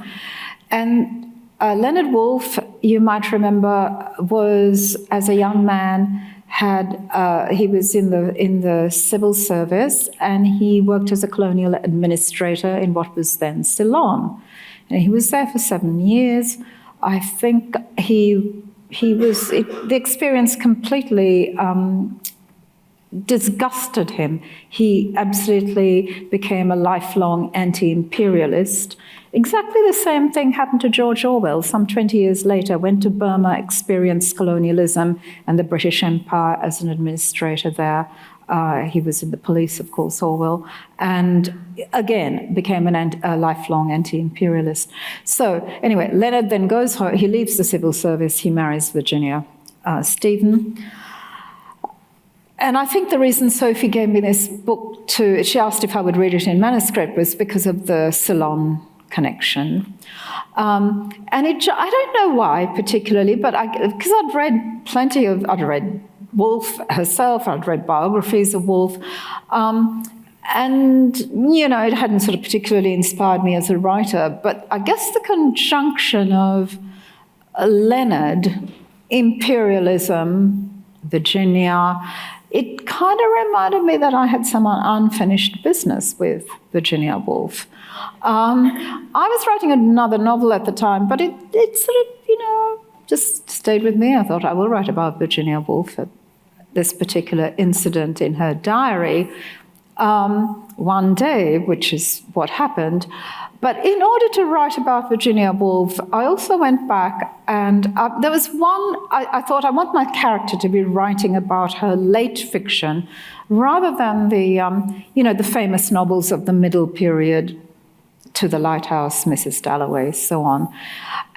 And Leonard Woolf, you might remember, was, as a young man, he was in the civil service, and he worked as a colonial administrator in what was then Ceylon. And he was there for 7 years. I think the experience completely disgusted him. He absolutely became a lifelong anti-imperialist. Exactly the same thing happened to George Orwell some 20 years later, went to Burma, experienced colonialism and the British Empire as an administrator there. He was in the police, of course, Orwell, and again became a lifelong anti-imperialist. So anyway, Leonard then goes home, he leaves the civil service, he marries Virginia Stephen. And I think the reason Sophie gave me this book she asked if I would read it in manuscript, was because of the Ceylon connection. And I don't know why particularly, but because I'd read Woolf herself, I'd read biographies of Woolf, and, it hadn't sort of particularly inspired me as a writer, but I guess the conjunction of Leonard, imperialism, Virginia, it kind of reminded me that I had some unfinished business with Virginia Woolf. I was writing another novel at the time, but it sort of, just stayed with me. I thought I will write about Virginia Woolf, this particular incident in her diary one day, which is what happened. But in order to write about Virginia Woolf, I also went back and there was one, I thought I want my character to be writing about her late fiction rather than the famous novels of the middle period, To the Lighthouse, Mrs. Dalloway, so on.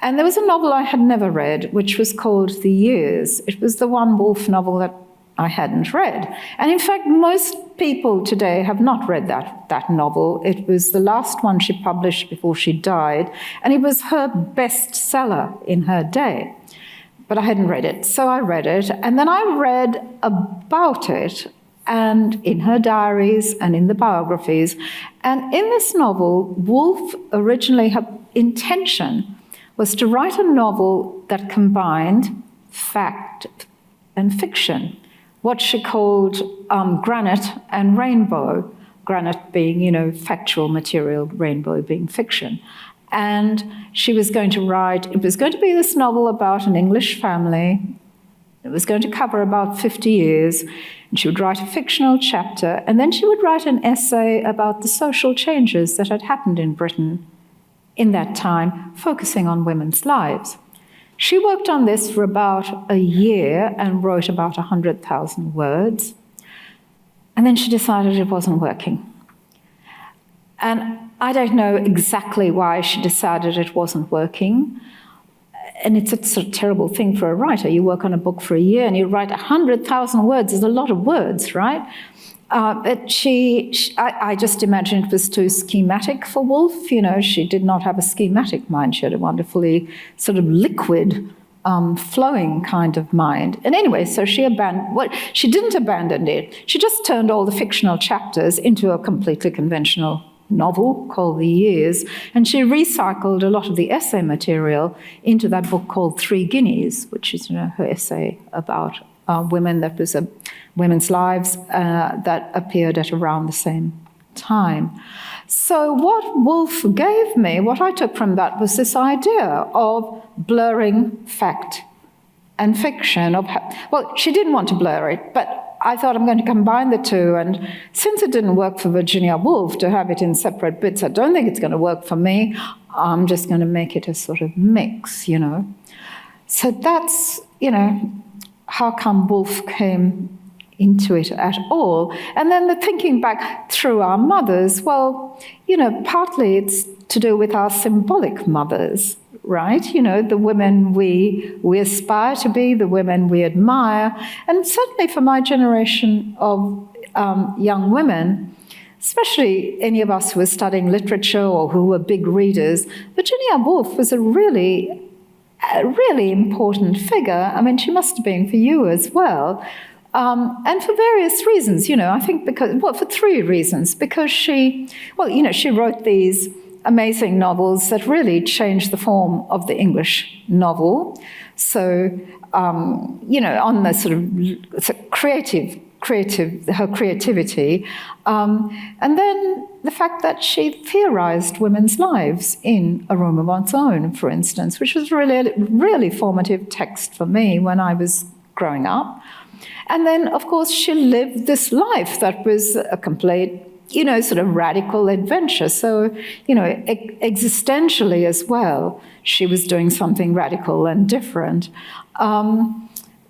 And there was a novel I had never read, which was called The Years. It was the one Woolf novel that I hadn't read. And in fact, most people today have not read that novel. It was the last one she published before she died, and it was her bestseller in her day. But I hadn't read it, so I read it, and then I read about it, and in her diaries and in the biographies. And in this novel, Woolf originally, her intention was to write a novel that combined fact and fiction, what she called granite and rainbow, granite being, factual material, rainbow being fiction. And she was going to write, it was going to be this novel about an English family. It was going to cover about 50 years, and she would write a fictional chapter, and then she would write an essay about the social changes that had happened in Britain in that time, focusing on women's lives. She worked on this for about a year and wrote about 100,000 words, and then she decided it wasn't working. And I don't know exactly why she decided it wasn't working. And it's a sort of terrible thing for a writer. You work on a book for a year and you write 100,000 words. There's a lot of words, right? But I just imagined it was too schematic for Woolf. She did not have a schematic mind. She had a wonderfully sort of liquid, flowing kind of mind. And anyway, so she didn't abandon it. She just turned all the fictional chapters into a completely conventional novel called The Years, and she recycled a lot of the essay material into that book called 3 Guineas, which is her essay about women, that was women's lives that appeared at around the same time. So what Woolf gave me, what I took from that, was this idea of blurring fact and fiction. Well, she didn't want to blur it, but I thought I'm going to combine the two, and since it didn't work for Virginia Woolf to have it in separate bits, I don't think it's going to work for me. I'm just going to make it a sort of mix, So that's, how come Woolf came into it at all. And then the thinking back through our mothers, well, partly it's to do with our symbolic mothers, right? You know, the women we aspire to be, the women we admire. And certainly for my generation of young women, especially any of us who were studying literature or who were big readers, Virginia Woolf was a really important figure. I mean, she must have been for you as well. And for various reasons, you know, I think for 3 reasons. Because she wrote these amazing novels that really changed the form of the English novel. So, you know, on the sort of creative, her creativity. And then the fact that she theorized women's lives in A Room of One's Own, for instance, which was really, really formative text for me when I was growing up. And then, of course, she lived this life that was a complete, you know, sort of radical adventure. So, you know, existentially as well, she was doing something radical and different.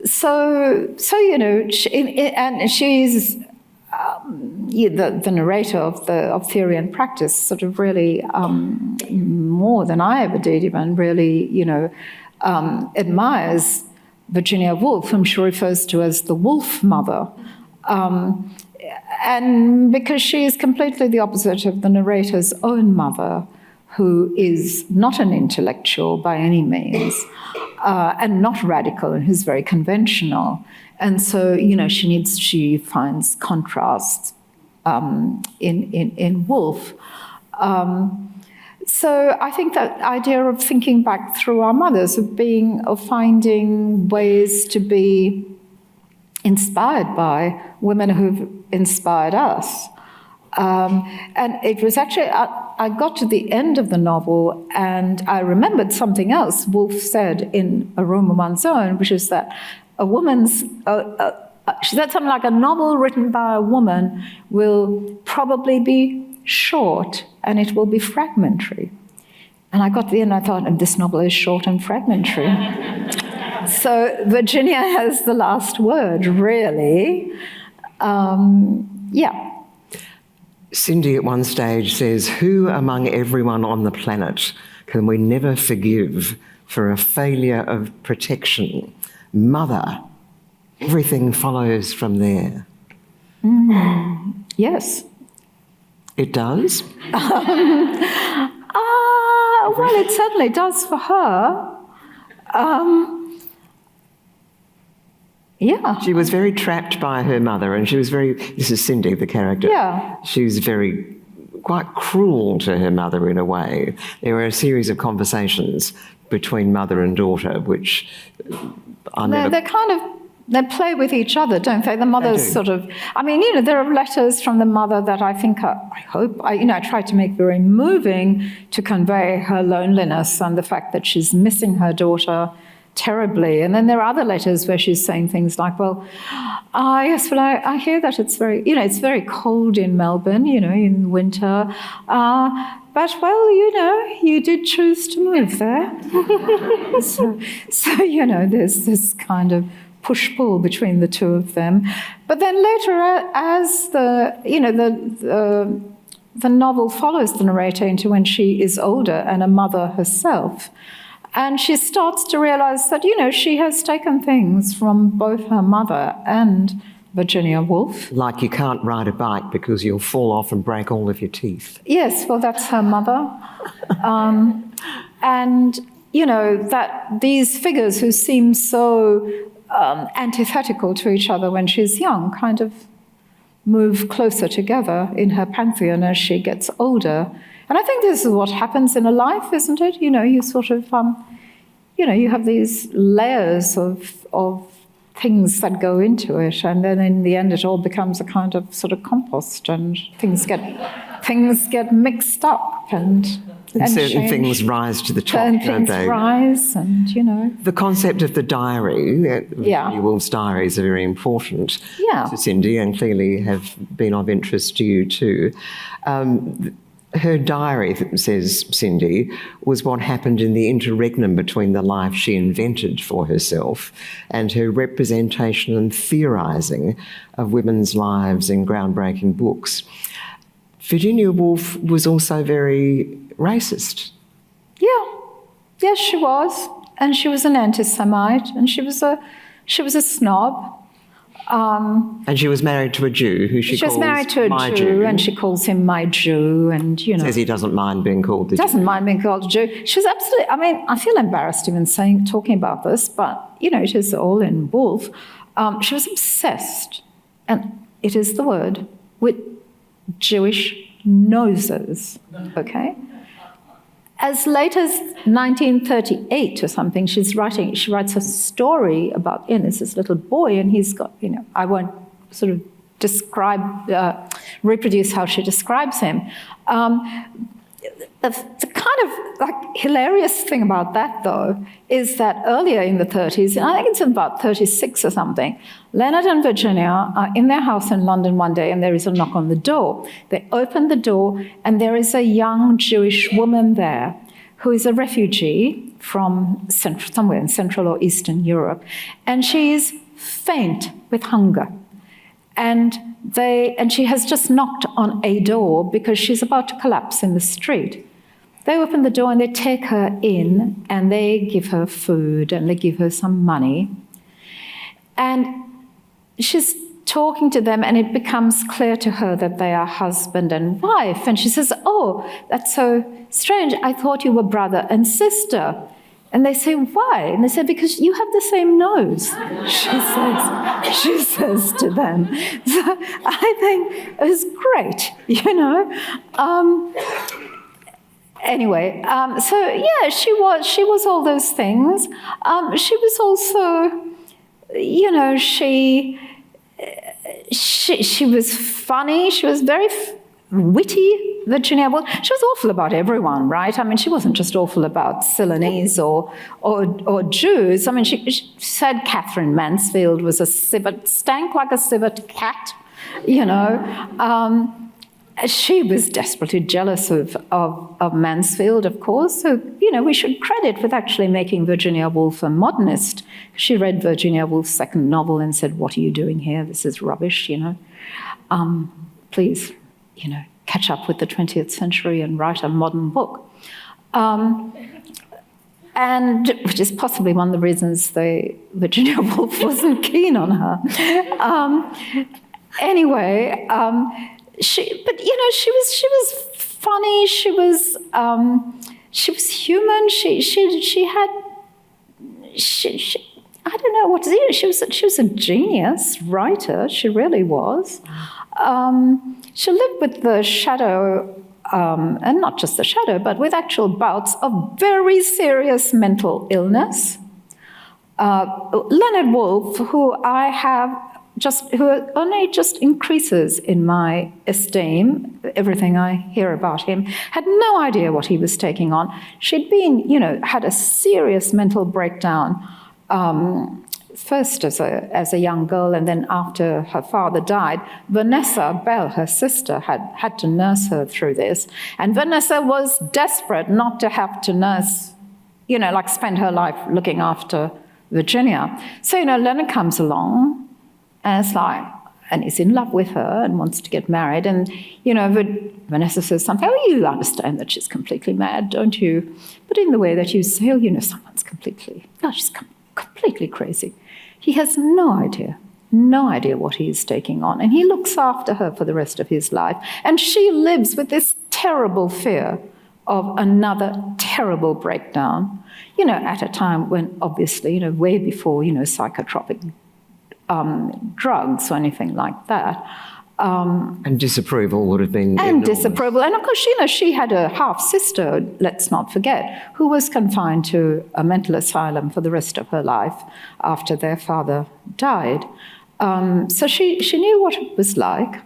So you know, and she's the narrator of Theory and Practice, sort of really more than I ever did, even really, you know, admires Virginia Woolf, whom she refers to as the Wolf Mother. And because she is completely the opposite of the narrator's own mother, who is not an intellectual by any means, and not radical, and who's very conventional. And so, you know, she finds contrasts in Woolf. So I think that idea of thinking back through our mothers, of finding ways to be inspired by women who've inspired us. And it was actually, I got to the end of the novel and I remembered something else Woolf said in A Room of One's Own, which is that she said something like, a novel written by a woman will probably be short and it will be fragmentary. And I got to the end and I thought, and this novel is short and fragmentary. So Virginia has the last word, really. Yeah. Cindy at one stage says, who among everyone on the planet can we never forgive for a failure of protection? Mother. Everything follows from there. Yes. It does? Well, it certainly does for her. Yeah. She was very trapped by her mother, and she was this is Cindy, the character. Yeah. She was quite cruel to her mother in a way. There were a series of conversations between mother and daughter, which they play with each other, don't they? The mother's sort of, I mean, you know, there are letters from the mother that I think I tried to make very moving to convey her loneliness and the fact that she's missing her daughter terribly. And then there are other letters where she's saying things like, well, yes, well, I hear that it's very cold in Melbourne, you know, in winter. But, well, you know, you did choose to move there. so, you know, there's this kind of push-pull between the two of them. But then later, as the novel follows the narrator into when she is older and a mother herself, and she starts to realize that, you know, she has taken things from both her mother and Virginia Woolf. Like you can't ride a bike because you'll fall off and break all of your teeth. Yes, well, that's her mother. And, you know, that these figures who seem so antithetical to each other when she's young kind of move closer together in her pantheon as she gets older. And I think this is what happens in a life, isn't it? You know, you sort of, you know, you have these layers of things that go into it, and then in the end it all becomes a kind of sort of compost, and things get mixed up and certain change. Things rise to the top, certain don't things they? Rise, and, you know. The concept of the diary, Virginia Woolf's diaries are very important to Cindy and clearly have been of interest to you too. Her diary, says Cindy, was what happened in the interregnum between the life she invented for herself and her representation and theorising of women's lives in groundbreaking books. Virginia Woolf was also very racist. Yeah. Yes, she was. And she was an anti-Semite, and she was a snob. And she was married to a Jew who she calls was married to a my Jew, and she calls him my Jew, and says he doesn't mind being called the Jew. Doesn't mind being called a Jew. She was absolutely. I mean, I feel embarrassed even talking about this, but it is all in Woolf. She was obsessed, and it is the word, with Jewish noses. Okay. As late as 1938 or something, she writes a story about, there's this little boy, and he's got, I won't sort of reproduce how she describes him. The kind of hilarious thing about that, though, is that earlier in the 30s, and I think it's about 36 or something, Leonard and Virginia are in their house in London one day, and there is a knock on the door. They open the door, and there is a young Jewish woman there who is a refugee from somewhere in Central or Eastern Europe, and she is faint with hunger. And she has just knocked on a door because she's about to collapse in the street. They open the door and they take her in, and they give her food and they give her some money. And she's talking to them, and it becomes clear to her that they are husband and wife. And she says, "Oh, that's so strange. I thought you were brother and sister." And they say, "Why?" And they say, "Because you have the same nose," she says to them. So I think it was great, Anyway, she was all those things. She was also, she was funny. She was very witty, Virginia Woolf. She was awful about everyone, right? I mean, she wasn't just awful about Ceylonese or Jews. I mean, she said Catherine Mansfield was a civet, stank like a civet cat, She was desperately jealous of Mansfield, of course. So, we should credit with actually making Virginia Woolf a modernist. She read Virginia Woolf's second novel and said, "What are you doing here? This is rubbish, Please, catch up with the 20th century and write a modern book." And which is possibly one of the reasons Virginia Woolf wasn't keen on her. She was funny. She was human. I don't know what to say. She was a genius writer. She really was. She lived with the shadow, and not just the shadow, but with actual bouts of very serious mental illness. Leonard Woolf, who only just increases in my esteem, everything I hear about him, had no idea what he was taking on. She'd been, had a serious mental breakdown, first as a young girl, and then after her father died. Vanessa Bell, her sister, had to nurse her through this. And Vanessa was desperate not to have to nurse, spend her life looking after Virginia. So, Leonard comes along, and he's in love with her and wants to get married. And, Vanessa says something, "Oh, you understand that she's completely mad, don't you? But in the way that you say, someone's she's completely crazy." He has no idea what he's taking on. And he looks after her for the rest of his life. And she lives with this terrible fear of another terrible breakdown, at a time when obviously, way before, psychotropic drugs or anything like that. And disapproval would have been enormous. Disapproval. And of course, she had a half-sister, let's not forget, who was confined to a mental asylum for the rest of her life after their father died. So she knew what it was like.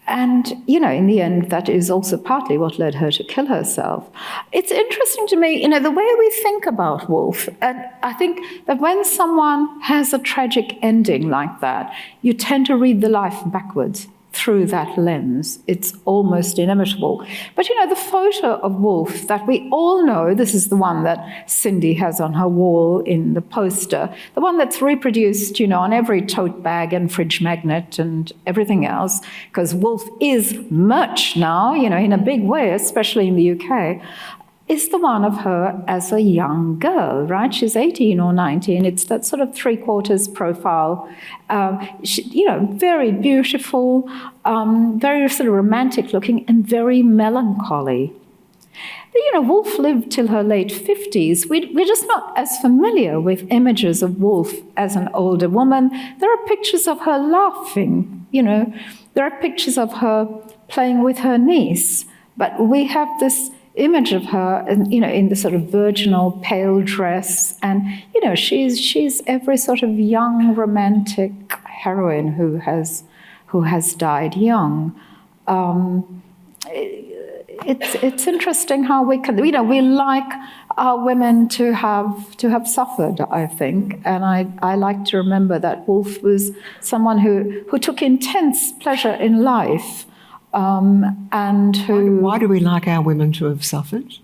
And, in the end, that is also partly what led her to kill herself. It's interesting to me, the way we think about Woolf, and I think that when someone has a tragic ending like that, you tend to read the life backwards through that lens. It's almost inevitable. But, the photo of Woolf that we all know, this is the one that Cindy has on her wall in the poster, the one that's reproduced, on every tote bag and fridge magnet and everything else, because Woolf is merch now, in a big way, especially in the UK. is the one of her as a young girl, right? She's 18 or 19. It's that sort of three-quarters profile. Very beautiful, very sort of romantic looking, and very melancholy. Woolf lived till her late 50s. We're just not as familiar with images of Woolf as an older woman. There are pictures of her laughing, There are pictures of her playing with her niece. But we have this image of her, in the sort of virginal pale dress, and she's every sort of young romantic heroine who has died young. It's interesting how we can, we like our women to have suffered, I think, and I like to remember that Woolf was someone who took intense pleasure in life. And who... Why do we like our women to have suffered?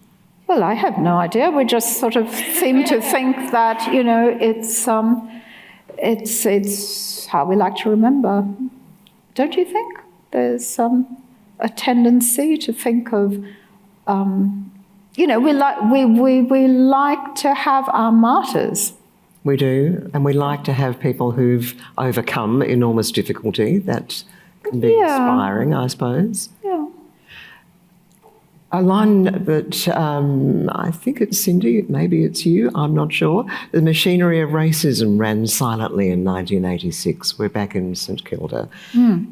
Well, I have no idea. We just sort of seem to think that, it's how we like to remember. Don't you think? There's a tendency to think of, we like to have our martyrs. We do, and we like to have people who've overcome enormous difficulty. That can be inspiring, I suppose. Yeah. A line that I think it's Cindy, maybe it's you, I'm not sure. The machinery of racism ran silently in 1986. We're back in St Kilda.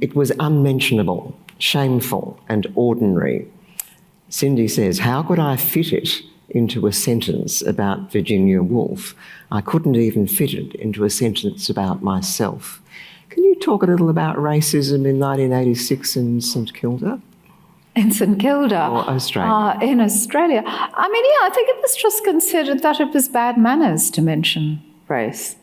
It was unmentionable, shameful and ordinary. Cindy says, how could I fit it into a sentence about Virginia Woolf? I couldn't even fit it into a sentence about myself. Can you talk a little about racism in 1986 in St Kilda? In St Kilda? Or Australia? In Australia. I think it was just considered that it was bad manners to mention race.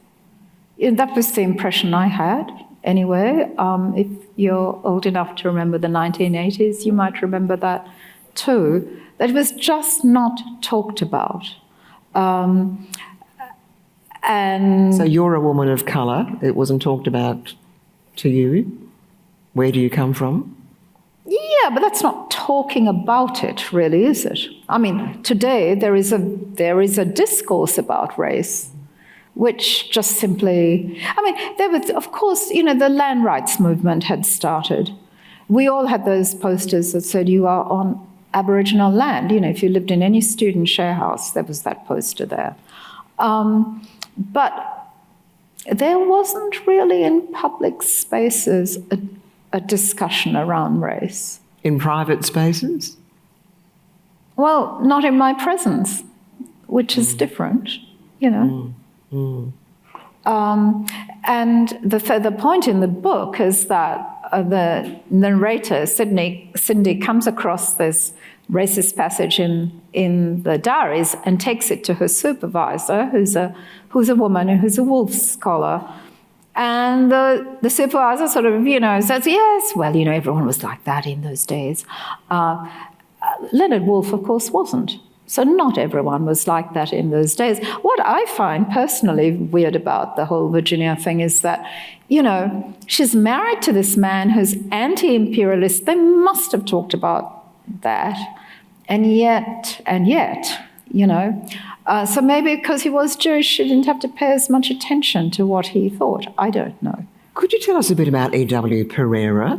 That was the impression I had, anyway. If you're old enough to remember the 1980s, you might remember that too. That it was just not talked about. And so you're a woman of colour. It wasn't talked about to you. Where do you come from? Yeah, but that's not talking about it, really, is it? Today there is a discourse about race, which just simply, there was, of course, the land rights movement had started. We all had those posters that said you are on Aboriginal land. If you lived in any student share house, there was that poster there. But there wasn't really in public spaces a discussion around race. In private spaces? Well, not in my presence, which is different, And the point in the book is that the narrator, Cindy, comes across this racist passage in the diaries and takes it to her supervisor, who's a woman and who's a Woolf scholar. And the supervisor sort of, says, yes, well, everyone was like that in those days. Leonard Woolf, of course, wasn't. So not everyone was like that in those days. What I find personally weird about the whole Virginia thing is that, she's married to this man who's anti-imperialist. They must have talked about that. And yet, so maybe because he was Jewish, she didn't have to pay as much attention to what he thought. I don't know. Could you tell us a bit about E.W. Pereira,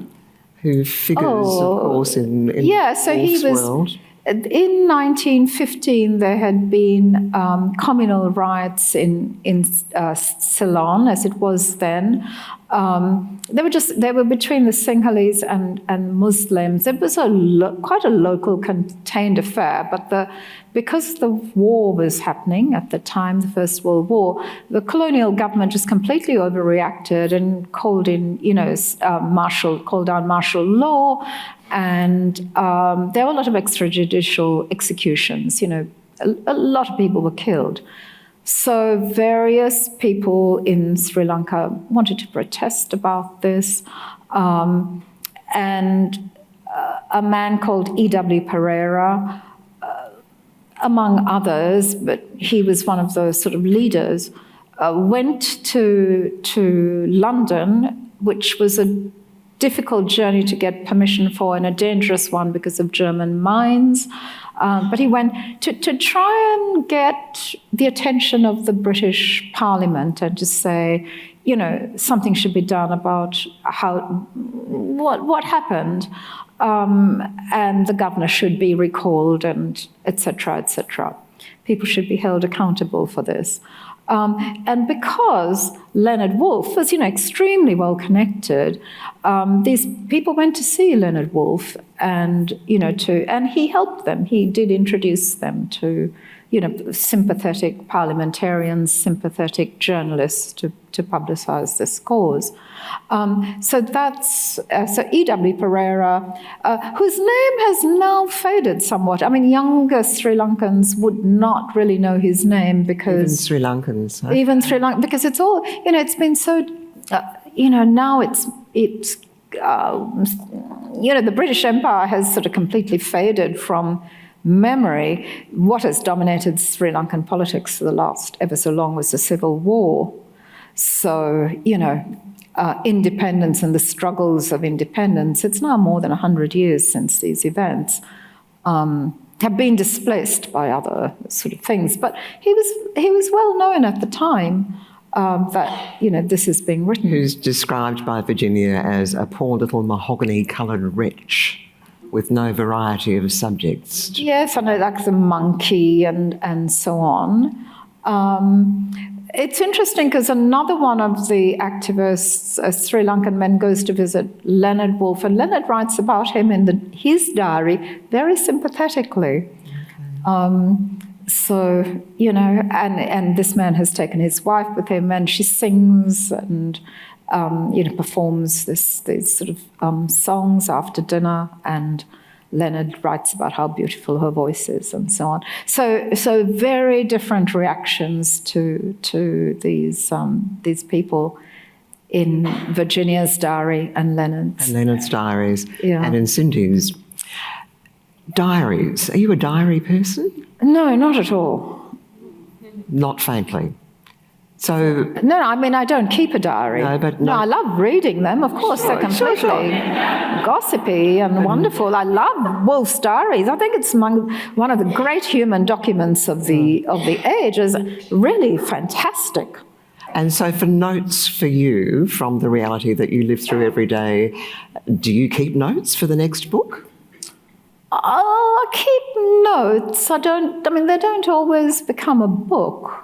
who figures, of course, in Woolf's world? In 1915, there had been communal riots in Ceylon, as it was then. They were between the Sinhalese and Muslims. It was quite a local, contained affair. But because the war was happening at the time, the First World War, the colonial government just completely overreacted and called down martial law. And there were a lot of extrajudicial executions. A lot of people were killed. So various people in Sri Lanka wanted to protest about this. And a man called E.W. Pereira, among others, but he was one of those sort of leaders, went to London, which was a difficult journey to get permission for and a dangerous one because of German mines. But he went to try and get the attention of the British Parliament and to say, you know, something should be done about what happened, and the governor should be recalled, and etc., etc. People should be held accountable for this. And because Leonard Woolf was, you know, extremely well connected, these people went to see Leonard Woolf, and you know, and he helped them. He did introduce them to, you know, sympathetic parliamentarians, sympathetic journalists to publicise this cause. So that's so E.W. Pereira, whose name has now faded somewhat. I mean, younger Sri Lankans would not really know his name because Even Sri Lankans, huh? even Sri Lanka, because it's all, you know, it's been so, you know, now it's you know, the British Empire has sort of completely faded from memory. What has dominated Sri Lankan politics for the last ever so long was the civil war. So, you know, independence and the struggles of independence, it's now more than 100 years since these events, have been displaced by other sort of things. But he was well known at the time that, you know, this is being written. Who's described by Virginia as a poor little mahogany-coloured wretch with no variety of subjects. Yes, and like the monkey and so on. It's interesting because another one of the activists, a Sri Lankan man, goes to visit Leonard Woolf, and Leonard writes about him in his diary very sympathetically. So, you know, and this man has taken his wife with him, and she sings and, you know, performs these sort of songs after dinner, and Leonard writes about how beautiful her voice is and so on. So very different reactions to these people in Virginia's diary and Leonard's. And Leonard's diaries. Yeah. And in Cindy's diaries. Are you a diary person? No, not at all. Not faintly. So No, I mean, I don't keep a diary. No, but no, no. I love reading them. Of course, they're completely gossipy and wonderful. I love Woolf's diaries. I think it's one of the great human documents of the age. It's really fantastic. And so for notes for you from the reality that you live through every day, do you keep notes for the next book? I keep notes. They don't always become a book.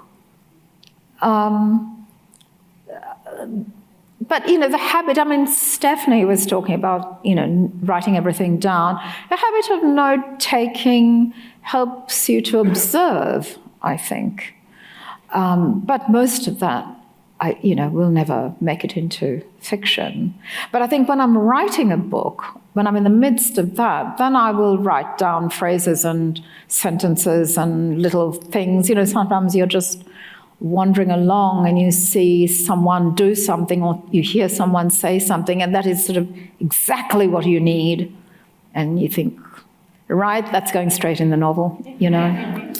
But, you know, the habit, I mean, Stephanie was talking about, you know, writing everything down. The habit of note-taking helps you to observe, I think. But most of that, will never make it into fiction. But I think when I'm writing a book, when I'm in the midst of that, then I will write down phrases and sentences and little things. You know, sometimes you're just wandering along and you see someone do something or you hear someone say something, and that is sort of exactly what you need. And you think, right, that's going straight in the novel, you know.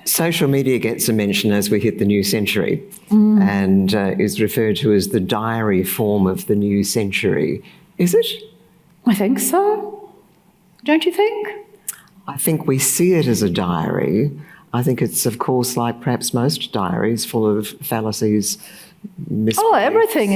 Social media gets a mention as we hit the new century and is referred to as the diary form of the new century. Is it? I think so. Don't you think? I think we see it as a diary. I think it's, of course, like perhaps most diaries, full of fallacies, misbeliefs. Oh, everything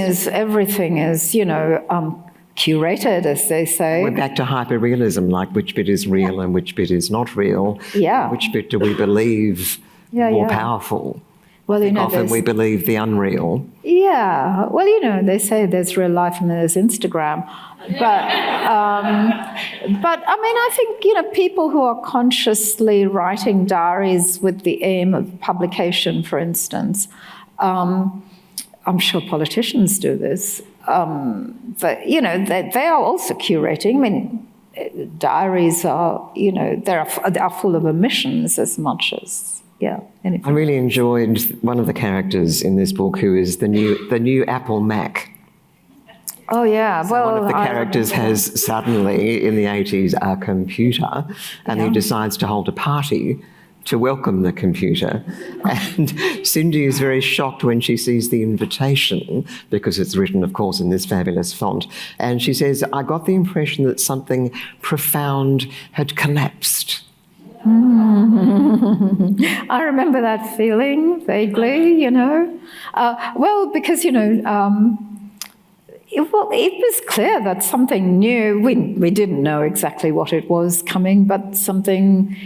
is, you know, curated, as they say. We're back to hyperrealism, like which bit is real and which bit is not real. Yeah. Which bit do we believe more powerful? Well, you know, often we believe the unreal. Yeah. Well, you know, they say there's real life and there's Instagram. But I mean, I think, you know, people who are consciously writing diaries with the aim of publication, for instance, I'm sure politicians do this, but, you know, they are also curating. I mean, diaries are, you know, they are full of omissions as much as, anything. I really enjoyed one of the characters in this book who is the new Apple Mac. Oh, yeah. So one of the characters has suddenly, in the 80s, a computer, and he decides to hold a party to welcome the computer. And Cindy is very shocked when she sees the invitation, because it's written, of course, in this fabulous font. And she says, I got the impression that something profound had collapsed. I remember that feeling vaguely, well, because, it was clear that something new, we didn't know exactly what it was coming, but something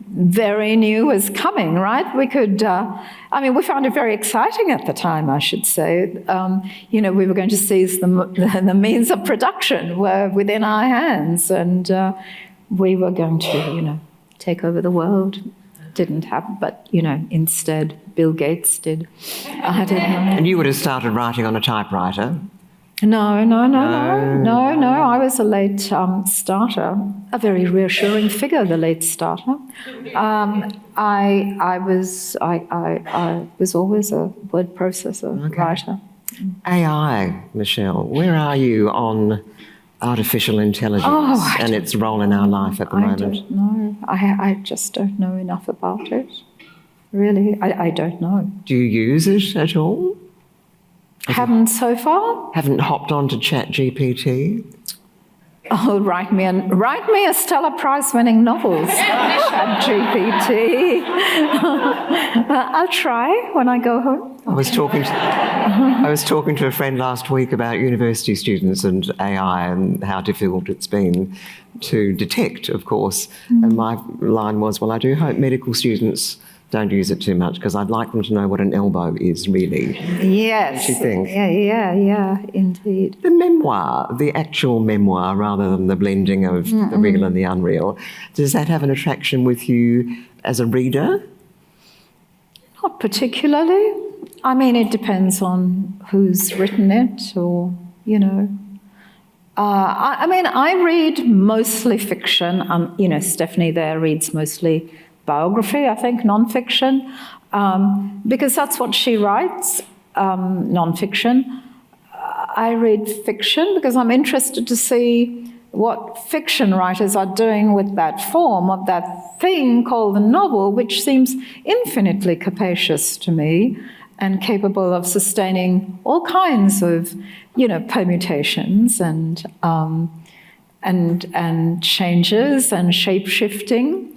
very new was coming, right? We could, we found it very exciting at the time, I should say. We were going to seize the means of production were within our hands, and we were going to, take over the world. Didn't happen, but, instead Bill Gates did. I don't know. And you would have started writing on a typewriter? No. I was a late starter, a very reassuring figure, the late starter. I was always a word processor, writer. AI, Michelle, where are you on artificial intelligence and its role in our life at the moment? I don't know. I just don't know enough about it. Really, I don't know. Do you use it at all? Haven't so far. Haven't hopped onto ChatGPT? Oh, write me a Stella Prize-winning novel, ChatGPT. I'll try when I go home. I was talking to a friend last week about university students and AI and how difficult it's been to detect, of course. And my line was, well, I do hope medical students don't use it too much, because I'd like them to know what an elbow is, really. Yes. What do you think? Yeah, indeed. The memoir, the actual memoir, rather than the blending of the real and the unreal, does that have an attraction with you as a reader? Not particularly. I mean, it depends on who's written it, or, I read mostly fiction. Stephanie there reads mostly biography, I think, non-fiction, because that's what she writes, non-fiction. I read fiction because I'm interested to see what fiction writers are doing with that form of that thing called the novel, which seems infinitely capacious to me and capable of sustaining all kinds of, permutations and changes and shape-shifting.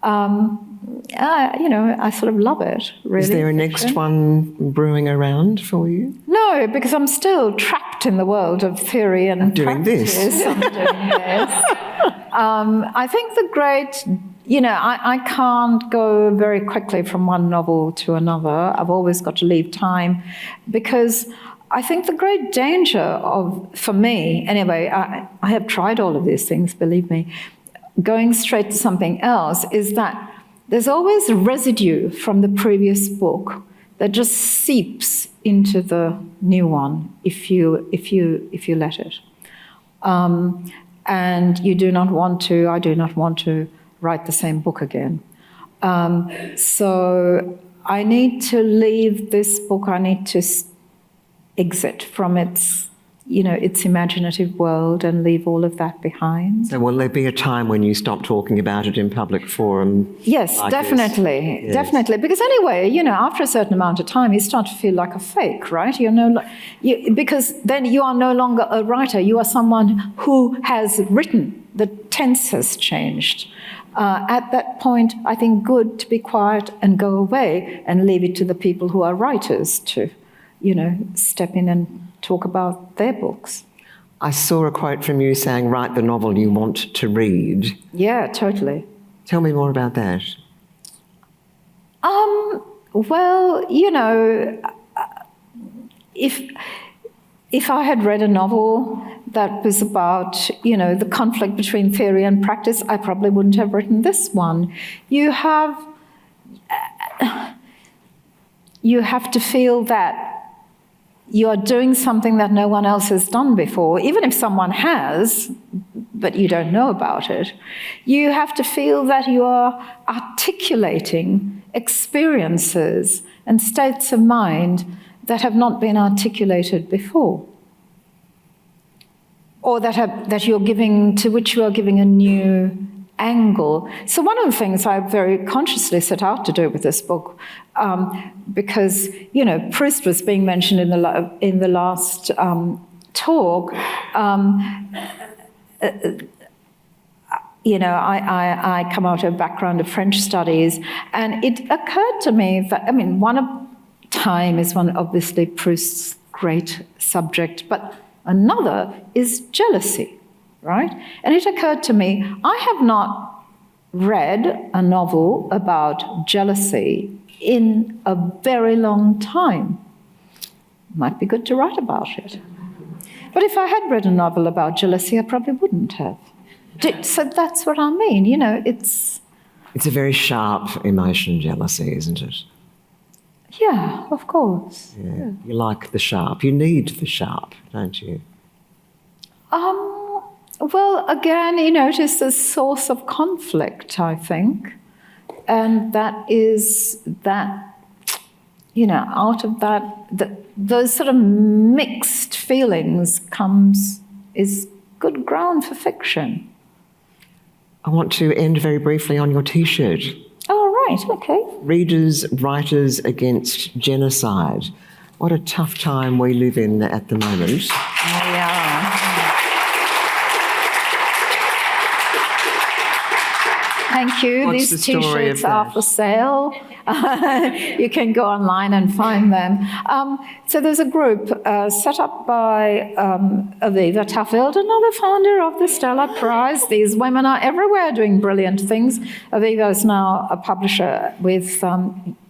I sort of love it, really. Is there a next one brewing around for you? No, because I'm still trapped in the world of theory and doing practice. this. I'm doing this. I think the great, I can't go very quickly from one novel to another. I've always got to leave time, because I think the great danger for me, anyway, I have tried all of these things, believe me, going straight to something else, is that there's always a residue from the previous book that just seeps into the new one if you let it. And I do not want to write the same book again. So I need to leave this book, I need to exit from its imaginative world and leave all of that behind. So will there be a time when you stop talking about it in public forum? Yes, like definitely. Yes. Definitely. Because anyway, after a certain amount of time, you start to feel like a fake, right? Because then you are no longer a writer. You are someone who has written. The tense has changed. At that point, I think good to be quiet and go away and leave it to the people who are writers to, step in and talk about their books. I saw a quote from you saying, write the novel you want to read. Yeah, totally. Tell me more about that. Well, if I had read a novel that was about, the conflict between theory and practice, I probably wouldn't have written this one. You have to feel that you are doing something that no one else has done before, even if someone has, but you don't know about it. You have to feel that you are articulating experiences and states of mind that have not been articulated before, or to which you are giving a new angle. So one of the things I very consciously set out to do with this book, because, you know, Proust was being mentioned in the last talk. You know, I come out of a background of French studies, and it occurred to me that, I mean, time is one, obviously, Proust's great subject, but another is jealousy, right? And it occurred to me, I have not read a novel about jealousy in a very long time. Might be good to write about it. But if I had read a novel about jealousy, I probably wouldn't have. So that's what I mean, you know, it's a very sharp emotion, jealousy, isn't it? Yeah, of course. Yeah. You like the sharp. You need the sharp, don't you? Well, again, you know, it is a source of conflict, I think. And that is that, you know, out of that, those sort of mixed feelings is good ground for fiction. I want to end very briefly on your T-shirt. Oh, right, okay. Readers, Writers Against Genocide. What a tough time we live in at the moment. Thank you. What's These the story T-shirts of are that? for sale. You can go online and find them. So there's a group set up by Aviva Tuffield, another founder of the Stella Prize. These women are everywhere doing brilliant things. Aviva is now a publisher with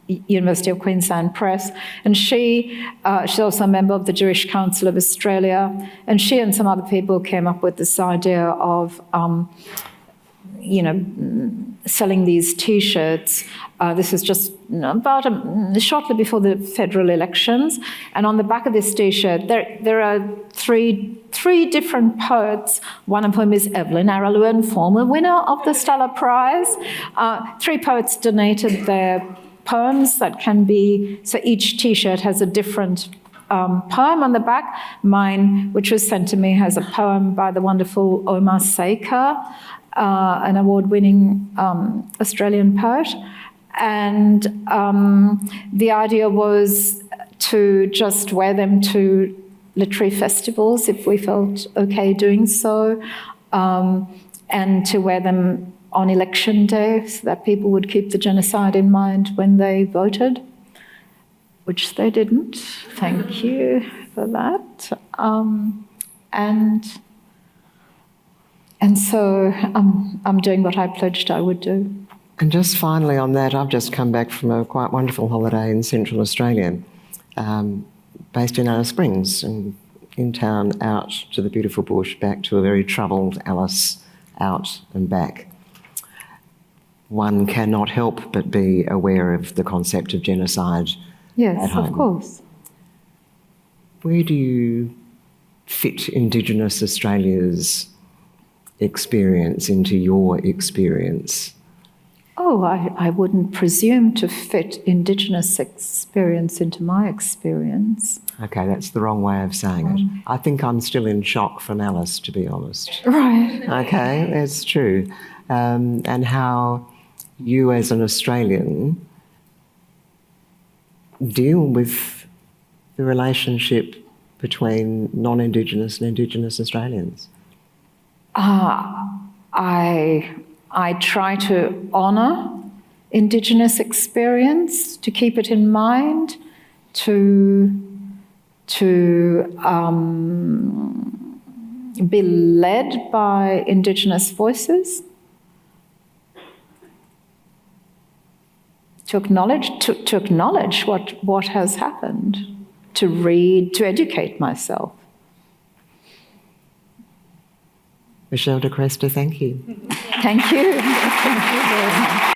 University of Queensland Press, and she's also a member of the Jewish Council of Australia, and she and some other people came up with this idea of selling these T-shirts. This is just about shortly before the federal elections, and on the back of this T-shirt there are three different poets, one of whom is Evelyn Araluen, former winner of the Stella Prize. 3 poets donated their poems that can be, so each T-shirt has a different poem on the back. Mine, which was sent to me, has a poem by the wonderful Omar Saker, an award-winning Australian poet. And the idea was to just wear them to literary festivals if we felt okay doing so, and to wear them on election day so that people would keep the genocide in mind when they voted, which they didn't. Thank you for that. And so I'm doing what I pledged I would do. And just finally on that, I've just come back from a quite wonderful holiday in Central Australia, based in Alice Springs, and in town, out to the beautiful bush, back to a very troubled Alice, out and back. One cannot help but be aware of the concept of genocide. Yes, at home. of course. Where do you fit Indigenous Australia's experience into your experience? Oh, I wouldn't presume to fit Indigenous experience into my experience. Okay, that's the wrong way of saying it. I think I'm still in shock from Alice, to be honest. Right. Okay, that's true. And how you as an Australian deal with the relationship between non-Indigenous and Indigenous Australians? I try to honour Indigenous experience, to keep it in mind, to be led by Indigenous voices, to acknowledge what has happened, to read, to educate myself. Michelle de Kretser, thank you. Thank you. Thank you very much.